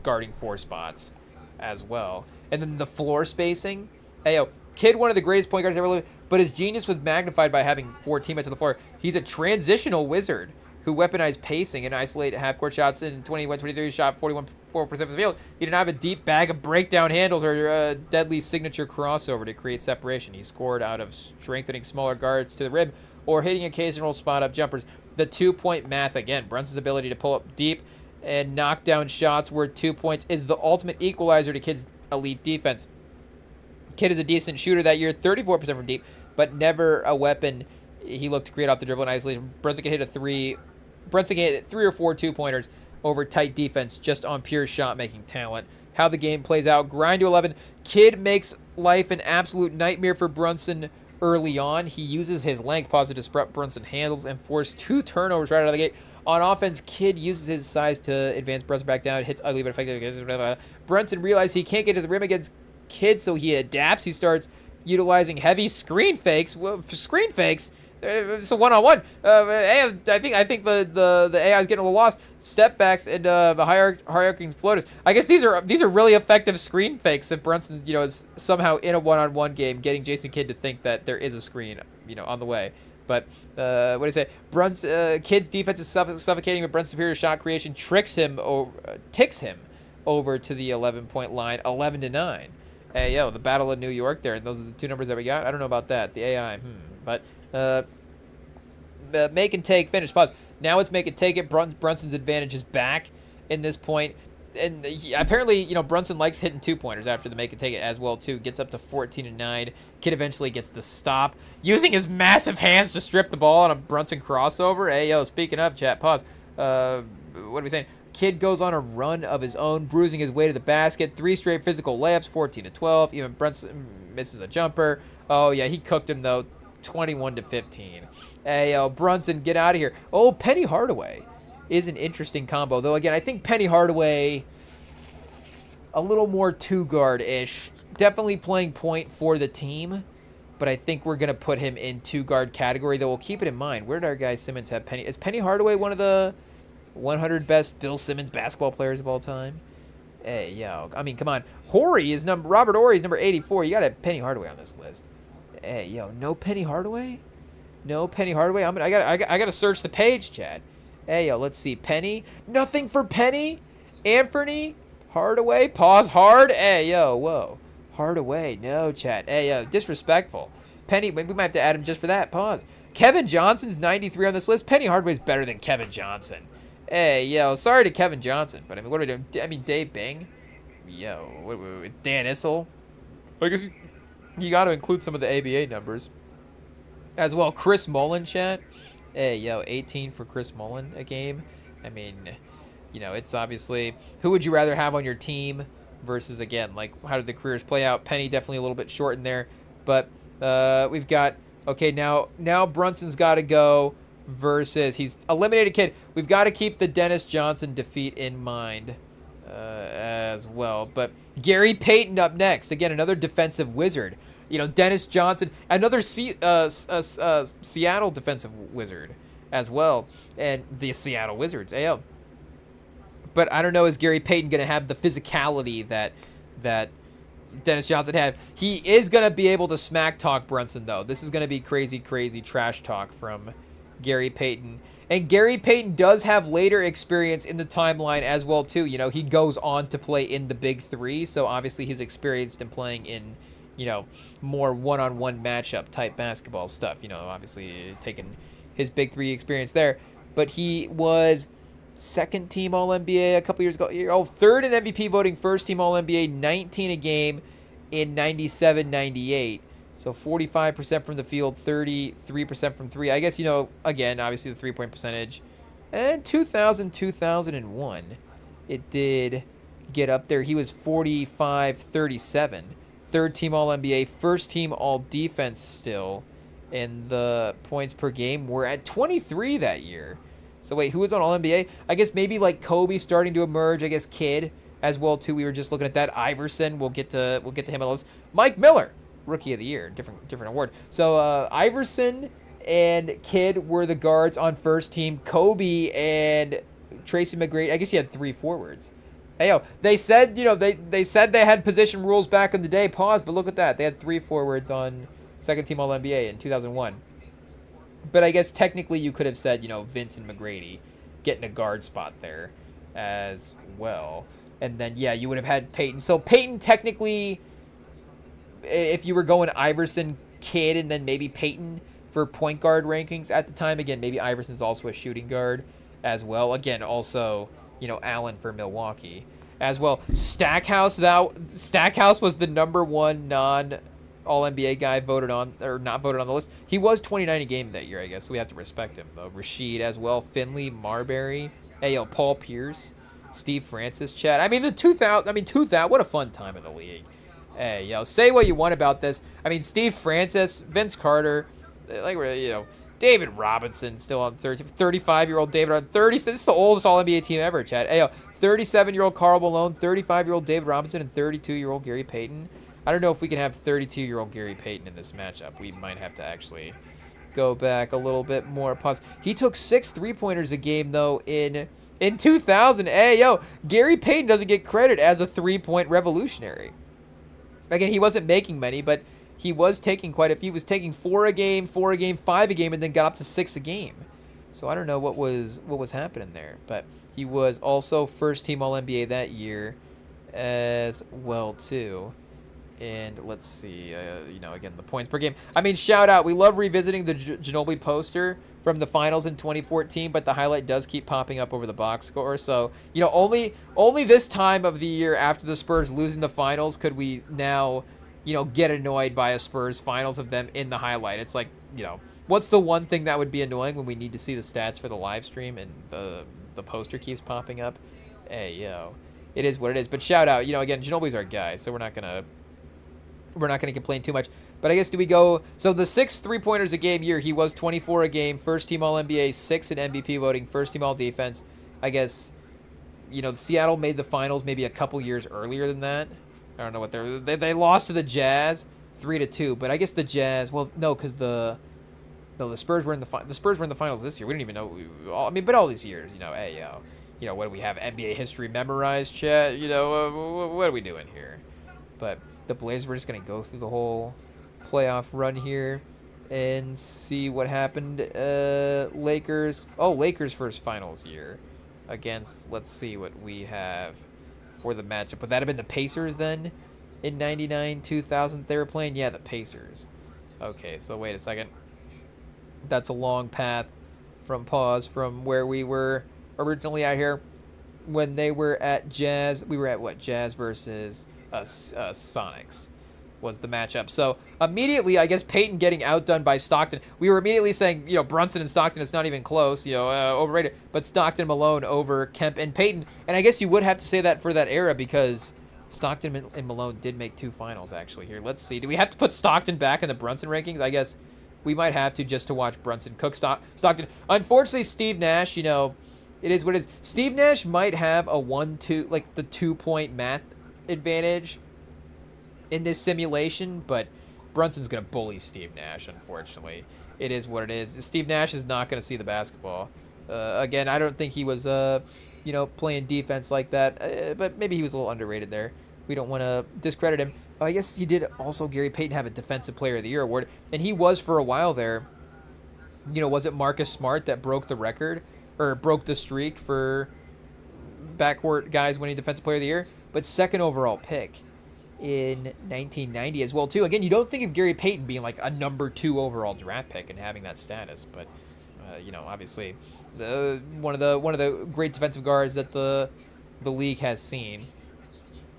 guarding 4 spots as well. And then the floor spacing. Hey, yo, Kidd, one of the greatest point guards ever lived, but his genius was magnified by having 4 teammates on the floor. He's a transitional wizard who weaponized pacing and isolate half-court shots. In 21-23, shot 41.4% of the field. He didn't have a deep bag of breakdown handles or a deadly signature crossover to create separation. He scored out of strengthening smaller guards to the rim or hitting occasional spot-up jumpers. The 2-point math, again, Brunson's ability to pull up deep and knock down shots worth 2 points is the ultimate equalizer to Kidd's elite defense. Kidd is a decent shooter that year, 34% from deep, but never a weapon he looked to create off the dribble in isolation. Brunson can hit 3 or 4 2-pointers over tight defense just on pure shot-making talent. How the game plays out, grind to 11. Kidd makes life an absolute nightmare for Brunson early on. He uses his length to disrupt Brunson handles and force 2 turnovers right out of the gate. On offense, Kidd uses his size to advance Brunson back down. Hits ugly but effective. Brunson realizes he can't get to the rim against Kidd, so he adapts. He starts utilizing heavy screen fakes. So one-on-one, I think the AI is getting a little lost. Step backs and the hierarchy floaters. I guess these are really effective screen fakes. If Brunson is somehow in a one-on-one game, getting Jason Kidd to think that there is a screen on the way. But what do you say? Kidd's defense is suffocating, but Brunson's superior shot creation ticks him over to the 11-point line, 11-9. Hey, yo, the Battle of New York there, and those are the 2 numbers that we got. I don't know about that. The AI, But make and take, finish, pause. Now it's make and take it. Brunson's advantage is back in this point. And apparently, Brunson likes hitting 2-pointers after the make and take it as well, too. Gets up to 14-9. Kidd eventually gets the stop, using his massive hands to strip the ball on a Brunson crossover. Hey, yo, speaking of, chat, pause. What are we saying? Kidd goes on a run of his own, bruising his way to the basket. 3 straight physical layups, 14-12. Even Brunson misses a jumper. Oh, yeah, he cooked him, though. 21-15. Hey, yo, Brunson, get out of here. Oh, Penny Hardaway is an interesting combo, though. Again, I think Penny Hardaway a little more 2-guard-ish. Definitely playing point for the team, but I think we're going to put him in 2-guard category, though we'll keep it in mind. Where did our guy Simmons have Penny? Is Penny Hardaway one of the 100 best Bill Simmons basketball players of all time? Hey, yo, I mean, come on. Robert Horry is number 84. You got to have Penny Hardaway on this list. Hey, yo, no Penny Hardaway? No Penny Hardaway? I got to search the page, Chad. Hey, yo, let's see. Penny? Nothing for Penny? Anthony? Hardaway? Pause hard? Hey, yo, whoa. Hardaway? No, Chad. Hey, yo, disrespectful. Penny, we might have to add him just for that. Pause. Kevin Johnson's 93 on this list. Penny Hardaway's better than Kevin Johnson. Hey, yo, sorry to Kevin Johnson, but what are we doing? Dave Bing? Yo, Dan Issel? I guess you got to include some of the ABA numbers as well. Chris Mullin, chat. Hey, yo, 18 for Chris Mullin a game. I mean, it's obviously, who would you rather have on your team versus, again, like, how did the careers play out? Penny definitely a little bit short in there, but we've got, okay, now Brunson's got to go versus, he's eliminated Kidd. We've got to keep the Dennis Johnson defeat in mind as well, but Gary Payton up next. Again, another defensive wizard. Dennis Johnson, another Seattle defensive wizard as well, and the Seattle Wizards. AO. But I don't know, is Gary Payton going to have the physicality that Dennis Johnson had? He is going to be able to smack talk Brunson, though. This is going to be crazy, crazy trash talk from Gary Payton. And Gary Payton does have later experience in the timeline as well, too. He goes on to play in the Big Three, so obviously he's experienced in playing in, more one-on-one matchup type basketball stuff. Obviously taking his Big Three experience there. But he was second team All-NBA a couple years ago. Third in MVP voting, first team All-NBA, 19 a game in 97-98. So 45% from the field, 33% from three. I guess, again, obviously the three-point percentage. And 2001, it did get up there. He was 45-37. Third team All-NBA, first team All-Defense still. And the points per game were at 23 that year. So wait, who was on All-NBA? I guess maybe like Kobe starting to emerge. I guess Kidd as well, too. We were just looking at that. Iverson, we'll get to him on the list. Mike Miller, Rookie of the Year, different award. So Iverson and Kidd were the guards on first team. Kobe and Tracy McGrady. I guess he had three forwards. Hey, they said they said they had position rules back in the day. Pause, but look at that. They had three forwards on second team All-NBA in 2001. But I guess technically you could have said Vince and McGrady getting a guard spot there as well. And then you would have had Payton. So Payton technically, if you were going Iverson, Kidd, and then maybe Payton for point guard rankings at the time. Again, maybe Iverson's also a shooting guard as well. Again, also, Allen for Milwaukee as well. Stackhouse was the number one non-All-NBA guy voted on, or not voted on the list. He was 29 a game that year, I guess, so we have to respect him, though. Rasheed as well. Finley, Marbury. Paul Pierce. Steve Francis, Chad. I mean, 2000, what a fun time in the league. Hey, say what you want about this. I mean, Steve Francis, Vince Carter, David Robinson still on 35-year-old David on 30. This is the oldest All-NBA team ever, Chad. 37-year-old Karl Malone, 35-year-old David Robinson, and 32-year-old Gary Payton. I don't know if we can have 32-year-old Gary Payton in this matchup. We might have to actually go back a little bit more. Pause. He took 6 3-pointers a game, though, in 2000. Gary Payton doesn't get credit as a 3-point revolutionary. Again, he wasn't making many, but he was taking quite a few. He was taking 4 a game, 5 a game, and then got up to 6 a game. So I don't know what was happening there. But he was also first team All-NBA that year as well, too. And let's see, again, the points per game. I mean, shout out. We love revisiting the Ginobili poster from the finals in 2014, but the highlight does keep popping up over the box score. So, only this time of the year after the Spurs losing the finals could we now, get annoyed by a Spurs finals of them in the highlight. It's like, what's the one thing that would be annoying when we need to see the stats for the live stream and the poster keeps popping up? It is what it is. But shout out, again, Ginobili's our guy, so we're not gonna complain too much. But I guess do we go... So the 6 3-pointers a game year, he was 24 a game, first team All-NBA, 6 in MVP voting, first team All-Defense. I guess, Seattle made the finals maybe a couple years earlier than that. I don't know what they lost to the Jazz 3-2. But I guess the Jazz... Well, no, because the Spurs were in the finals this year. We didn't even know... but all these years, what do we have? NBA history memorized, chat? What are we doing here? But... the Blazers, we're just going to go through the whole playoff run here and see what happened. Lakers first finals year against, let's see what we have for the matchup. Would that have been the Pacers then in 99, 2000 they were playing? Yeah, the Pacers. Okay, so wait a second. That's a long path from where we were originally out here when they were at Jazz. We were at what? Jazz versus... Sonics was the matchup. So immediately, I guess Payton getting outdone by Stockton. We were immediately saying, Brunson and Stockton, it's not even close, overrated. But Stockton Malone over Kemp and Payton. And I guess you would have to say that for that era because Stockton and Malone did make 2 finals actually here. Let's see. Do we have to put Stockton back in the Brunson rankings? I guess we might have to just to watch Brunson cook Stockton. Unfortunately, Steve Nash, it is what it is. Steve Nash might have a 1-2, like the 2-point math advantage in this simulation, but Brunson's going to bully Steve Nash, unfortunately. It is what it is. Steve Nash is not going to see the basketball. Again, I don't think he was, playing defense like that, but maybe he was a little underrated there. We don't want to discredit him. I guess he did also, Gary Payton, have a Defensive Player of the Year award, and he was for a while there. Was it Marcus Smart that broke the record, or broke the streak for backcourt guys winning Defensive Player of the Year? But second overall pick in 1990 as well, too. Again, you don't think of Gary Payton being like a number 2 overall draft pick and having that status, but obviously one of the great defensive guards that the league has seen.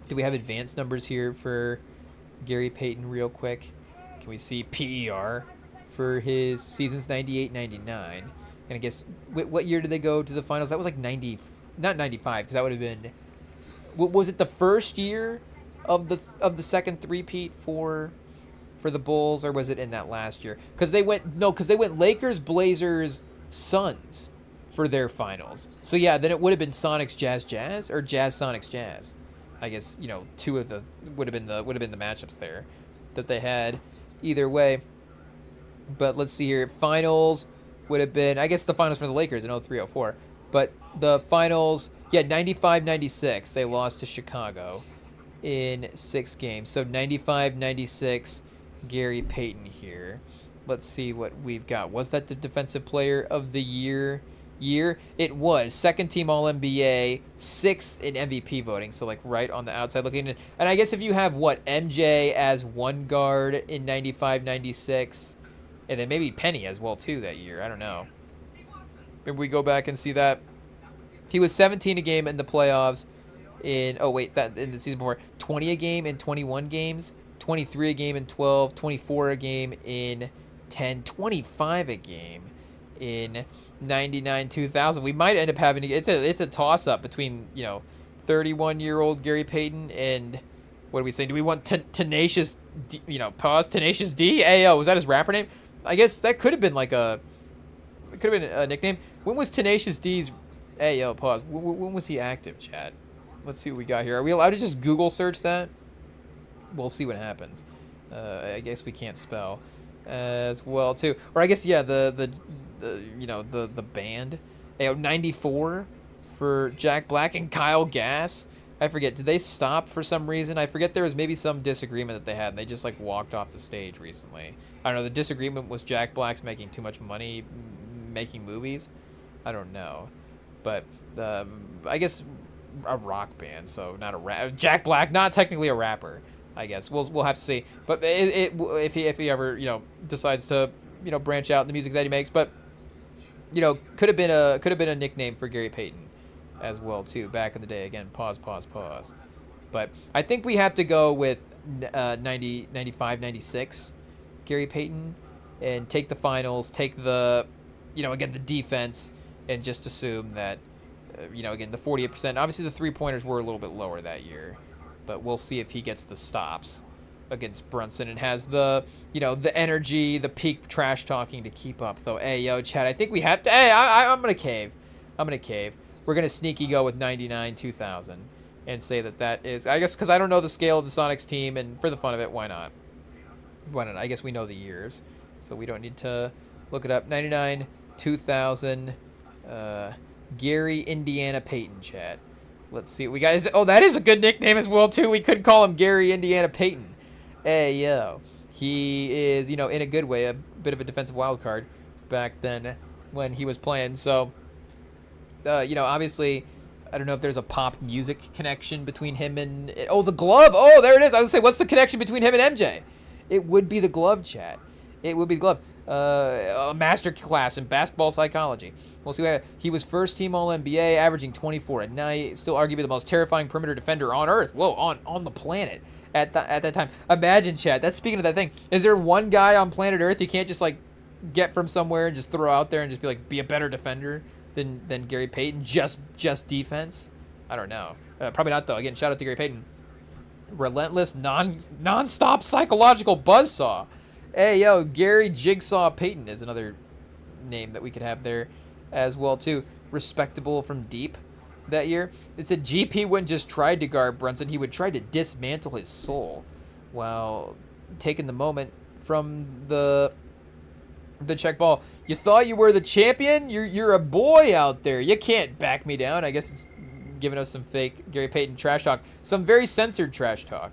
Do we have advanced numbers here for Gary Payton real quick? Can we see PER for his seasons 98-99? And I guess what year did they go to the finals? That was like 90, not 95, because that would have been, was it the first year of the second three-peat for the Bulls, or was it in that last year? Because they went Lakers, Blazers, Suns for their finals. So yeah, then it would have been Sonics, Jazz, or Jazz, Sonics, Jazz. I guess two of the would have been the matchups there that they had. Either way, but let's see here. Finals would have been, I guess, the finals for the Lakers in 03-04. But the finals, 95-96, they lost to Chicago in 6 games. So 95-96, Gary Payton here. Let's see what we've got. Was that the Defensive Player of the Year? It was. Second team All-NBA, 6th in MVP voting, so like right on the outside looking in. And I guess if you have MJ as one guard in 95-96, and then maybe Penny as well too that year. I don't know. Maybe we go back and see that. He was 17 a game in the playoffs in the season before. 20 a game in 21 games, 23 a game in 12, 24 a game in 10, 25 a game in 99-2000. We might end up having it's a toss up between 31-year-old Gary Payton and what do we say? Do we want Tenacious D, Tenacious D? Ayo, was that his rapper name? I guess that could have been a nickname. When was Tenacious D's Ayo pause? When was he active, chat? Let's see what we got here. Are we allowed to just Google search that? We'll see what happens. I guess we can't spell as well too. Or I guess the band. 94 for Jack Black and Kyle Gass. I forget. Did they stop for some reason? I forget. There was maybe some disagreement that they had, and they just walked off the stage recently. I don't know. The disagreement was Jack Black's making too much money making movies. I don't know, but I guess a rock band, so not a rap. Jack Black, not technically a rapper. I guess we'll have to see. But if he ever decides to branch out in the music that he makes, but could have been a nickname for Gary Payton as well too back in the day. Again, pause. But I think we have to go with 90, 95, 96 Gary Payton and take the finals, take the again the defense, and just assume that again the 48%. Obviously the 3-pointers were a little bit lower that year, but we'll see if he gets the stops against Brunson and has the the energy, the peak trash talking to keep up. Though, hey yo, Chad, I think we have to. Hey, I'm gonna cave. We're gonna sneaky go with 99-2000 and say that is. I guess because I don't know the scale of the Sonics team, and for the fun of it, why not? I guess we know the years, so we don't need to look it up. 99-2000, Gary Indiana Payton, Chad. Let's see what we got. Oh, that is a good nickname as well too. We could call him Gary Indiana Payton. Hey yo, he is in a good way a bit of a defensive wild card back then when he was playing. So obviously I don't know if there's a pop music connection between him and the glove. Oh, there it is. I was gonna say, what's the connection between him and MJ? It would be the glove, chat. It would be the glove. A master class in basketball psychology. We'll see. He was first team All-NBA, averaging 24 a night. Still arguably the most terrifying perimeter defender on earth. Whoa, on the planet at that time. Imagine, chat. That's speaking of that thing. Is there one guy on planet Earth you can't just get from somewhere and just throw out there and just be a better defender than Gary Payton? Just defense? I don't know. Probably not though. Again, shout out to Gary Payton. Relentless, non-stop psychological buzzsaw. Hey, yo, Gary Jigsaw Payton is another name that we could have there as well, too. Respectable from deep that year. It said GP wouldn't just try to guard Brunson. He would try to dismantle his soul while taking the moment from the check ball. You thought you were the champion? You're a boy out there. You can't back me down. I guess it's giving us some fake Gary Payton trash talk. Some very censored trash talk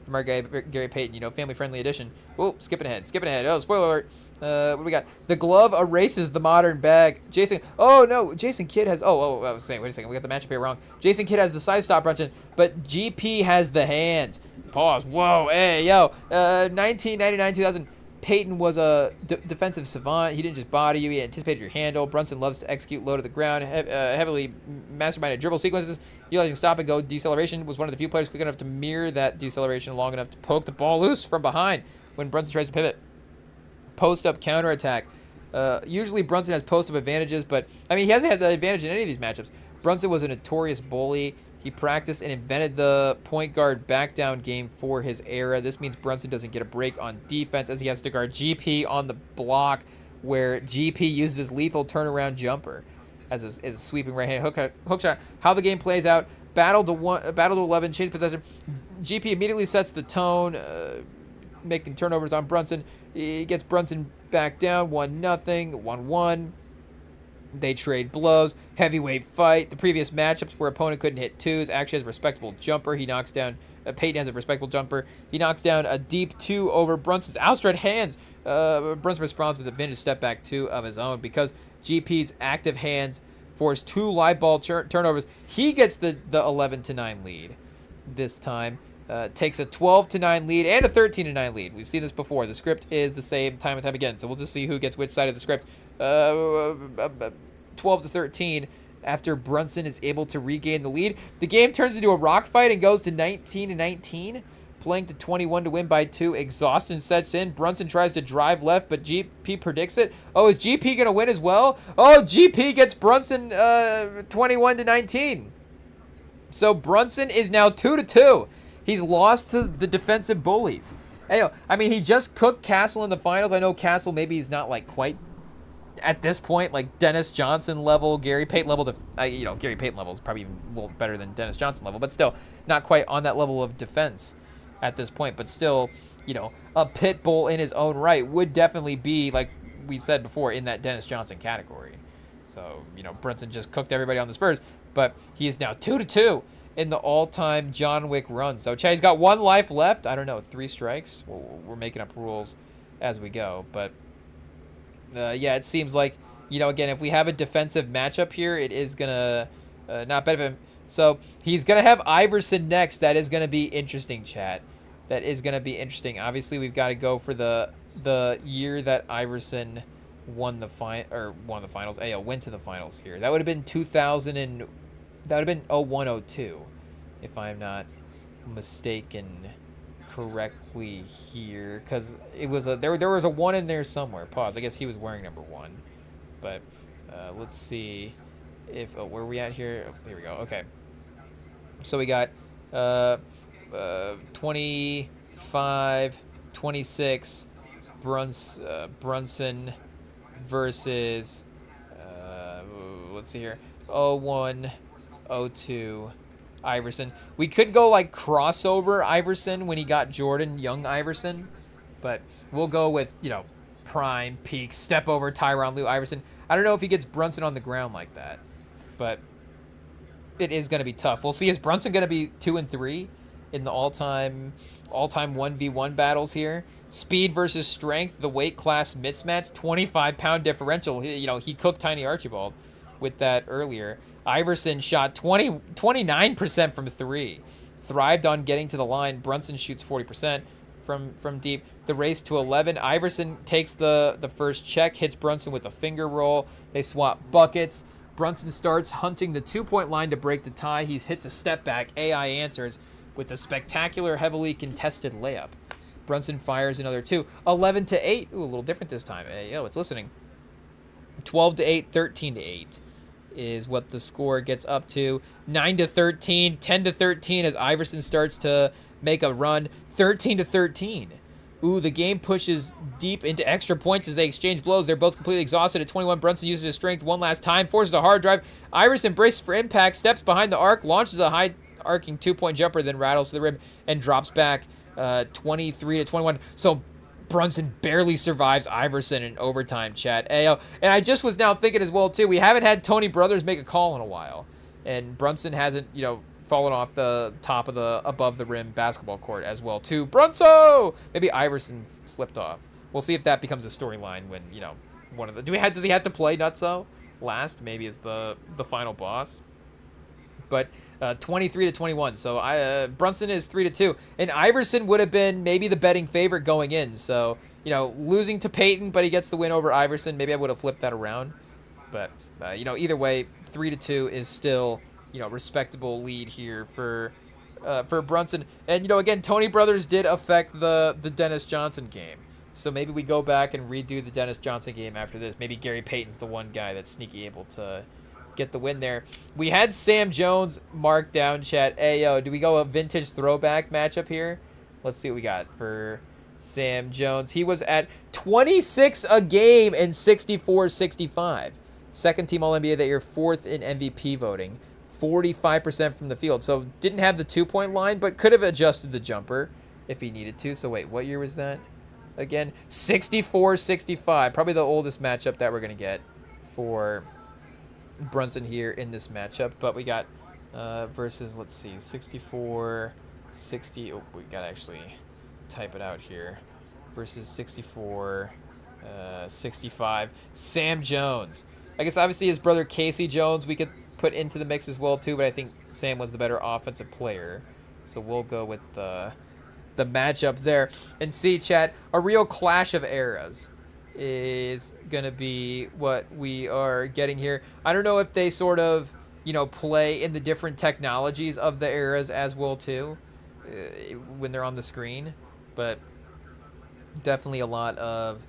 from our guy Gary Payton, family-friendly edition. Whoa, skipping ahead. Oh, spoiler alert. What do we got? The glove erases the modern bag. Jason Kidd has... Oh, I was saying, wait a second. We got the matchup here wrong. Jason Kidd has the side stop, Brunson, but GP has the hands. Pause. Whoa, hey, yo. 1999, 2000... Peyton was a defensive savant. He didn't just body you. He anticipated your handle. Brunson loves to execute low to the ground, heavily masterminded dribble sequences. Utilizing stop and go deceleration, was one of the few players quick enough to mirror that deceleration long enough to poke the ball loose from behind when Brunson tries to pivot. Post-up counterattack. Usually Brunson has post-up advantages, but, he hasn't had the advantage in any of these matchups. Brunson was a notorious bully. He practiced and invented the point guard back down game for his era. This means Brunson doesn't get a break on defense as he has to guard GP on the block, where GP uses his lethal turnaround jumper as a sweeping right-hand hook shot. How the game plays out: battle to 11, change possession. GP immediately sets the tone, making turnovers on Brunson. He gets Brunson back down 1-0, 1-1. They trade blows. Heavyweight fight. The previous matchups where opponent couldn't hit twos. Actually has a respectable jumper. He knocks down... Peyton has a respectable jumper. He knocks down a deep two over Brunson's outstretched hands. Brunson responds with a vintage step back two of his own because GP's active hands force two live ball turnovers. He gets the 11-9 lead this time. Takes a 12-9 lead and a 13-9 lead. We've seen this before. The script is the same time and time again. So we'll just see who gets which side of the script. 12-13 after Brunson is able to regain the lead. The game turns into a rock fight and goes to 19-19. Playing to 21 to win by 2. Exhaustion sets in. Brunson tries to drive left, but GP predicts it. Oh, is GP going to win as well? Oh, GP gets Brunson 21-19. So Brunson is now 2-2. He's lost to the defensive bullies. Hey, he just cooked Castle in the finals. I know Castle maybe he's not quite at this point Dennis Johnson level, Gary Payton level. Gary Payton level is probably even a little better than Dennis Johnson level, but still not quite on that level of defense at this point. But still, a pit bull in his own right would definitely be, like we said before, in that Dennis Johnson category. So, Brunson just cooked everybody on the Spurs, but he is now 2-2 in the all-time John Wick run. So Chad's got 1 life left. I don't know, 3 strikes. We're making up rules as we go, but it seems like, again, if we have a defensive matchup here, it is gonna not benefit him. So he's gonna have Iverson next. That is gonna be interesting, chat. That is gonna be interesting. Obviously, we've got to go for the year that Iverson went to the finals here. That would have been 2000 and that would have been 01-02, if I'm not mistaken correctly here, because it was there was a 1 in there somewhere. Pause. I guess he was wearing number 1, but let's see if where are we at here. Oh, here we go. Okay, so we got 25-26 Brunson versus let's see here, 01-02 Iverson. We could go crossover Iverson when he got Jordan, young Iverson, but we'll go with, prime, peak, step over Tyronn Lue Iverson. I don't know if he gets Brunson on the ground like that, but it is going to be tough. We'll see. Is Brunson going to be 2-3 in the all-time 1v1 battles here? Speed versus strength, the weight class mismatch, 25-pound differential. He cooked Tiny Archibald with that earlier. Iverson shot 29% from 3. Thrived on getting to the line. Brunson shoots 40% from deep. The race to 11. Iverson takes the first check, hits Brunson with a finger roll. They swap buckets. Brunson starts hunting the 2-point line to break the tie. He hits a step back. AI answers with a spectacular, heavily contested layup. Brunson fires another 2. 11-8. Ooh, a little different this time. Hey, it's listening. 12-8, 13-8. Is what the score gets up to. 9-13, 10-13 as Iverson starts to make a run. 13-13. Ooh, the game pushes deep into extra points as they exchange blows. They're both completely exhausted. At 21, Brunson uses his strength one last time, forces a hard drive. Iverson braces for impact, steps behind the arc, launches a high arcing 2-point jumper, then rattles to the rim and drops back 23-21. So Brunson barely survives Iverson in overtime, chat. Ayo. And I just was now thinking as well, too, we haven't had Tony Brothers make a call in a while. And Brunson hasn't, fallen off the top of the above the rim basketball court as well, too. Brunson! Maybe Iverson slipped off. We'll see if that becomes a storyline when, one of the... Does he have to play Nutso last? Maybe as the final boss. But 23-21. So Brunson is 3-2, and Iverson would have been maybe the betting favorite going in. So losing to Peyton, but he gets the win over Iverson. Maybe I would have flipped that around. But either way, 3-2 is still respectable lead here for Brunson. And again, Tony Brothers did affect the Dennis Johnson game. So maybe we go back and redo the Dennis Johnson game after this. Maybe Gary Payton's the one guy that's sneaky able to get the win there. We had Sam Jones marked down, chat. Ayo, do we go a vintage throwback matchup here? Let's see what we got for Sam Jones. He was at 26 a game and 64-65. Second team All-NBA that year, fourth in MVP voting. 45% from the field. So didn't have the 2-point line, but could have adjusted the jumper if he needed to. So wait, what year was that? Again, 64-65. Probably the oldest matchup that we're going to get for Brunson here in this matchup. But we got versus, let's see, 64-60. Oh, we got to actually type it out here. Versus 64-65. Sam Jones. I guess obviously his brother Casey Jones we could put into the mix as well too, but I think Sam was the better offensive player. So we'll go with the matchup there. And see, chat, a real clash of eras is going to be what we are getting here. I don't know if they sort of, play in the different technologies of the eras as well too when they're on the screen, but definitely a lot of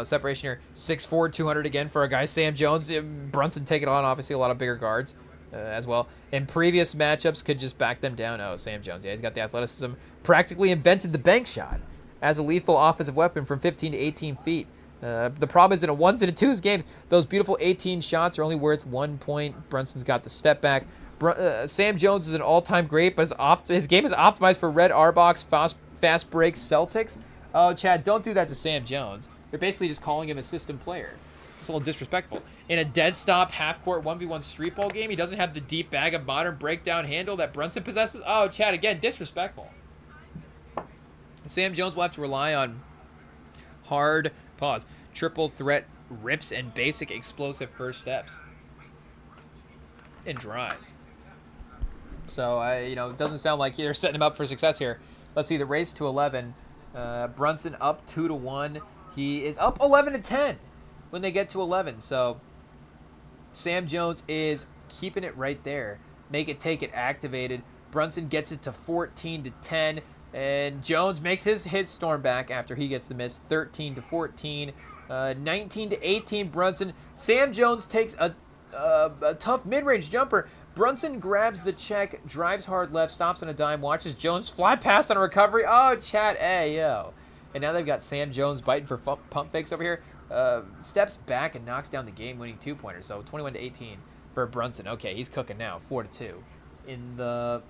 separation here. 6'4", 200 again for a guy, Sam Jones. Brunson taking on, obviously, a lot of bigger guards as well. And previous matchups could just back them down. Oh, Sam Jones. Yeah, he's got the athleticism. Practically invented the bank shot as a lethal offensive weapon from 15 to 18 feet. The problem is in a ones and a twos games, those beautiful 18 shots are only worth 1 point. Brunson's got the step back. Sam Jones is an all-time great, but his game is optimized for red R-box, fast break Celtics. Oh, Chad, don't do that to Sam Jones. They're basically just calling him a system player. It's a little disrespectful. In a dead stop half-court 1v1 street ball game, he doesn't have the deep bag of modern breakdown handle that Brunson possesses. Oh, Chad, again, disrespectful. Sam Jones will have to rely on hard, triple threat rips and basic explosive first steps and drives. So, it doesn't sound like they're setting him up for success here. Let's see, the race to 11. Brunson up 2-1. He is up 11-10 when they get to 11. So Sam Jones is keeping it right there. Make it, take it, activated. Brunson gets it to 14-10. And Jones makes his storm back after he gets the miss. 13-14. 19-18 Brunson. Sam Jones takes a tough mid-range jumper. Brunson grabs the check, drives hard left, stops on a dime, watches Jones fly past on a recovery. Oh, chat, ayo. And now they've got Sam Jones biting for pump fakes over here. Steps back and knocks down the game-winning two-pointer. So 21-18 for Brunson. Okay, he's cooking now. 4-2 in the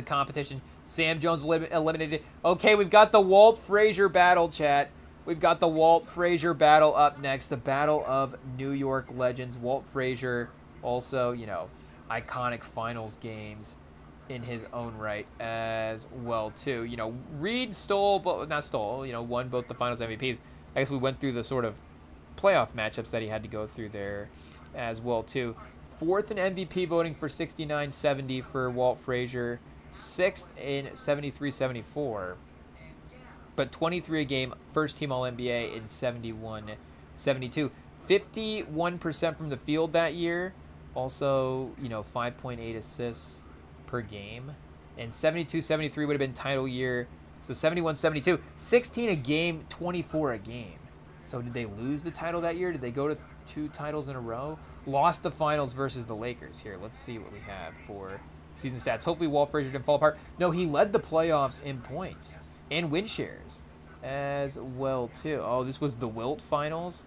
competition. Sam Jones eliminated. Okay, we've got the Walt Frazier battle, chat. We've got the Walt Frazier battle up next. The battle of New York legends. Walt Frazier, also, iconic finals games in his own right as well too. Reed won both the finals MVPs. I guess we went through the sort of playoff matchups that he had to go through there as well too. Fourth in MVP voting for 69-70 for Walt Frazier. Sixth in 73-74. But 23 a game, first team All-NBA in 71-72. 51% from the field that year. Also, 5.8 assists per game. And 72-73 would have been title year. So 71-72. 16 a game, 24 a game. So did they lose the title that year? Did they go to 2 titles in a row? Lost the finals versus the Lakers. Here, let's see what we have for season stats. Hopefully Walt Frazier didn't fall apart. No, he led the playoffs in points and win shares as well too. Oh, this was the Wilt finals.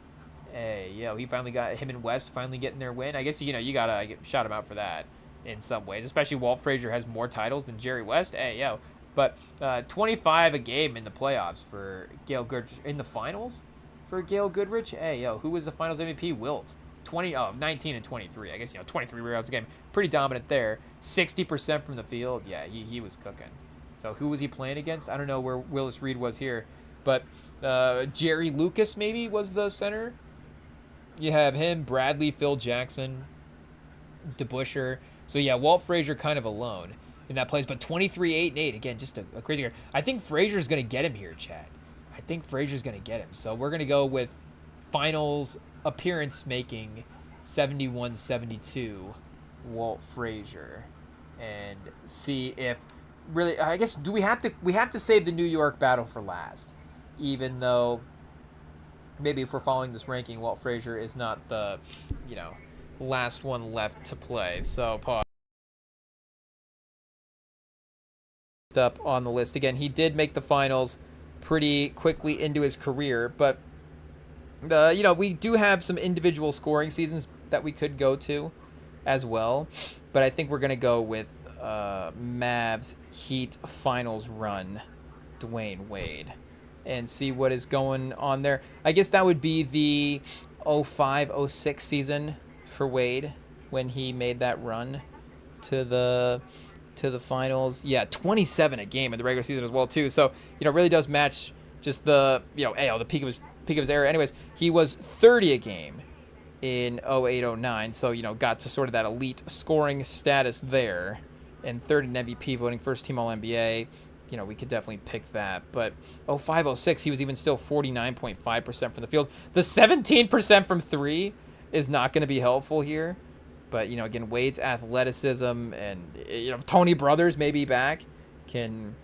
Hey, he finally got him and West finally getting their win. I guess you gotta shout him out for that in some ways. Especially Walt Frazier has more titles than Jerry West. Hey, But 25 a game in the playoffs for Gail Goodrich. In the finals for Gail Goodrich? Hey, yo, who was the finals MVP? Wilt. 19 and 23. I guess, 23 rebounds a game. Pretty dominant there. 60% from the field. Yeah, he was cooking. So who was he playing against? I don't know where Willis Reed was here. But Jerry Lucas maybe was the center. You have him, Bradley, Phil Jackson, DeBuscher. So yeah, Walt Frazier kind of alone in that place. But 23, 8, and 8. Again, just a crazy card. I think Frazier's going to get him here, Chad. I think Frazier's going to get him. So we're going to go with finals appearance making 71-72 Walt Frazier. And see if really, I guess, we have to save the New York battle for last. Even though maybe if we're following this ranking, Walt Frazier is not the, last one left to play. So pause. Up on the list again. He did make the finals pretty quickly into his career, but we do have some individual scoring seasons that we could go to as well. But I think we're gonna go with Mavs Heat finals run, Dwayne Wade, and see what is going on there. I guess that would be the 05-06 season for Wade when he made that run to the finals. Yeah, 27 a game in the regular season as well too. So it really does match just the the peak of his era. Anyways, he was 30 a game in 08-09. So got to sort of that elite scoring status there, and third in MVP voting, first team All NBA. We could definitely pick that. But 05-06, he was even still 49.5% from the field. The 17% from three is not going to be helpful here. But, again, Wade's athleticism and, Tony Brothers may be back. Can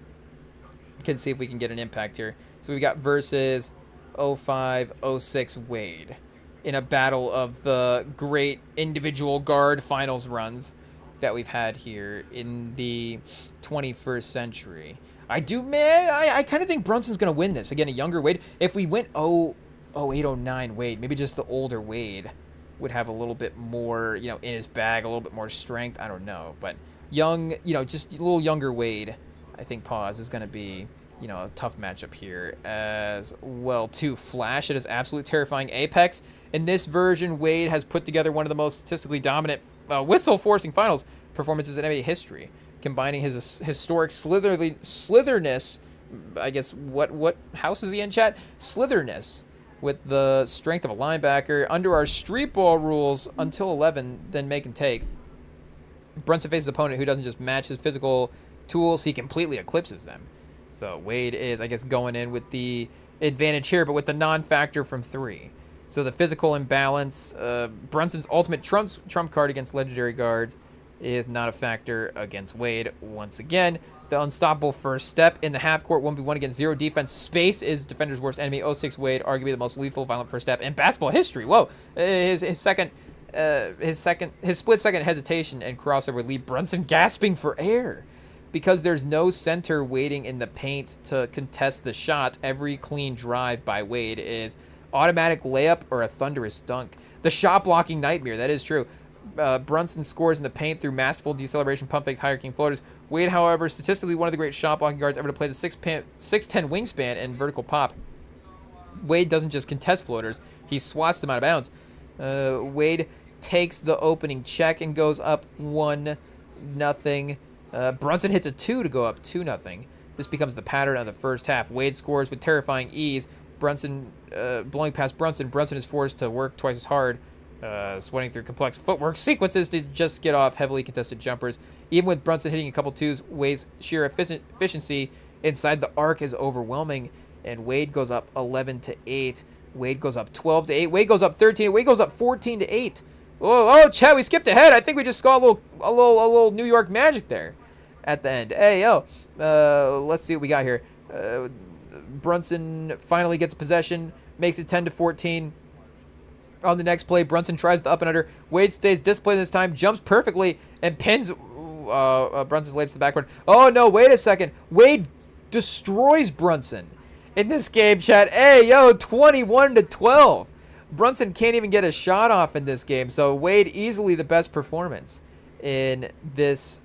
see if we can get an impact here. So we got versus 05-06 Wade in a battle of the great individual guard finals runs that we've had here in the 21st century. I kind of think Brunson's going to win this. Again, a younger Wade. If we went 08-09 Wade, maybe just the older Wade would have a little bit more, in his bag, a little bit more strength. I don't know. But young, just a little younger Wade, I think is going to be, a tough matchup here as well, too. Flash at his absolute terrifying apex. In this version, Wade has put together one of the most statistically dominant whistle-forcing finals performances in NBA history, combining his historic slitherness, I guess, what house is he in, chat? Slitherness, with the strength of a linebacker. Under our street ball rules, until 11, then make and take. Brunson faces an opponent who doesn't just match his physical tools, he completely eclipses them. So Wade is, I guess, going in with the advantage here, but with the non-factor from three. So the physical imbalance, Brunson's ultimate trump card against legendary guards is not a factor against Wade. Once again, the unstoppable first step in the half court 1v1 against zero defense. Space is defender's worst enemy. 06 Wade, arguably the most lethal, violent first step in basketball history. Whoa, his split second hesitation and crossover would leave Brunson gasping for air. Because there's no center waiting in the paint to contest the shot, every clean drive by Wade is automatic layup or a thunderous dunk. The shot blocking nightmare, that is true. Brunson scores in the paint through masterful deceleration, pump fakes, higher king floaters. Wade, however, statistically one of the great shot blocking guards ever to play the 6'10" wingspan and vertical pop. Wade doesn't just contest floaters, he swats them out of bounds. Wade takes the opening check and goes up 1-0. Brunson hits a 2 to go up 2-0. This becomes the pattern of the first half. Wade scores with terrifying ease. Brunson blowing past Brunson. Brunson is forced to work twice as hard, sweating through complex footwork sequences to just get off heavily contested jumpers. Even with Brunson hitting a couple twos, Wade's sheer efficiency inside the arc is overwhelming, and Wade goes up 11-8. Wade goes up 12-8. Wade goes up 13. Wade goes up 14-8. Oh, Chad, we skipped ahead. I think we just got a little New York magic there at the end. Hey, let's see what we got here. Brunson finally gets possession, makes it 10-14. On the next play, Brunson tries the up and under. Wade stays disciplined this time, jumps perfectly, and pins Brunson's legs to the backboard. Oh, no, wait a second. Wade destroys Brunson in this game, Chad. Hey, 21-12. Brunson can't even get a shot off in this game, so Wade easily the best performance in this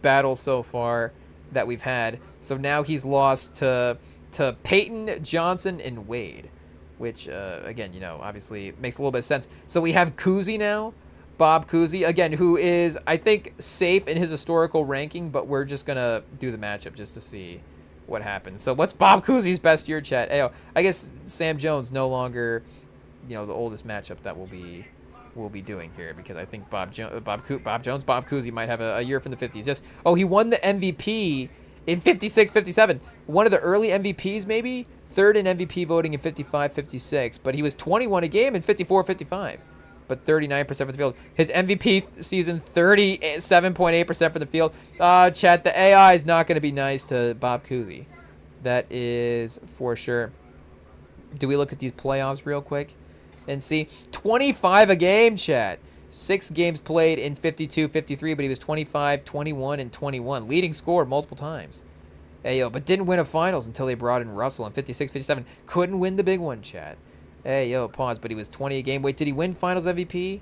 battle so far. that we've had. So now he's lost to Peyton, Johnson, and Wade, which, again, obviously makes a little bit of sense. So we have Cousy now, Bob Cousy, again, who is, I think, safe in his historical ranking, but we're just going to do the matchup just to see what happens. So what's Bob Cousy's best year, chat? Ayo, I guess Sam Jones no longer, the oldest matchup that we'll be doing here, because I think Bob Cousy might have a year from the 50s. Yes. Oh, he won the MVP in 56-57. One of the early MVPs, maybe? Third in MVP voting in 55-56, but he was 21 a game in 54-55. But 39% for the field. His MVP season, 37.8% for the field. Chat, the AI is not going to be nice to Bob Cousy. That is for sure. Do we look at these playoffs real quick and see? 25 a game, chat. 6 games played in 52-53, but he was 25, 21, and 21. Leading scorer multiple times. Ayo, but didn't win a finals until they brought in Russell in 56-57. Couldn't win the big one, chat. Hey, yo, pause, but he was 20 a game. Wait, did he win finals MVP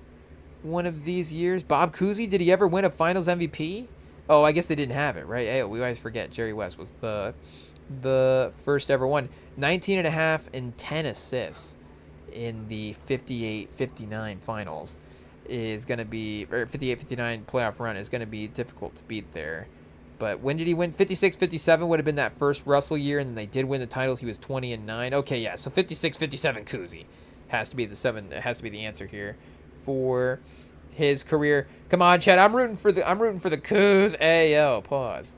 one of these years? Bob Cousy, did he ever win a finals MVP? Oh, I guess they didn't have it, right? Hey, we always forget Jerry West was the first ever one. 19.5 and 10 assists in the 58-59 finals is going to be, or 58-59 playoff run is going to be difficult to beat there. But when did he win? 56-57 would have been that first Russell year, and then they did win the titles. He was 20 and 9. Okay, yeah. So 56-57 Cousy has to be the answer here for his career. Come on, Chad. I'm rooting for the Coos. Hey, yo, pause.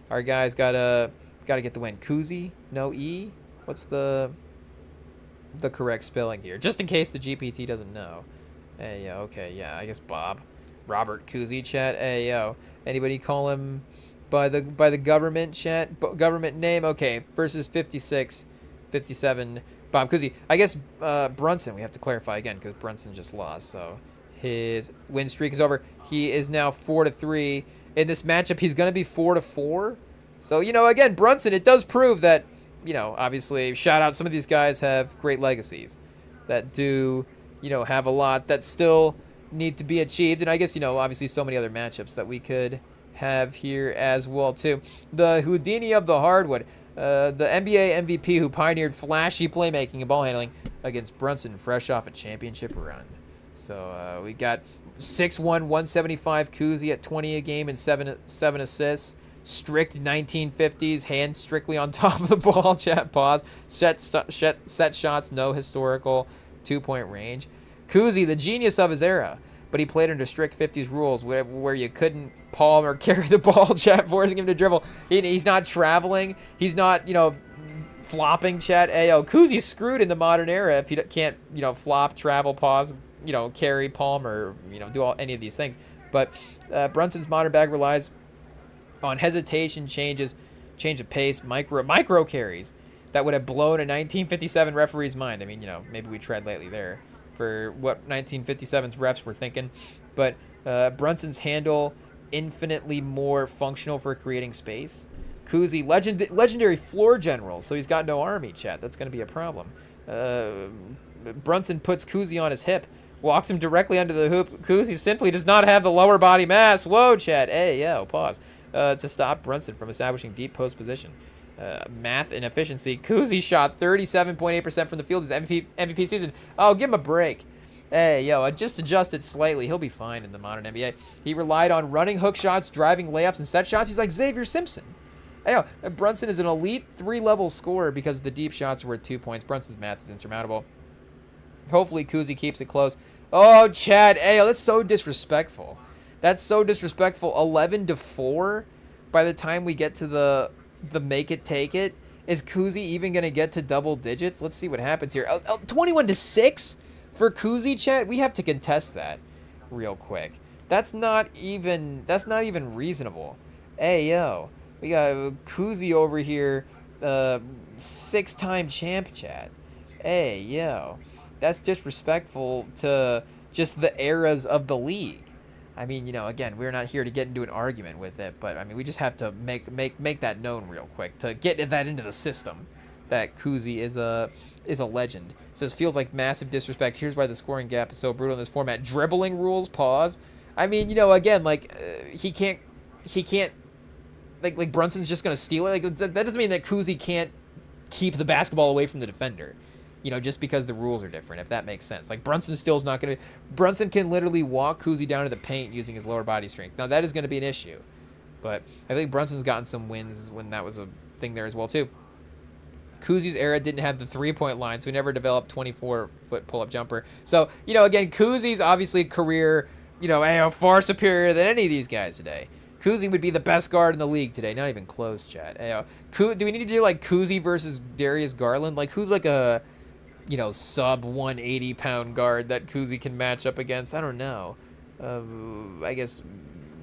Our guys gotta get the win. Cousy, no E. What's the correct spelling here? Just in case the GPT doesn't know. Hey, yo. Okay, yeah. I guess Robert Cousy, chat. Hey, yo. Anybody call him by the government, chat? Government name? Okay, versus 56-57 Bob Cousy. I guess Brunson, we have to clarify again, because Brunson just lost, so his win streak is over. He is now 4-3. In this matchup, he's going to be 4-4. So, again, Brunson, it does prove that, obviously, shout out, some of these guys have great legacies that do, have a lot that still need to be achieved. And I guess, obviously so many other matchups that we could have here as well too. The Houdini of the hardwood, the NBA MVP who pioneered flashy playmaking and ball handling against Brunson, fresh off a championship run. So we got 6'1", 175 Cousy at 20 a game and seven assists. Strict 1950s, hands strictly on top of the ball. Chat, pause. Set shots, no historical 2-point range. Cousy, the genius of his era, but he played under strict 50s rules where you couldn't palm or carry the ball, chat, forcing him to dribble. He's not traveling. He's not, flopping, chat. Ayo, Cousy's screwed in the modern era if he can't, flop, travel, pause, carry, palm, or, do any of these things. But Brunson's modern bag relies on hesitation, change of pace, micro carries that would have blown a 1957 referee's mind. I mean, maybe we tread lightly there for what 1957's refs were thinking. But Brunson's handle, infinitely more functional for creating space. Cousy, legendary floor general, so he's got no army, chat. That's going to be a problem. Brunson puts Cousy on his hip, walks him directly under the hoop. Cousy simply does not have the lower body mass. Whoa, chat. Hey, yo, pause. To stop Brunson from establishing deep post position. Math and efficiency. Cousy shot 37.8% from the field his MVP season. Oh, give him a break. Hey, yo, just adjust it slightly. He'll be fine in the modern NBA. He relied on running hook shots, driving layups, and set shots. He's like Xavier Simpson. Hey, yo, Brunson is an elite 3-level scorer because the deep shots were 2 points. Brunson's math is insurmountable. Hopefully, Cousy keeps it close. Oh, Chad. Hey, yo, that's so disrespectful. That's so disrespectful. 11-4 by the time we get to the make it, take it. Is Cousy even going to get to double digits? Let's see what happens here. 21-6 for Cousy, chat. We have to contest that real quick. That's not even reasonable. Hey, yo. We got Cousy over here, 6-time champ, chat. Hey, yo. That's disrespectful to just the eras of the league. I mean, again, we're not here to get into an argument with it, but I mean, we just have to make that known real quick to get that into the system that Cousy is a legend. It says feels like massive disrespect. Here's why the scoring gap is so brutal in this format. Dribbling rules, pause. I mean, again, like he can't like Brunson's just gonna steal it. Like that doesn't mean that Kuzi can't keep the basketball away from the defender. Just because the rules are different, if that makes sense. Like Brunson still's not gonna. Brunson can literally walk Kuzi down to the paint using his lower body strength. Now that is gonna be an issue, but I think Brunson's gotten some wins when that was a thing there as well too. Kuzi's era didn't have the 3-point line, so he never developed 24-foot pull-up jumper. So, again, Kuzi's obviously career, far superior than any of these guys today. Kuzi would be the best guard in the league today. Not even close, chat. Do we need to do, like, Kuzi versus Darius Garland? Like, who's, like, a, sub 180-pound guard that Kuzi can match up against? I don't know. I guess...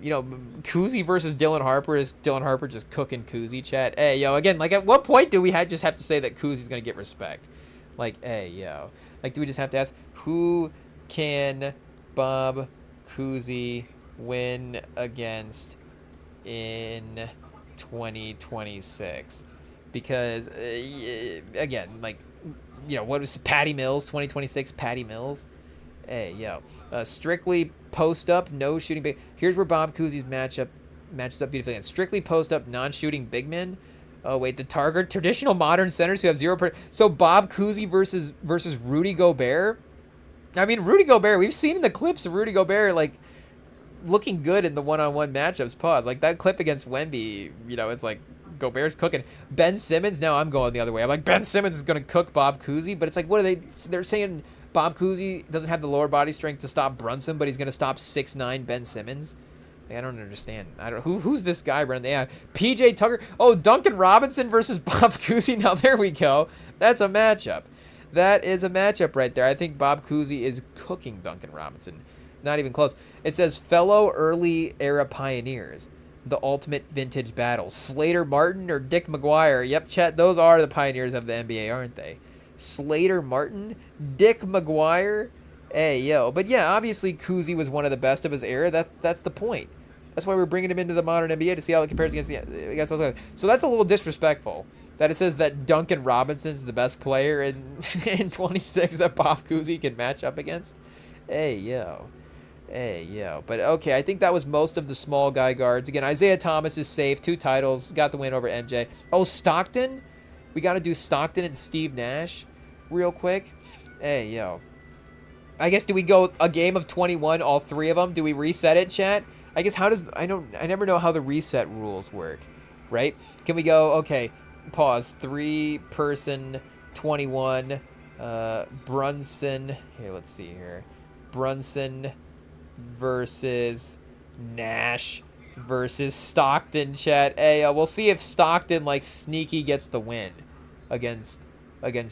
Kuzi versus Dylan Harper is Dylan Harper just cooking Kuzi, chat. Again, like, at what point do we just have to say that Kuzi's going to get respect? Like, like, do we just have to ask, who can Bob Cousy win against in 2026? Because, again, like, what was Patty Mills, 2026 Patty Mills? Strictly post up, no shooting. Here's where Bob Cousy's matches up beautifully. And strictly post up, non-shooting big men. Oh wait, the target traditional modern centers who have 0%. So Bob Cousy versus Rudy Gobert. I mean, Rudy Gobert. We've seen in the clips of Rudy Gobert like looking good in the one-on-one matchups. Pause. Like that clip against Wemby. It's like Gobert's cooking. Ben Simmons. Now I'm going the other way. I'm like Ben Simmons is gonna cook Bob Cousy, but it's like what are they? They're saying. Bob Cousy doesn't have the lower body strength to stop Brunson, but he's going to stop 6'9" Ben Simmons. Like, I don't understand. Who's this guy running? Yeah, PJ Tucker. Oh, Duncan Robinson versus Bob Cousy. Now there we go. That's a matchup. That is a matchup right there. I think Bob Cousy is cooking Duncan Robinson. Not even close. It says fellow early era pioneers. The ultimate vintage battle. Slater Martin or Dick McGuire. Yep, chat. Those are the pioneers of the NBA, aren't they? Slater Martin, Dick McGuire, but yeah, obviously Cousy was one of the best of his era. That's the point. That's why we're bringing him into the modern NBA to see how it compares against those guys. So that's a little disrespectful that it says that Duncan Robinson's the best player in 26 that Bob Cousy can match up against. But okay, I think that was most of the small guy guards. Again, Isaiah Thomas is safe, 2 titles, got the win over MJ. Oh, Stockton, we got to do Stockton and Steve Nash. Real quick. I guess do we go a game of 21, all 3 of them? Do we reset it, chat? I guess I never know how the reset rules work, right? Can we go, okay, pause, 3-person 21, Brunson, here, let's see here. Brunson versus Nash versus Stockton, chat. We'll see if Stockton, like, sneaky gets the win against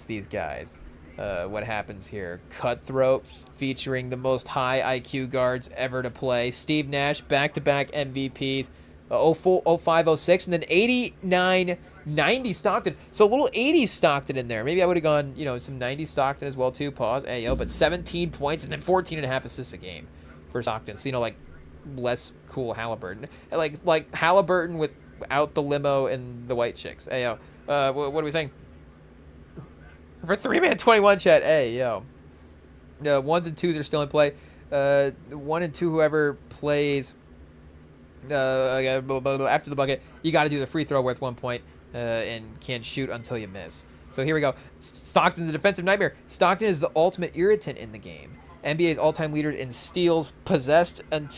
these guys. What happens here? Cutthroat featuring the most high IQ guards ever to play. Steve Nash, back-to-back MVPs. 05, 06, and then 89, 90 Stockton. So a little 80s Stockton in there. Maybe I would have gone, some 90s Stockton as well, too. Pause. But 17 points and then 14 and a half assists a game for Stockton. So, like, less cool Halliburton. Like Halliburton without the limo and the white chicks. What are we saying? For 3-man 21, chat. 1s and 2s are still in play. 1 and 2, whoever plays after the bucket, you got to do the free throw worth 1 point and can't shoot until you miss. So here we go. Stockton's the defensive nightmare. Stockton is the ultimate irritant in the game. NBA's all-time leader in steals, possessed an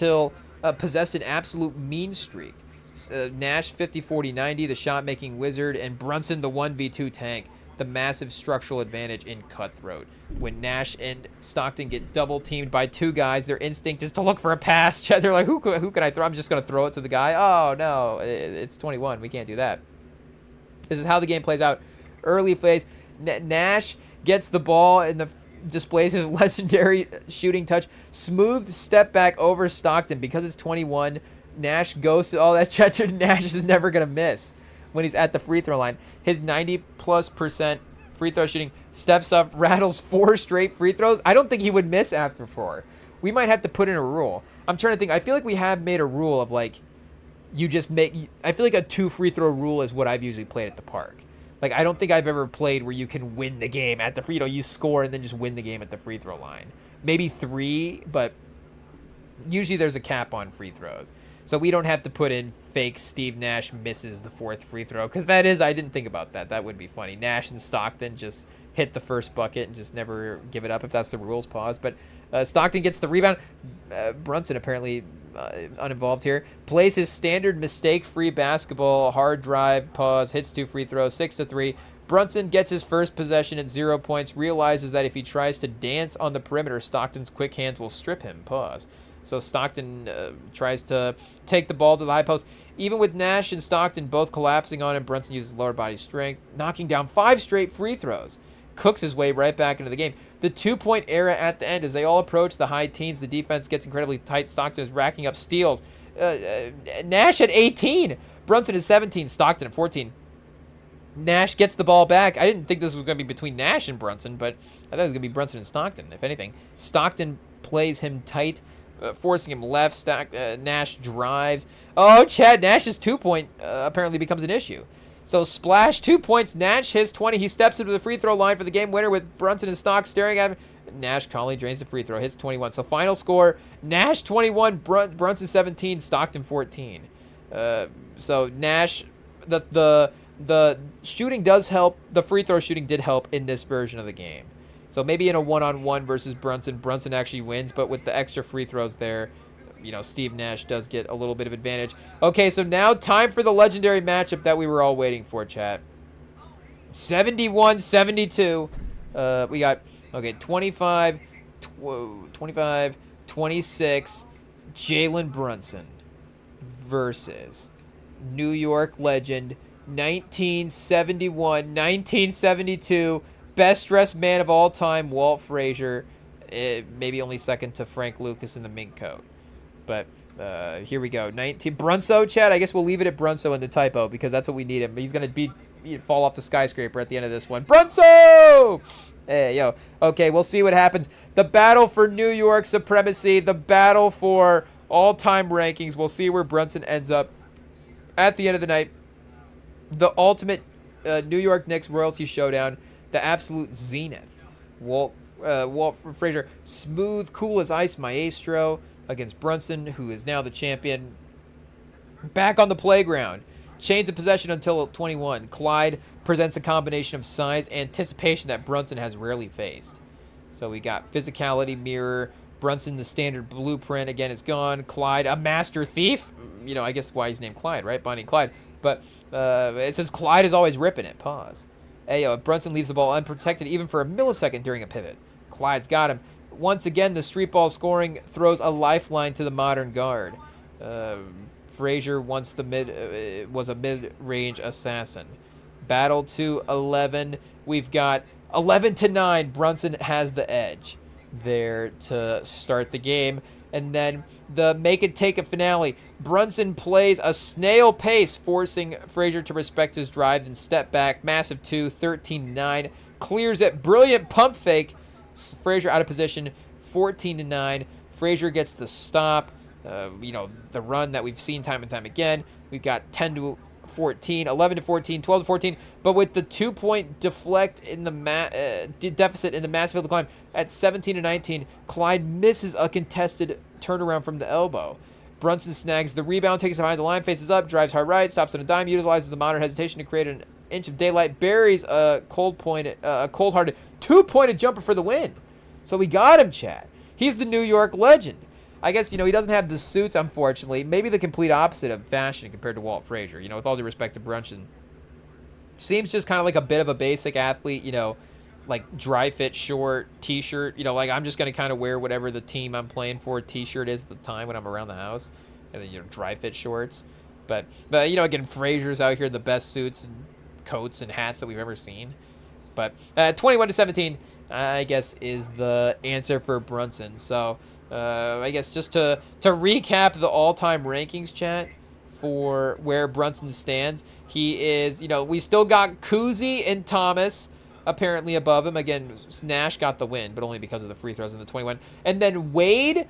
absolute mean streak. Nash 50, 40, 90, the shot-making wizard, and Brunson the 1v2 tank. The massive structural advantage in Cutthroat. When Nash and Stockton get double-teamed by 2 guys, their instinct is to look for a pass. They're like, who can I throw? I'm just going to throw it to the guy. Oh, no, it's 21. We can't do that. This is how the game plays out. Early phase, Nash gets the ball and displays his legendary shooting touch. Smooth step back over Stockton. Because it's 21, Nash goes to... Oh, that's Nash is never going to miss when he's at the free throw line. His 90+% free throw shooting steps up, rattles 4 straight free throws. I don't think he would miss after 4. We might have to put in a rule. I'm trying to think. I feel like we have made a rule of, like, I feel like a 2 free throw rule is what I've usually played at the park. Like, I don't think I've ever played where you can win the game at the free throw. You score and then just win the game at the free throw line. Maybe 3, but usually there's a cap on free throws. So we don't have to put in fake Steve Nash misses the 4th free throw, because that is, I didn't think about that. That would be funny. Nash and Stockton just hit the first bucket and just never give it up if that's the rules. Pause. But Stockton gets the rebound. Brunson apparently uninvolved here. Plays his standard mistake-free basketball, hard drive, pause, hits 2 free throws, 6-3. Brunson gets his first possession at 0 points, realizes that if he tries to dance on the perimeter, Stockton's quick hands will strip him. Pause. So Stockton tries to take the ball to the high post. Even with Nash and Stockton both collapsing on him, Brunson uses lower body strength, knocking down 5 straight free throws. Cooks his way right back into the game. The 2-point era at the end, as they all approach the high teens, the defense gets incredibly tight. Stockton is racking up steals. Nash at 18. Brunson is 17. Stockton at 14. Nash gets the ball back. I didn't think this was going to be between Nash and Brunson, but I thought it was going to be Brunson and Stockton, if anything. Stockton plays him tight, forcing him left. Nash drives. Oh, Chad, Nash's 2-point apparently becomes an issue. So splash, 2 points. Nash hits 20. He steps into the free throw line for the game winner with Brunson and Stock staring at him. Nash calmly drains the free throw, hits 21. So final score, Nash 21, Brunson 17, Stockton 14. So Nash, the shooting does help. The free throw shooting did help in this version of the game. So maybe in a one-on-one versus Brunson actually wins, but with the extra free throws there, Steve Nash does get a little bit of advantage. Okay, so now time for the legendary matchup that we were all waiting for, chat. 71-72. We got, 25, 26, Jalen Brunson versus New York legend, 1971-1972, best dressed man of all time, Walt Frazier, maybe only second to Frank Lucas in the mink coat. But here we go. 19 Brunso, Chad. I guess we'll leave it at Brunso in the typo because that's what we need him. He's going to fall off the skyscraper at the end of this one. Brunso! Hey, yo. Okay, we'll see what happens. The battle for New York supremacy, the battle for all-time rankings. We'll see where Brunson ends up at the end of the night. The ultimate New York Knicks royalty showdown, the absolute zenith. Walt Frazier, smooth, cool as ice maestro against Brunson, who is now the champion. Back on the playground. Chains of possession until 21. Clyde presents a combination of size and anticipation that Brunson has rarely faced. So we got physicality, mirror. Brunson, the standard blueprint, again, is gone. Clyde, a master thief. I guess why he's named Clyde, right? Bonnie and Clyde. But it says Clyde is always ripping it. Pause. Hey, Brunson leaves the ball unprotected even for a millisecond during a pivot. Clyde's got him. Once again, the street ball scoring throws a lifeline to the modern guard. Frazier was a mid-range assassin. Battle to 11. We've got 11-9. Brunson has the edge there to start the game. And then the make-it-take-it finale. Brunson plays a snail pace, forcing Frazier to respect his drive and step back. Massive 2, 13-9. Clears it. Brilliant pump fake. Frazier out of position, 14-9. Frazier gets the stop. The run that we've seen time and time again. We've got 10-14, 11-14, 12-14. But with the 2-point deficit in the massive decline at 17-19, Clyde misses a contested turnaround from the elbow. Brunson snags the rebound, takes it behind the line, faces up, drives hard right, stops on a dime, utilizes the modern hesitation to create an inch of daylight, buries a cold-hearted 2-pointed jumper for the win. So we got him, Chad. He's the New York legend. I guess, he doesn't have the suits, unfortunately. Maybe the complete opposite of fashion compared to Walt Frazier. With all due respect to Brunson. Seems just kind of like a bit of a basic athlete, like dry fit short, t-shirt. Like I'm just going to kind of wear whatever the team I'm playing for t-shirt is at the time when I'm around the house. And then, dry fit shorts. But again, Frazier's out here, the best suits and coats and hats that we've ever seen. But 21-17, I guess, is the answer for Brunson. So I guess just to recap the all-time rankings, chat, for where Brunson stands, he is, we still got Kuzi and Thomas apparently above him. Again, Nash got the win, but only because of the free throws in the 21. And then Wade,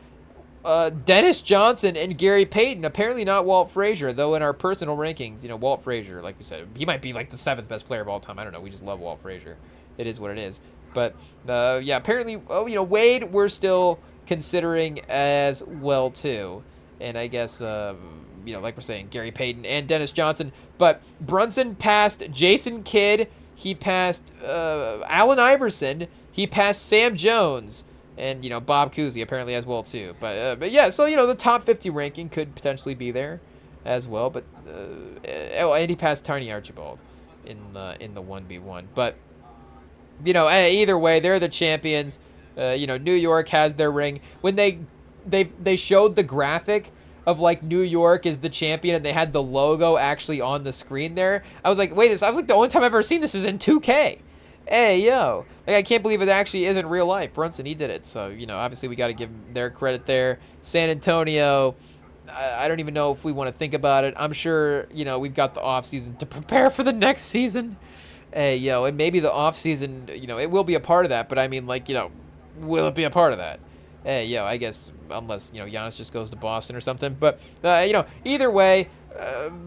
Dennis Johnson, and Gary Payton. Apparently not Walt Frazier, though in our personal rankings, Walt Frazier, like we said, he might be like the 7th best player of all time. I don't know. We just love Walt Frazier. It is what it is. But, apparently, Wade we're still considering as well, too. And I guess, like we're saying, Gary Payton and Dennis Johnson. But Brunson passed Jason Kidd. He passed Allen Iverson. He passed Sam Jones. And, Bob Cousy apparently as well, too. But yeah, so, the top 50 ranking could potentially be there as well. But, and he passed Tiny Archibald in the 1v1. But, either way, they're the champions. New York has their ring. When they showed the graphic of, like, New York is the champion and they had the logo actually on the screen there, I was like, wait, I was like, the only time I've ever seen this is in 2K. Hey, yo. Like, I can't believe it actually isn't real life. Brunson, he did it. So, obviously we got to give them their credit there. San Antonio, I don't even know if we want to think about it. I'm sure, we've got the offseason to prepare for the next season. Hey, yo, and maybe the offseason, it will be a part of that. But, I mean, like, will it be a part of that? Hey, yo, I guess unless, Giannis just goes to Boston or something. But, either way,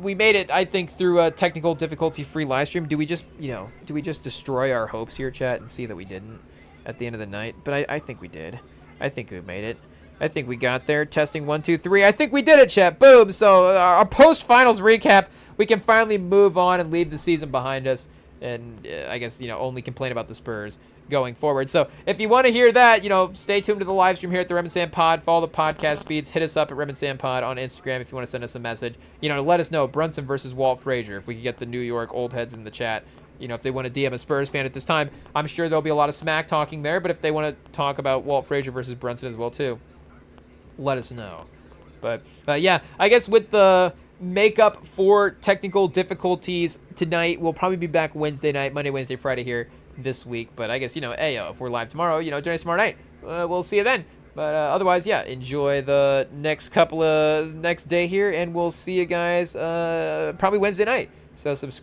we made it, I think, through a technical difficulty-free live stream. Do we just destroy our hopes here, chat, and see that we didn't at the end of the night? But I think we did. I think we made it. I think we got there. Testing 1, 2, 3. I think we did it, chat. Boom. So our post-finals recap, we can finally move on and leave the season behind us. And I guess, only complain about the Spurs going forward. So if you want to hear that, stay tuned to the live stream here at the Rem and Sam Pod. Follow the podcast feeds. Hit us up at Rem and Sam Pod on Instagram if you want to send us a message. Let us know Brunson versus Walt Frazier. If we could get the New York old heads in the chat, if they want to DM a Spurs fan at this time, I'm sure there'll be a lot of smack talking there. But if they want to talk about Walt Frazier versus Brunson as well too, let us know. But yeah, I guess with the makeup for technical difficulties tonight, we'll probably be back Wednesday night, Monday, Wednesday, Friday here this week. But I guess, if we're live tomorrow, join us tomorrow night. We'll see you then. But otherwise, yeah, enjoy the next day here, and we'll see you guys probably Wednesday night. So subscribe.